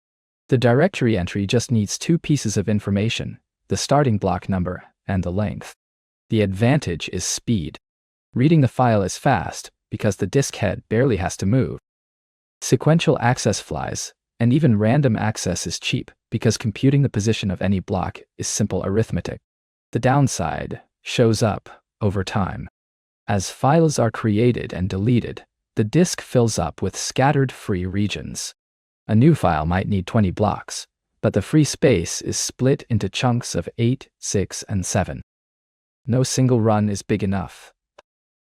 The directory entry just needs two pieces of information, the starting block number and the length. The advantage is speed. Reading the file is fast because the disk head barely has to move. Sequential access flies, and even random access is cheap because computing the position of any block is simple arithmetic. The downside shows up over time. As files are created and deleted, the disk fills up with scattered free regions. A new file might need 20 blocks, but the free space is split into chunks of 8, 6, and 7. No single run is big enough.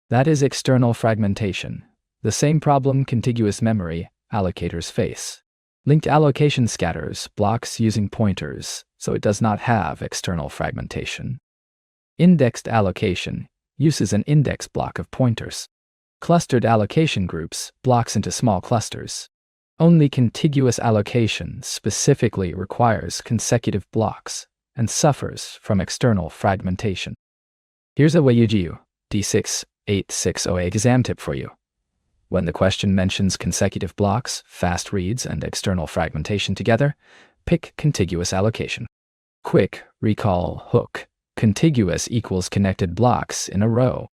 That is external fragmentation, the same problem contiguous memory allocators face. Linked allocation scatters blocks using pointers, so it does not have external fragmentation. Indexed allocation uses an index block of pointers. Clustered allocation groups blocks into small clusters. Only contiguous allocation specifically requires consecutive blocks and suffers from external fragmentation. Here's a Weiyujiu D686 OA exam tip for you. When the question mentions consecutive blocks, fast reads, and external fragmentation together, pick contiguous allocation. Quick recall hook. Contiguous equals connected blocks in a row.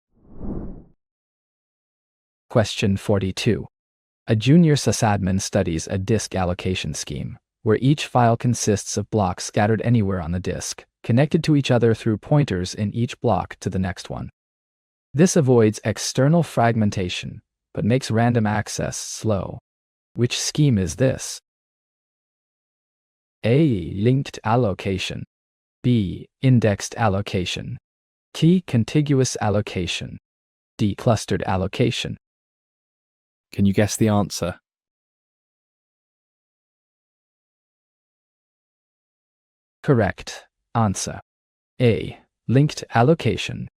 Question 42. A junior sysadmin studies a disk allocation scheme, where each file consists of blocks scattered anywhere on the disk, connected to each other through pointers in each block to the next one. This avoids external fragmentation, but makes random access slow. Which scheme is this? A. Linked allocation. B. Indexed allocation. C. Contiguous allocation. D. Clustered allocation. Can you guess the answer? Correct answer. A. Linked allocation.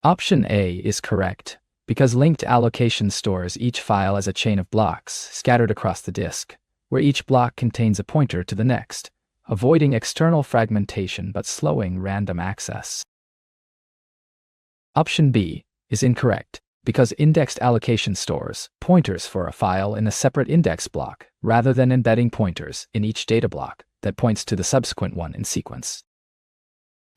Option A is correct, because linked allocation stores each file as a chain of blocks scattered across the disk, where each block contains a pointer to the next, avoiding external fragmentation but slowing random access. Option B is incorrect, because indexed allocation stores pointers for a file in a separate index block rather than embedding pointers in each data block that points to the subsequent one in sequence.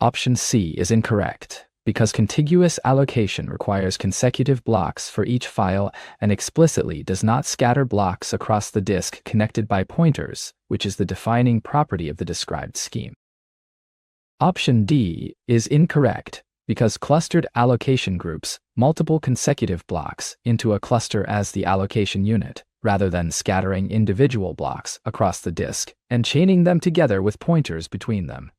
Option C is incorrect, because contiguous allocation requires consecutive blocks for each file and explicitly does not scatter blocks across the disk connected by pointers, which is the defining property of the described scheme. Option D is incorrect, because clustered allocation groups multiple consecutive blocks into a cluster as the allocation unit, rather than scattering individual blocks across the disk and chaining them together with pointers between them.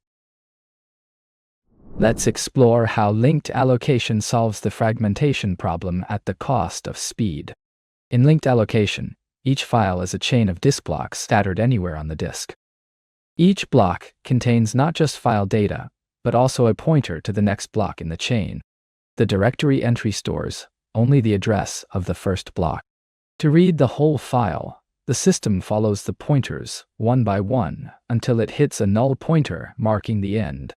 Let's explore how linked allocation solves the fragmentation problem at the cost of speed. In linked allocation, each file is a chain of disk blocks scattered anywhere on the disk. Each block contains not just file data, but also a pointer to the next block in the chain. The directory entry stores only the address of the first block. To read the whole file, the system follows the pointers one by one until it hits a null pointer marking the end.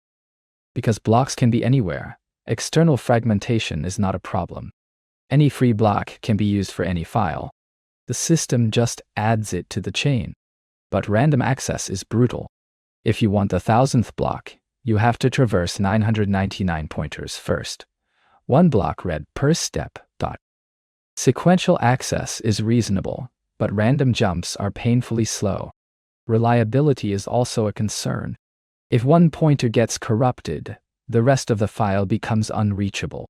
Because blocks can be anywhere, external fragmentation is not a problem. Any free block can be used for any file. The system just adds it to the chain. But random access is brutal. If you want the 1000th block, you have to traverse 999 pointers first. One block read per step. Sequential access is reasonable, but random jumps are painfully slow. Reliability is also a concern. If one pointer gets corrupted, the rest of the file becomes unreachable.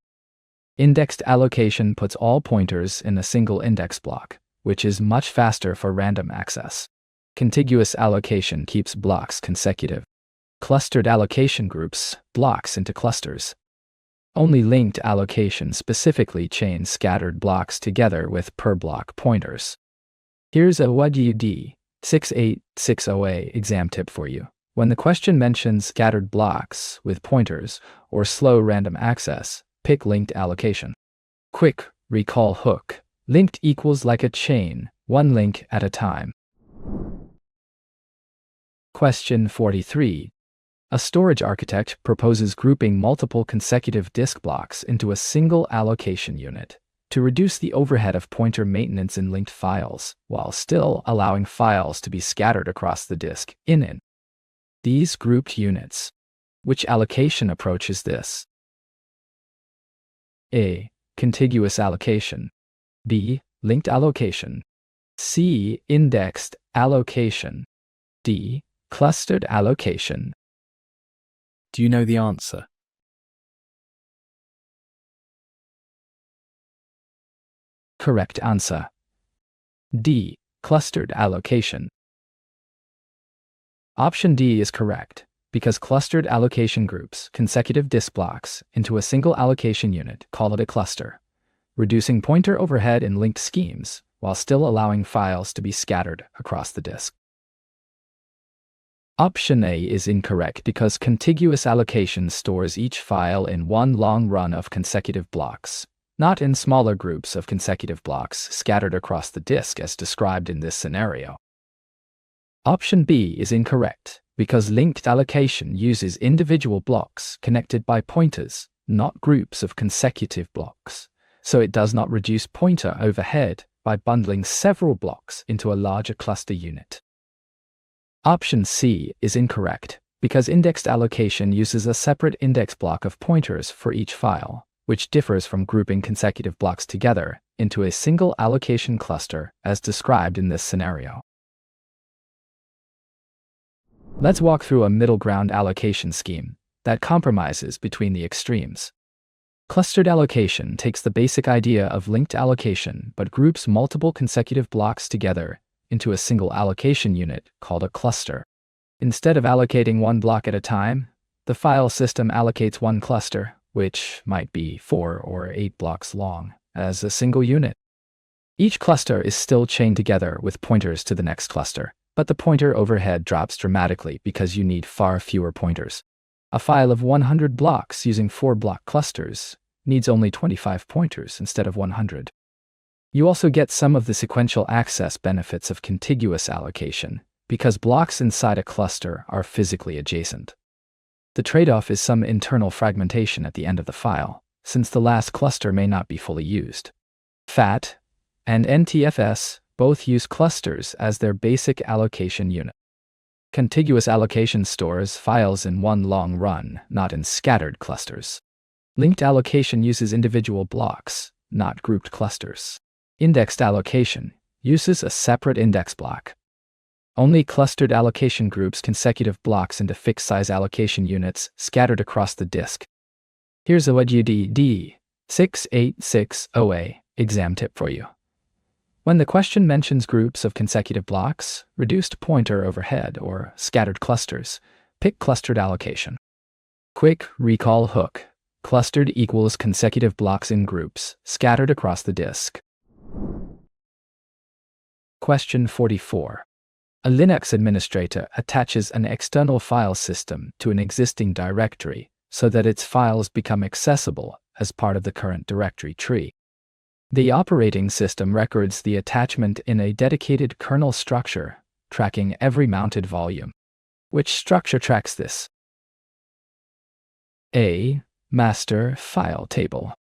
Indexed allocation puts all pointers in a single index block, which is much faster for random access. Contiguous allocation keeps blocks consecutive. Clustered allocation groups blocks into clusters. Only linked allocation specifically chains scattered blocks together with per block pointers. Here's a D686 exam tip for you. When the question mentions scattered blocks with pointers or slow random access, pick linked allocation. Quick recall hook. Linked equals like a chain, one link at a time. Question 43. A storage architect proposes grouping multiple consecutive disk blocks into a single allocation unit to reduce the overhead of pointer maintenance in linked files, while still allowing files to be scattered across the disk in these grouped units. Which allocation approach is this? A. Contiguous allocation. B. Linked allocation. C. Indexed allocation. D. Clustered allocation. Do you know the answer? Correct answer. D. Clustered allocation. Option D is correct, because clustered allocation groups consecutive disk blocks into a single allocation unit, call it a cluster, reducing pointer overhead in linked schemes while still allowing files to be scattered across the disk. Option A is incorrect because contiguous allocation stores each file in one long run of consecutive blocks, not in smaller groups of consecutive blocks scattered across the disk as described in this scenario. Option B is incorrect because linked allocation uses individual blocks connected by pointers, not groups of consecutive blocks, so it does not reduce pointer overhead by bundling several blocks into a larger cluster unit. Option C is incorrect because indexed allocation uses a separate index block of pointers for each file, which differs from grouping consecutive blocks together into a single allocation cluster as described in this scenario. Let's walk through a middle ground allocation scheme that compromises between the extremes. Clustered allocation takes the basic idea of linked allocation but groups multiple consecutive blocks together into a single allocation unit called a cluster. Instead of allocating one block at a time, the file system allocates one cluster, which might be 4 or 8 blocks long, as a single unit. Each cluster is still chained together with pointers to the next cluster, but the pointer overhead drops dramatically because you need far fewer pointers. A file of 100 blocks using 4 block clusters needs only 25 pointers instead of 100. You also get some of the sequential access benefits of contiguous allocation because blocks inside a cluster are physically adjacent. The trade-off is some internal fragmentation at the end of the file, since the last cluster may not be fully used. FAT and NTFS both use clusters as their basic allocation unit. Contiguous allocation stores files in one long run, not in scattered clusters. Linked allocation uses individual blocks, not grouped clusters. Indexed allocation uses a separate index block. Only clustered allocation groups consecutive blocks into fixed-size allocation units scattered across the disk. Here's a D686 exam tip for you. When the question mentions groups of consecutive blocks, reduced pointer overhead, or scattered clusters, pick clustered allocation. Quick recall hook. Clustered equals consecutive blocks in groups, scattered across the disk. Question 44. A Linux administrator attaches an external file system to an existing directory so that its files become accessible as part of the current directory tree. The operating system records the attachment in a dedicated kernel structure, tracking every mounted volume. Which structure tracks this? A. Master file table.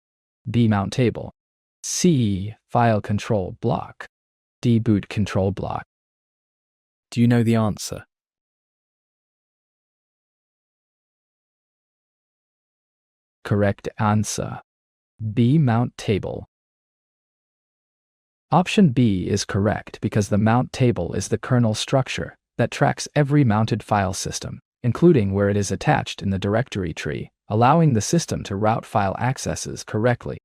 B. Mount table. C. File control block. D. Boot control block. Do you know the answer? Correct answer. B. Mount table. Option B is correct because the mount table is the kernel structure that tracks every mounted file system, including where it is attached in the directory tree, allowing the system to route file accesses correctly.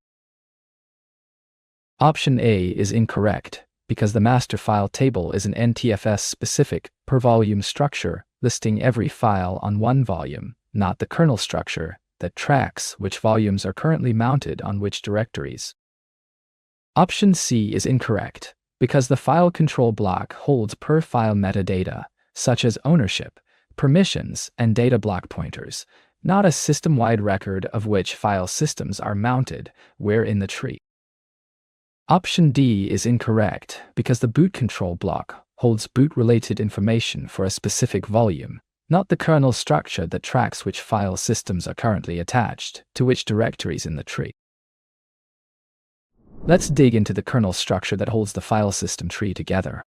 Option A is incorrect because the master file table is an NTFS-specific per-volume structure listing every file on one volume, not the kernel structure that tracks which volumes are currently mounted on which directories. Option C is incorrect because the file control block holds per-file metadata, such as ownership, permissions, and data block pointers, not a system-wide record of which file systems are mounted where in the tree. Option D is incorrect because the boot control block holds boot-related information for a specific volume, not the kernel structure that tracks which file systems are currently attached to which directories in the tree. Let's dig into the kernel structure that holds the file system tree together.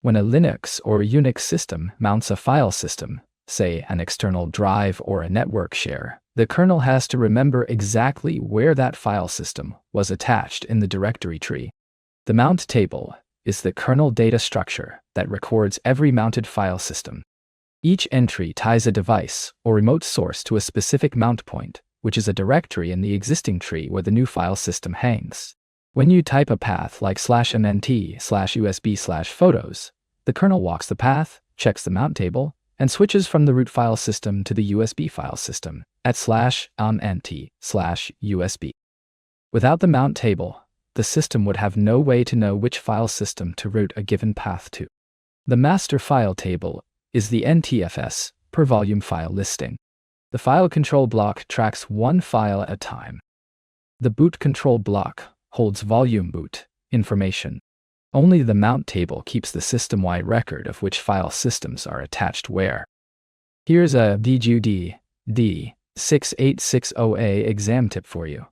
When a Linux or Unix system mounts a file system, say an external drive or a network share, the kernel has to remember exactly where that file system was attached in the directory tree. The mount table is the kernel data structure that records every mounted file system. Each entry ties a device or remote source to a specific mount point, which is a directory in the existing tree where the new file system hangs. When you type a path like /mnt/usb/photos, the kernel walks the path, checks the mount table, and switches from the root file system to the USB file system at /mnt/usb. Without the mount table, the system would have no way to know which file system to route a given path to. The master file table is the NTFS per volume file listing. The file control block tracks one file at a time. The boot control block holds volume boot information. Only the mount table keeps the system-wide record of which file systems are attached where. Here's a D686 exam tip for you.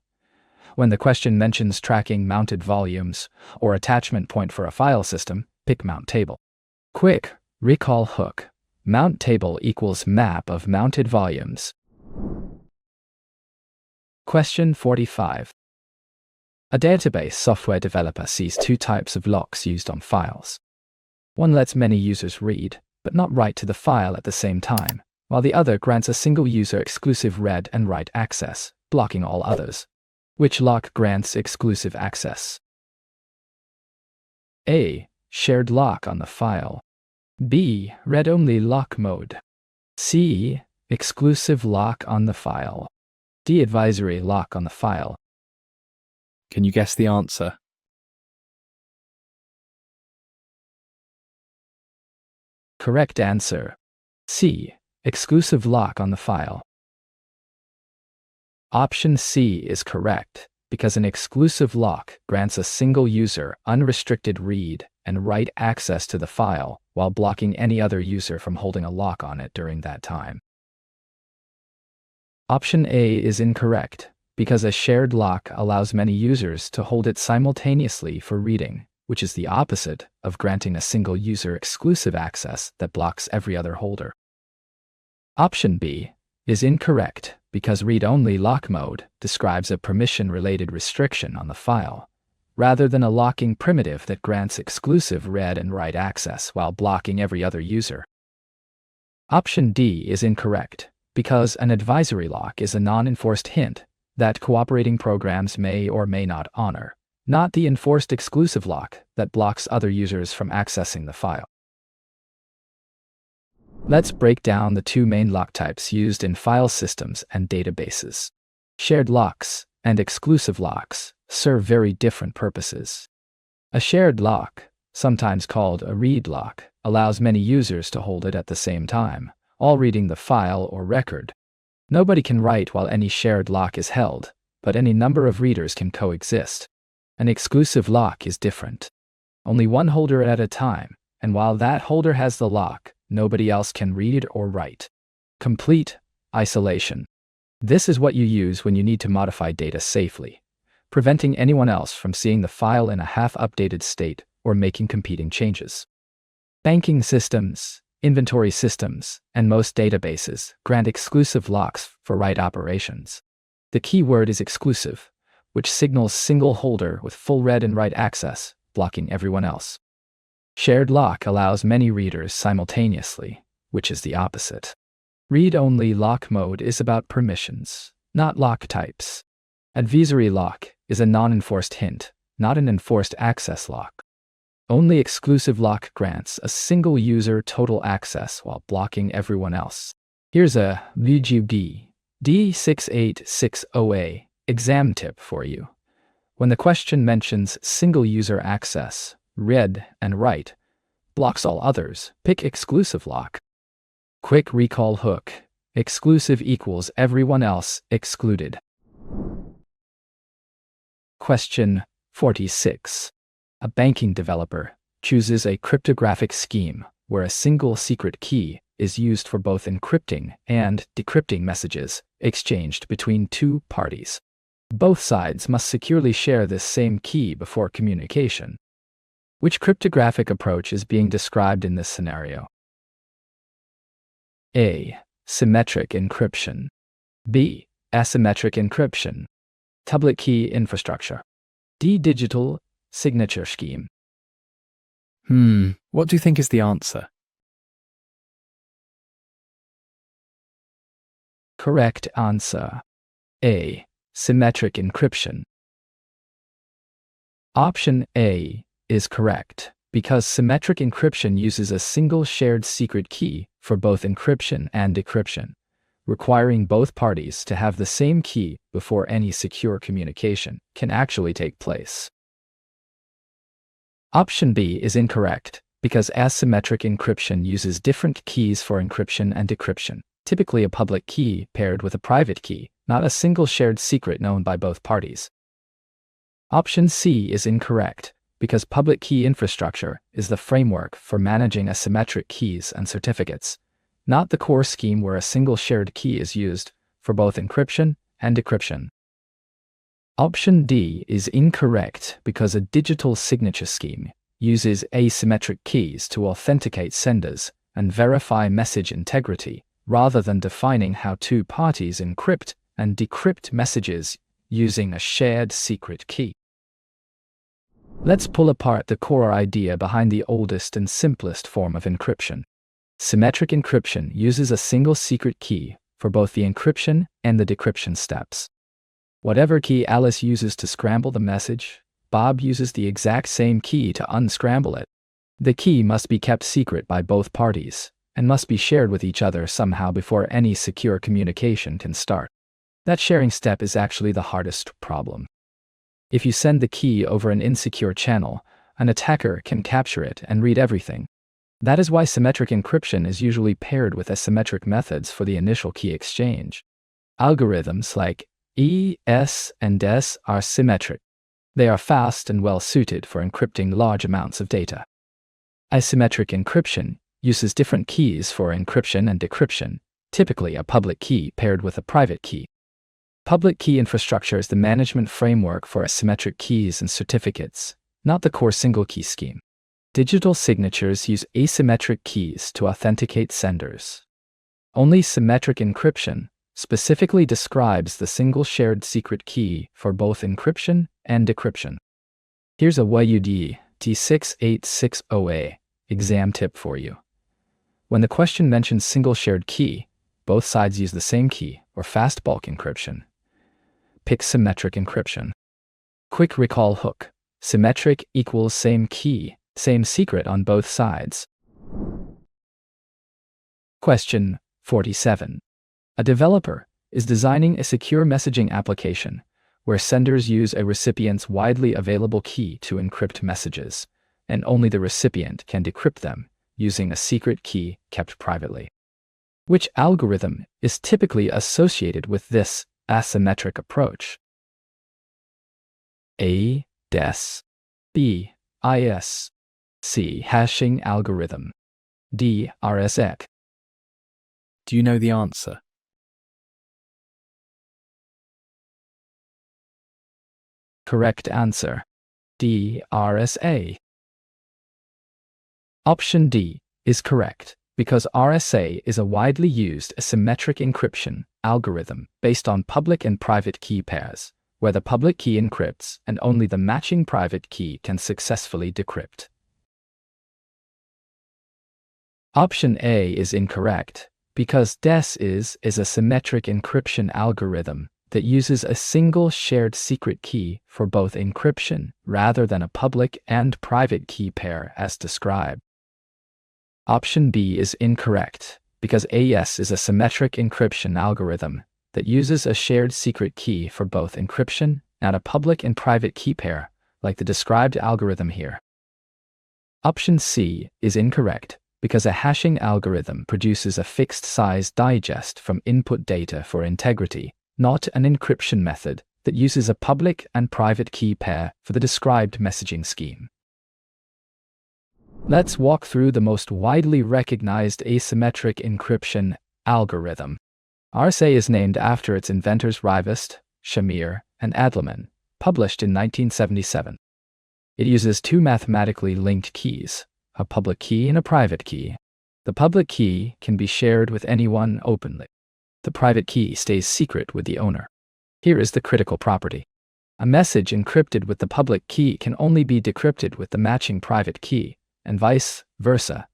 When the question mentions tracking mounted volumes or attachment point for a file system, pick mount table. Quick recall hook. Mount table equals map of mounted volumes. Question 45. A database software developer sees two types of locks used on files. One lets many users read, but not write to the file at the same time, while the other grants a single user exclusive read and write access, blocking all others. Which lock grants exclusive access? A. Shared lock on the file. B. Read-only lock mode. C. Exclusive lock on the file. D. Advisory lock on the file. Can you guess the answer? Correct answer. C. Exclusive lock on the file. Option C is correct because an exclusive lock grants a single user unrestricted read and write access to the file while blocking any other user from holding a lock on it during that time. Option A is incorrect because a shared lock allows many users to hold it simultaneously for reading, which is the opposite of granting a single user exclusive access that blocks every other holder. Option B is incorrect because read-only lock mode describes a permission-related restriction on the file, rather than a locking primitive that grants exclusive read and write access while blocking every other user. Option D is incorrect because an advisory lock is a non-enforced hint that cooperating programs may or may not honor, not the enforced exclusive lock that blocks other users from accessing the file. Let's break down the two main lock types used in file systems and databases. Shared locks and exclusive locks serve very different purposes. A shared lock, sometimes called a read lock, allows many users to hold it at the same time, all reading the file or record. Nobody can write while any shared lock is held, but any number of readers can coexist. An exclusive lock is different. Only one holder at a time, and while that holder has the lock, nobody else can read or write. Complete isolation. This is what you use when you need to modify data safely. preventing anyone else from seeing the file in a half-updated state or making competing changes. Banking systems, inventory systems, and most databases grant exclusive locks for write operations. The key word is exclusive, which signals single holder with full read and write access, blocking everyone else. Shared lock allows many readers simultaneously, which is the opposite. Read-only lock mode is about permissions, not lock types. Advisory lock is a non-enforced hint, not an enforced access lock. Only exclusive lock grants a single user total access while blocking everyone else. Here's a VGB D686 exam tip for you. When the question mentions single user access, read and write, blocks all others, pick exclusive lock. Quick recall hook. Exclusive equals everyone else excluded. Question 46. A banking developer chooses a cryptographic scheme where a single secret key is used for both encrypting and decrypting messages exchanged between two parties. Both sides must securely share this same key before communication. Which cryptographic approach is being described in this scenario? A. Symmetric encryption. B. Asymmetric encryption. Public key infrastructure. D. Digital signature scheme. What do you think is the answer? Correct answer. A. Symmetric encryption. Option A is correct, because symmetric encryption uses a single shared secret key for both encryption and decryption, requiring both parties to have the same key before any secure communication can actually take place. Option B is incorrect, because asymmetric encryption uses different keys for encryption and decryption, typically a public key paired with a private key, not a single shared secret known by both parties. Option C is incorrect, because public key infrastructure is the framework for managing asymmetric keys and certificates, not the core scheme where a single shared key is used for both encryption and decryption. Option D is incorrect because a digital signature scheme uses asymmetric keys to authenticate senders and verify message integrity, rather than defining how two parties encrypt and decrypt messages using a shared secret key. Let's pull apart the core idea behind the oldest and simplest form of encryption. Symmetric encryption uses a single secret key for both the encryption and the decryption steps. Whatever key Alice uses to scramble the message, Bob uses the exact same key to unscramble it. The key must be kept secret by both parties, and must be shared with each other somehow before any secure communication can start. That sharing step is actually the hardest problem. If you send the key over an insecure channel, an attacker can capture it and read everything. That is why symmetric encryption is usually paired with asymmetric methods for the initial key exchange. Algorithms like E, S, and DES are symmetric. They are fast and well suited for encrypting large amounts of data. Asymmetric encryption uses different keys for encryption and decryption, typically a public key paired with a private key. Public key infrastructure is the management framework for asymmetric keys and certificates, not the core single key scheme. Digital signatures use asymmetric keys to authenticate senders. Only symmetric encryption specifically describes the single shared secret key for both encryption and decryption. Here's a YUD D686 exam tip for you. When the question mentions single shared key, both sides use the same key or fast bulk encryption. Pick symmetric encryption. Quick recall hook. Symmetric equals same key, same secret on both sides. Question 47. A developer is designing a secure messaging application where senders use a recipient's widely available key to encrypt messages, and only the recipient can decrypt them using a secret key kept privately. Which algorithm is typically associated with this asymmetric approach? A. DES. B. IS. C. Hashing algorithm. D. RSEC. Do you know the answer? Correct answer. D. RSA. Option D is correct, because RSA is a widely used asymmetric encryption algorithm based on public and private key pairs, where the public key encrypts and only the matching private key can successfully decrypt. Option A is incorrect, because DES is a symmetric encryption algorithm that uses a single shared secret key for both encryption rather than a public and private key pair as described. Option B is incorrect, because AES is a symmetric encryption algorithm that uses a shared secret key for both encryption and a public and private key pair, like the described algorithm here. Option C is incorrect, because a hashing algorithm produces a fixed-size digest from input data for integrity, not an encryption method that uses a public and private key pair for the described messaging scheme. Let's walk through the most widely recognized asymmetric encryption algorithm. RSA is named after its inventors Rivest, Shamir, and Adleman, published in 1977. It uses two mathematically linked keys, a public key and a private key. The public key can be shared with anyone openly. The private key stays secret with the owner. Here is the critical property. A message encrypted with the public key can only be decrypted with the matching private key, and vice versa.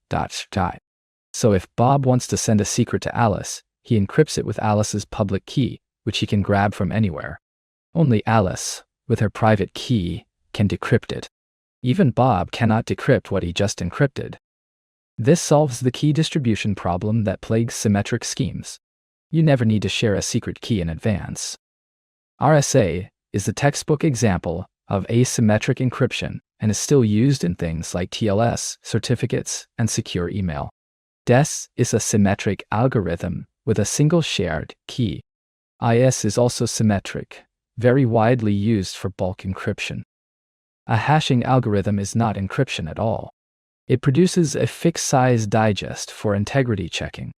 So if Bob wants to send a secret to Alice, he encrypts it with Alice's public key, which he can grab from anywhere. Only Alice, with her private key, can decrypt it. Even Bob cannot decrypt what he just encrypted. This solves the key distribution problem that plagues symmetric schemes. You never need to share a secret key in advance. RSA is the textbook example of asymmetric encryption and is still used in things like TLS, certificates, and secure email. DES is a symmetric algorithm with a single shared key. IS is also symmetric, very widely used for bulk encryption. A hashing algorithm is not encryption at all. It produces a fixed-size digest for integrity checking.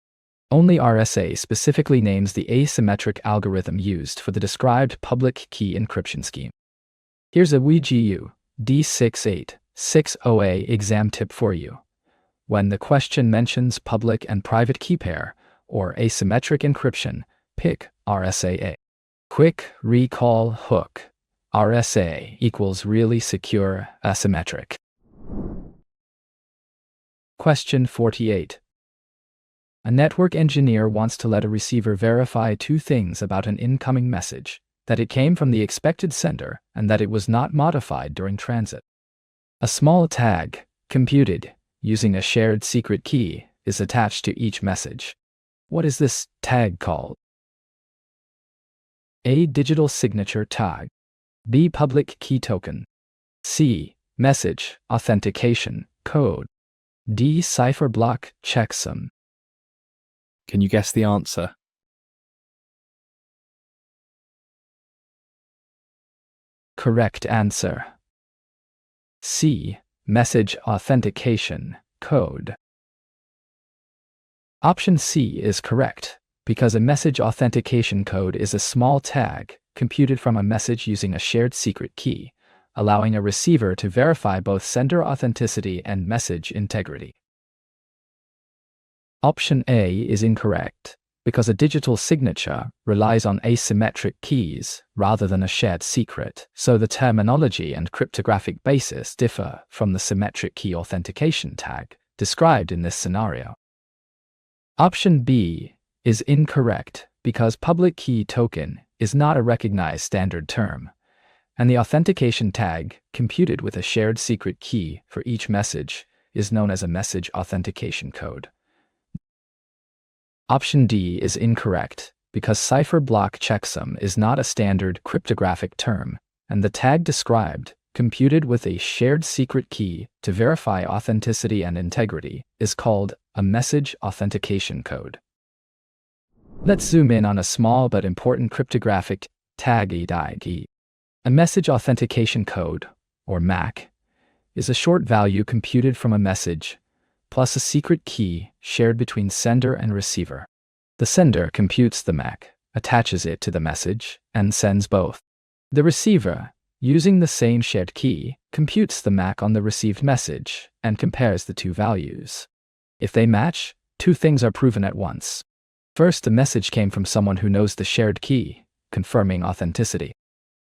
Only RSA specifically names the asymmetric algorithm used for the described public key encryption scheme. Here's a WGU D686 OA exam tip for you. When the question mentions public and private key pair or asymmetric encryption, pick RSA. Quick recall hook. RSA equals really secure asymmetric. Question 48. A network engineer wants to let a receiver verify two things about an incoming message: that it came from the expected sender and that it was not modified during transit. A small tag, computed using a shared secret key, is attached to each message. What is this tag called? A. Digital signature tag. B. Public key token. C. Message authentication code. D. Cipher block checksum. Can you guess the answer? Correct answer. C. Message authentication code. Option C is correct, because a message authentication code is a small tag computed from a message using a shared secret key, allowing a receiver to verify both sender authenticity and message integrity. Option A is incorrect, because a digital signature relies on asymmetric keys rather than a shared secret, so the terminology and cryptographic basis differ from the symmetric key authentication tag described in this scenario. Option B is incorrect, because public key token is not a recognized standard term, and the authentication tag, computed with a shared secret key for each message, is known as a message authentication code. Option D is incorrect, because cipher block checksum is not a standard cryptographic term, and the tag described, computed with a shared secret key to verify authenticity and integrity, is called a message authentication code. Let's zoom in on a small but important cryptographic tag. A message authentication code, or MAC, is a short value computed from a message plus a secret key shared between sender and receiver. The sender computes the MAC, attaches it to the message, and sends both. The receiver using the same shared key, computes the MAC on the received message and compares the two values. If they match, two things are proven at once. First, the message came from someone who knows the shared key, confirming authenticity.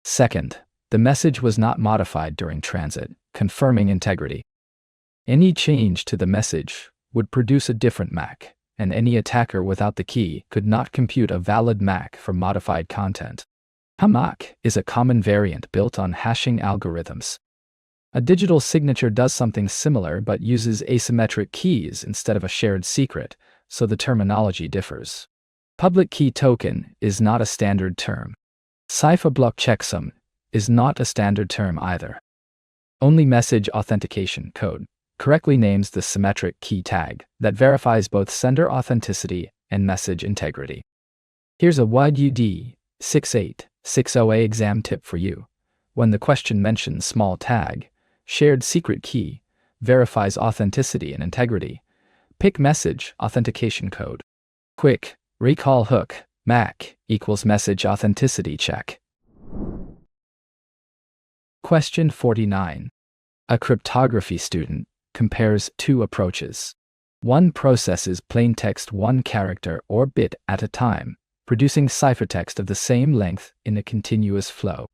Second, the message was not modified during transit, confirming integrity. Any change to the message would produce a different MAC, and any attacker without the key could not compute a valid MAC for modified content. A MAC is a common variant built on hashing algorithms. A digital signature does something similar but uses asymmetric keys instead of a shared secret, so the terminology differs. Public key token is not a standard term. Cipher block checksum is not a standard term either. Only message authentication code correctly names the symmetric key tag that verifies both sender authenticity and message integrity. Here's a D686 exam tip for you. When the question mentions small tag, shared secret key, verifies authenticity and integrity, pick message authentication code. Quick recall hook, MAC equals message authenticity check. Question 49. A cryptography student compares two approaches. One processes plaintext one character or bit at a time, producing ciphertext of the same length in a continuous flow.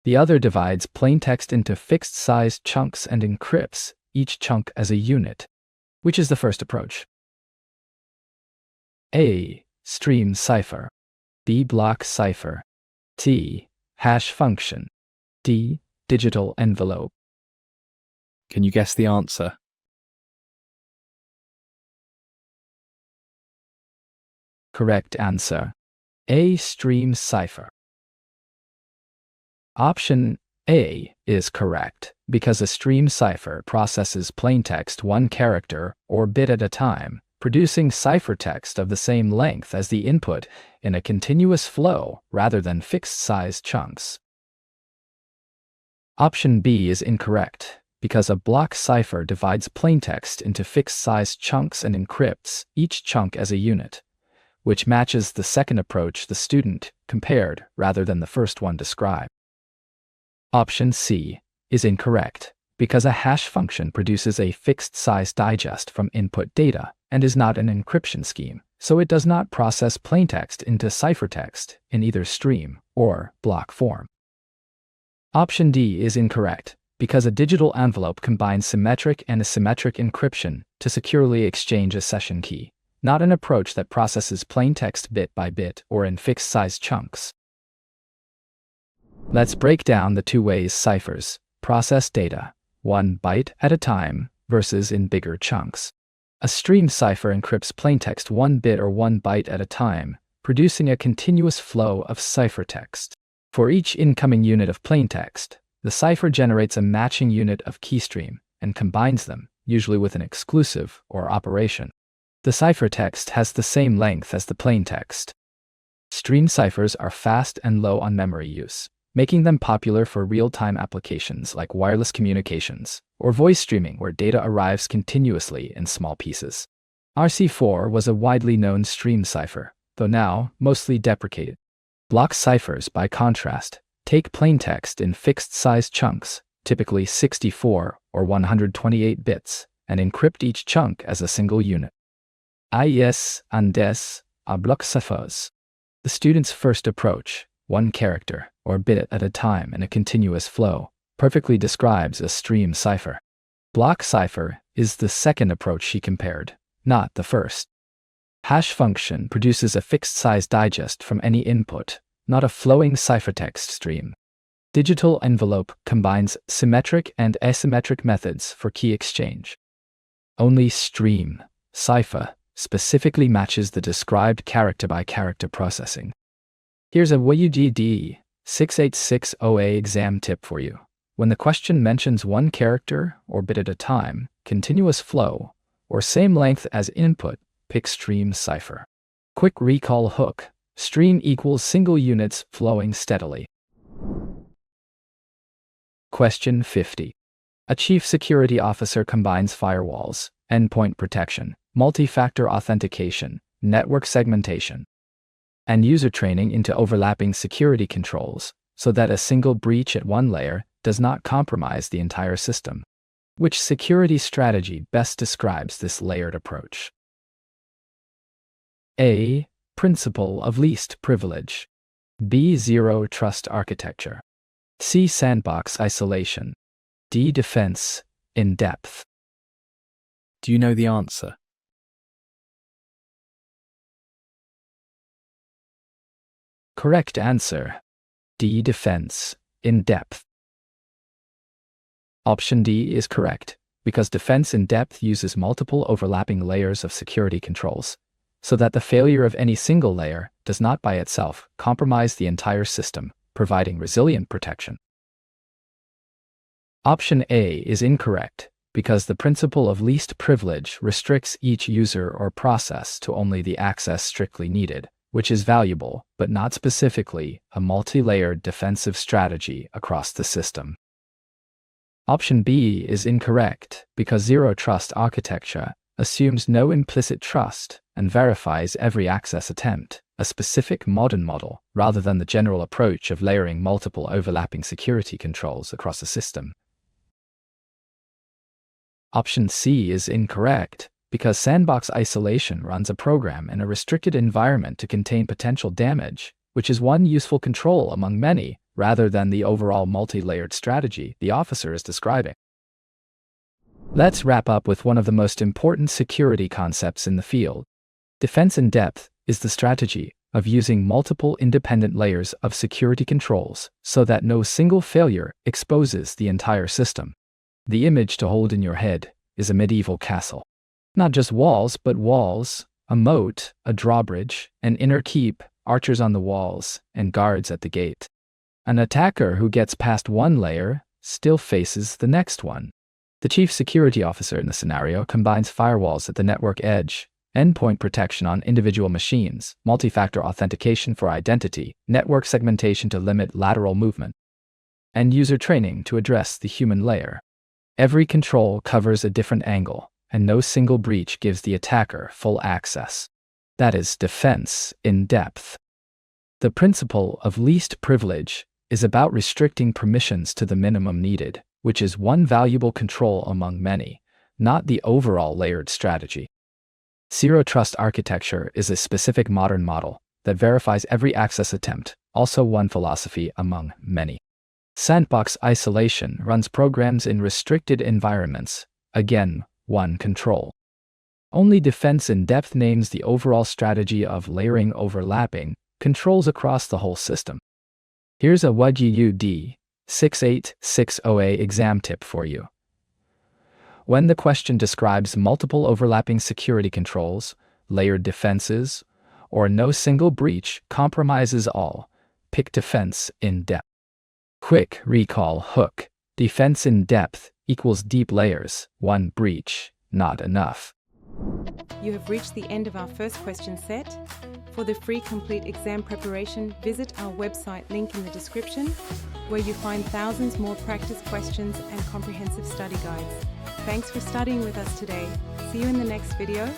The other divides plaintext into fixed-sized chunks and encrypts each chunk as a unit. Which is the first approach? A. Stream cipher. B. Block cipher. T. Hash function. D. Digital envelope. Can you guess the answer? Correct answer. A. Stream cipher. Option A is correct, because a stream cipher processes plaintext one character or bit at a time, producing ciphertext of the same length as the input in a continuous flow rather than fixed-sized chunks. Option B is incorrect, because a block cipher divides plaintext into fixed-sized chunks and encrypts each chunk as a unit, which matches the second approach the student compared rather than the first one described. Option C is incorrect, because a hash function produces a fixed-size digest from input data and is not an encryption scheme, so it does not process plaintext into ciphertext in either stream or block form. Option D is incorrect, because a digital envelope combines symmetric and asymmetric encryption to securely exchange a session key, not an approach that processes plaintext bit by bit or in fixed-size chunks. Let's break down the two ways ciphers process data, 1 byte at a time versus in bigger chunks. A stream cipher encrypts plaintext 1 bit or 1 byte at a time, producing a continuous flow of ciphertext. For each incoming unit of plaintext, the cipher generates a matching unit of keystream and combines them, usually with an exclusive or operation. The ciphertext has the same length as the plaintext. Stream ciphers are fast and low on memory use, making them popular for real-time applications like wireless communications or voice streaming where data arrives continuously in small pieces. RC4 was a widely known stream cipher, though now mostly deprecated. Block ciphers, by contrast, take plaintext in fixed-size chunks, typically 64 or 128 bits, and encrypt each chunk as a single unit. IS and DES are block ciphers. The student's first approach, 1 character or bit at a time in a continuous flow, perfectly describes a stream cipher. Block cipher is the second approach she compared, not the first. Hash function produces a fixed-size digest from any input, not a flowing ciphertext stream. Digital envelope combines symmetric and asymmetric methods for key exchange. Only stream cipher specifically matches the described character-by-character processing. Here's a D686 exam tip for you. When the question mentions 1 character or bit at a time, continuous flow, or same length as input, pick stream cipher. Quick recall hook. Stream equals single units flowing steadily. Question 50. A chief security officer combines firewalls, endpoint protection, multi-factor authentication, network segmentation, and user training into overlapping security controls so that a single breach at one layer does not compromise the entire system. Which security strategy best describes this layered approach? A. Principle of least privilege. B. Zero trust architecture. C. Sandbox isolation. D. Defense in depth. Do you know the answer? Correct answer. D. Defense in depth. Option D is correct, because defense in depth uses multiple overlapping layers of security controls, so that the failure of any single layer does not by itself compromise the entire system, providing resilient protection. Option A is incorrect, because the principle of least privilege restricts each user or process to only the access strictly needed, which is valuable, but not specifically a multi-layered defensive strategy across the system. Option B is incorrect, because zero trust architecture assumes no implicit trust and verifies every access attempt, a specific modern model, rather than the general approach of layering multiple overlapping security controls across a system. Option C is incorrect, because sandbox isolation runs a program in a restricted environment to contain potential damage, which is one useful control among many, rather than the overall multi-layered strategy the officer is describing. Let's wrap up with one of the most important security concepts in the field. Defense in depth is the strategy of using multiple independent layers of security controls so that no single failure exposes the entire system. The image to hold in your head is a medieval castle. Not just walls, but walls, a moat, a drawbridge, an inner keep, archers on the walls, and guards at the gate. An attacker who gets past one layer still faces the next one. The chief security officer in the scenario combines firewalls at the network edge, endpoint protection on individual machines, multi-factor authentication for identity, network segmentation to limit lateral movement, and user training to address the human layer. Every control covers a different angle, and no single breach gives the attacker full access. That is defense in depth. The principle of least privilege is about restricting permissions to the minimum needed, which is one valuable control among many, not the overall layered strategy. Zero trust architecture is a specific modern model that verifies every access attempt, also one philosophy among many. Sandbox isolation runs programs in restricted environments, again, one control. Only defense in depth names the overall strategy of layering overlapping controls across the whole system. Here's a D686 exam tip for you. When the question describes multiple overlapping security controls, layered defenses, or no single breach compromises all, pick defense in depth. Quick recall hook. Defense in depth equals deep layers, one breach, not enough. You have reached the end of our first question set. For the free complete exam preparation, visit our website link in the description, where you find thousands more practice questions and comprehensive study guides. Thanks for studying with us today. See you in the next video.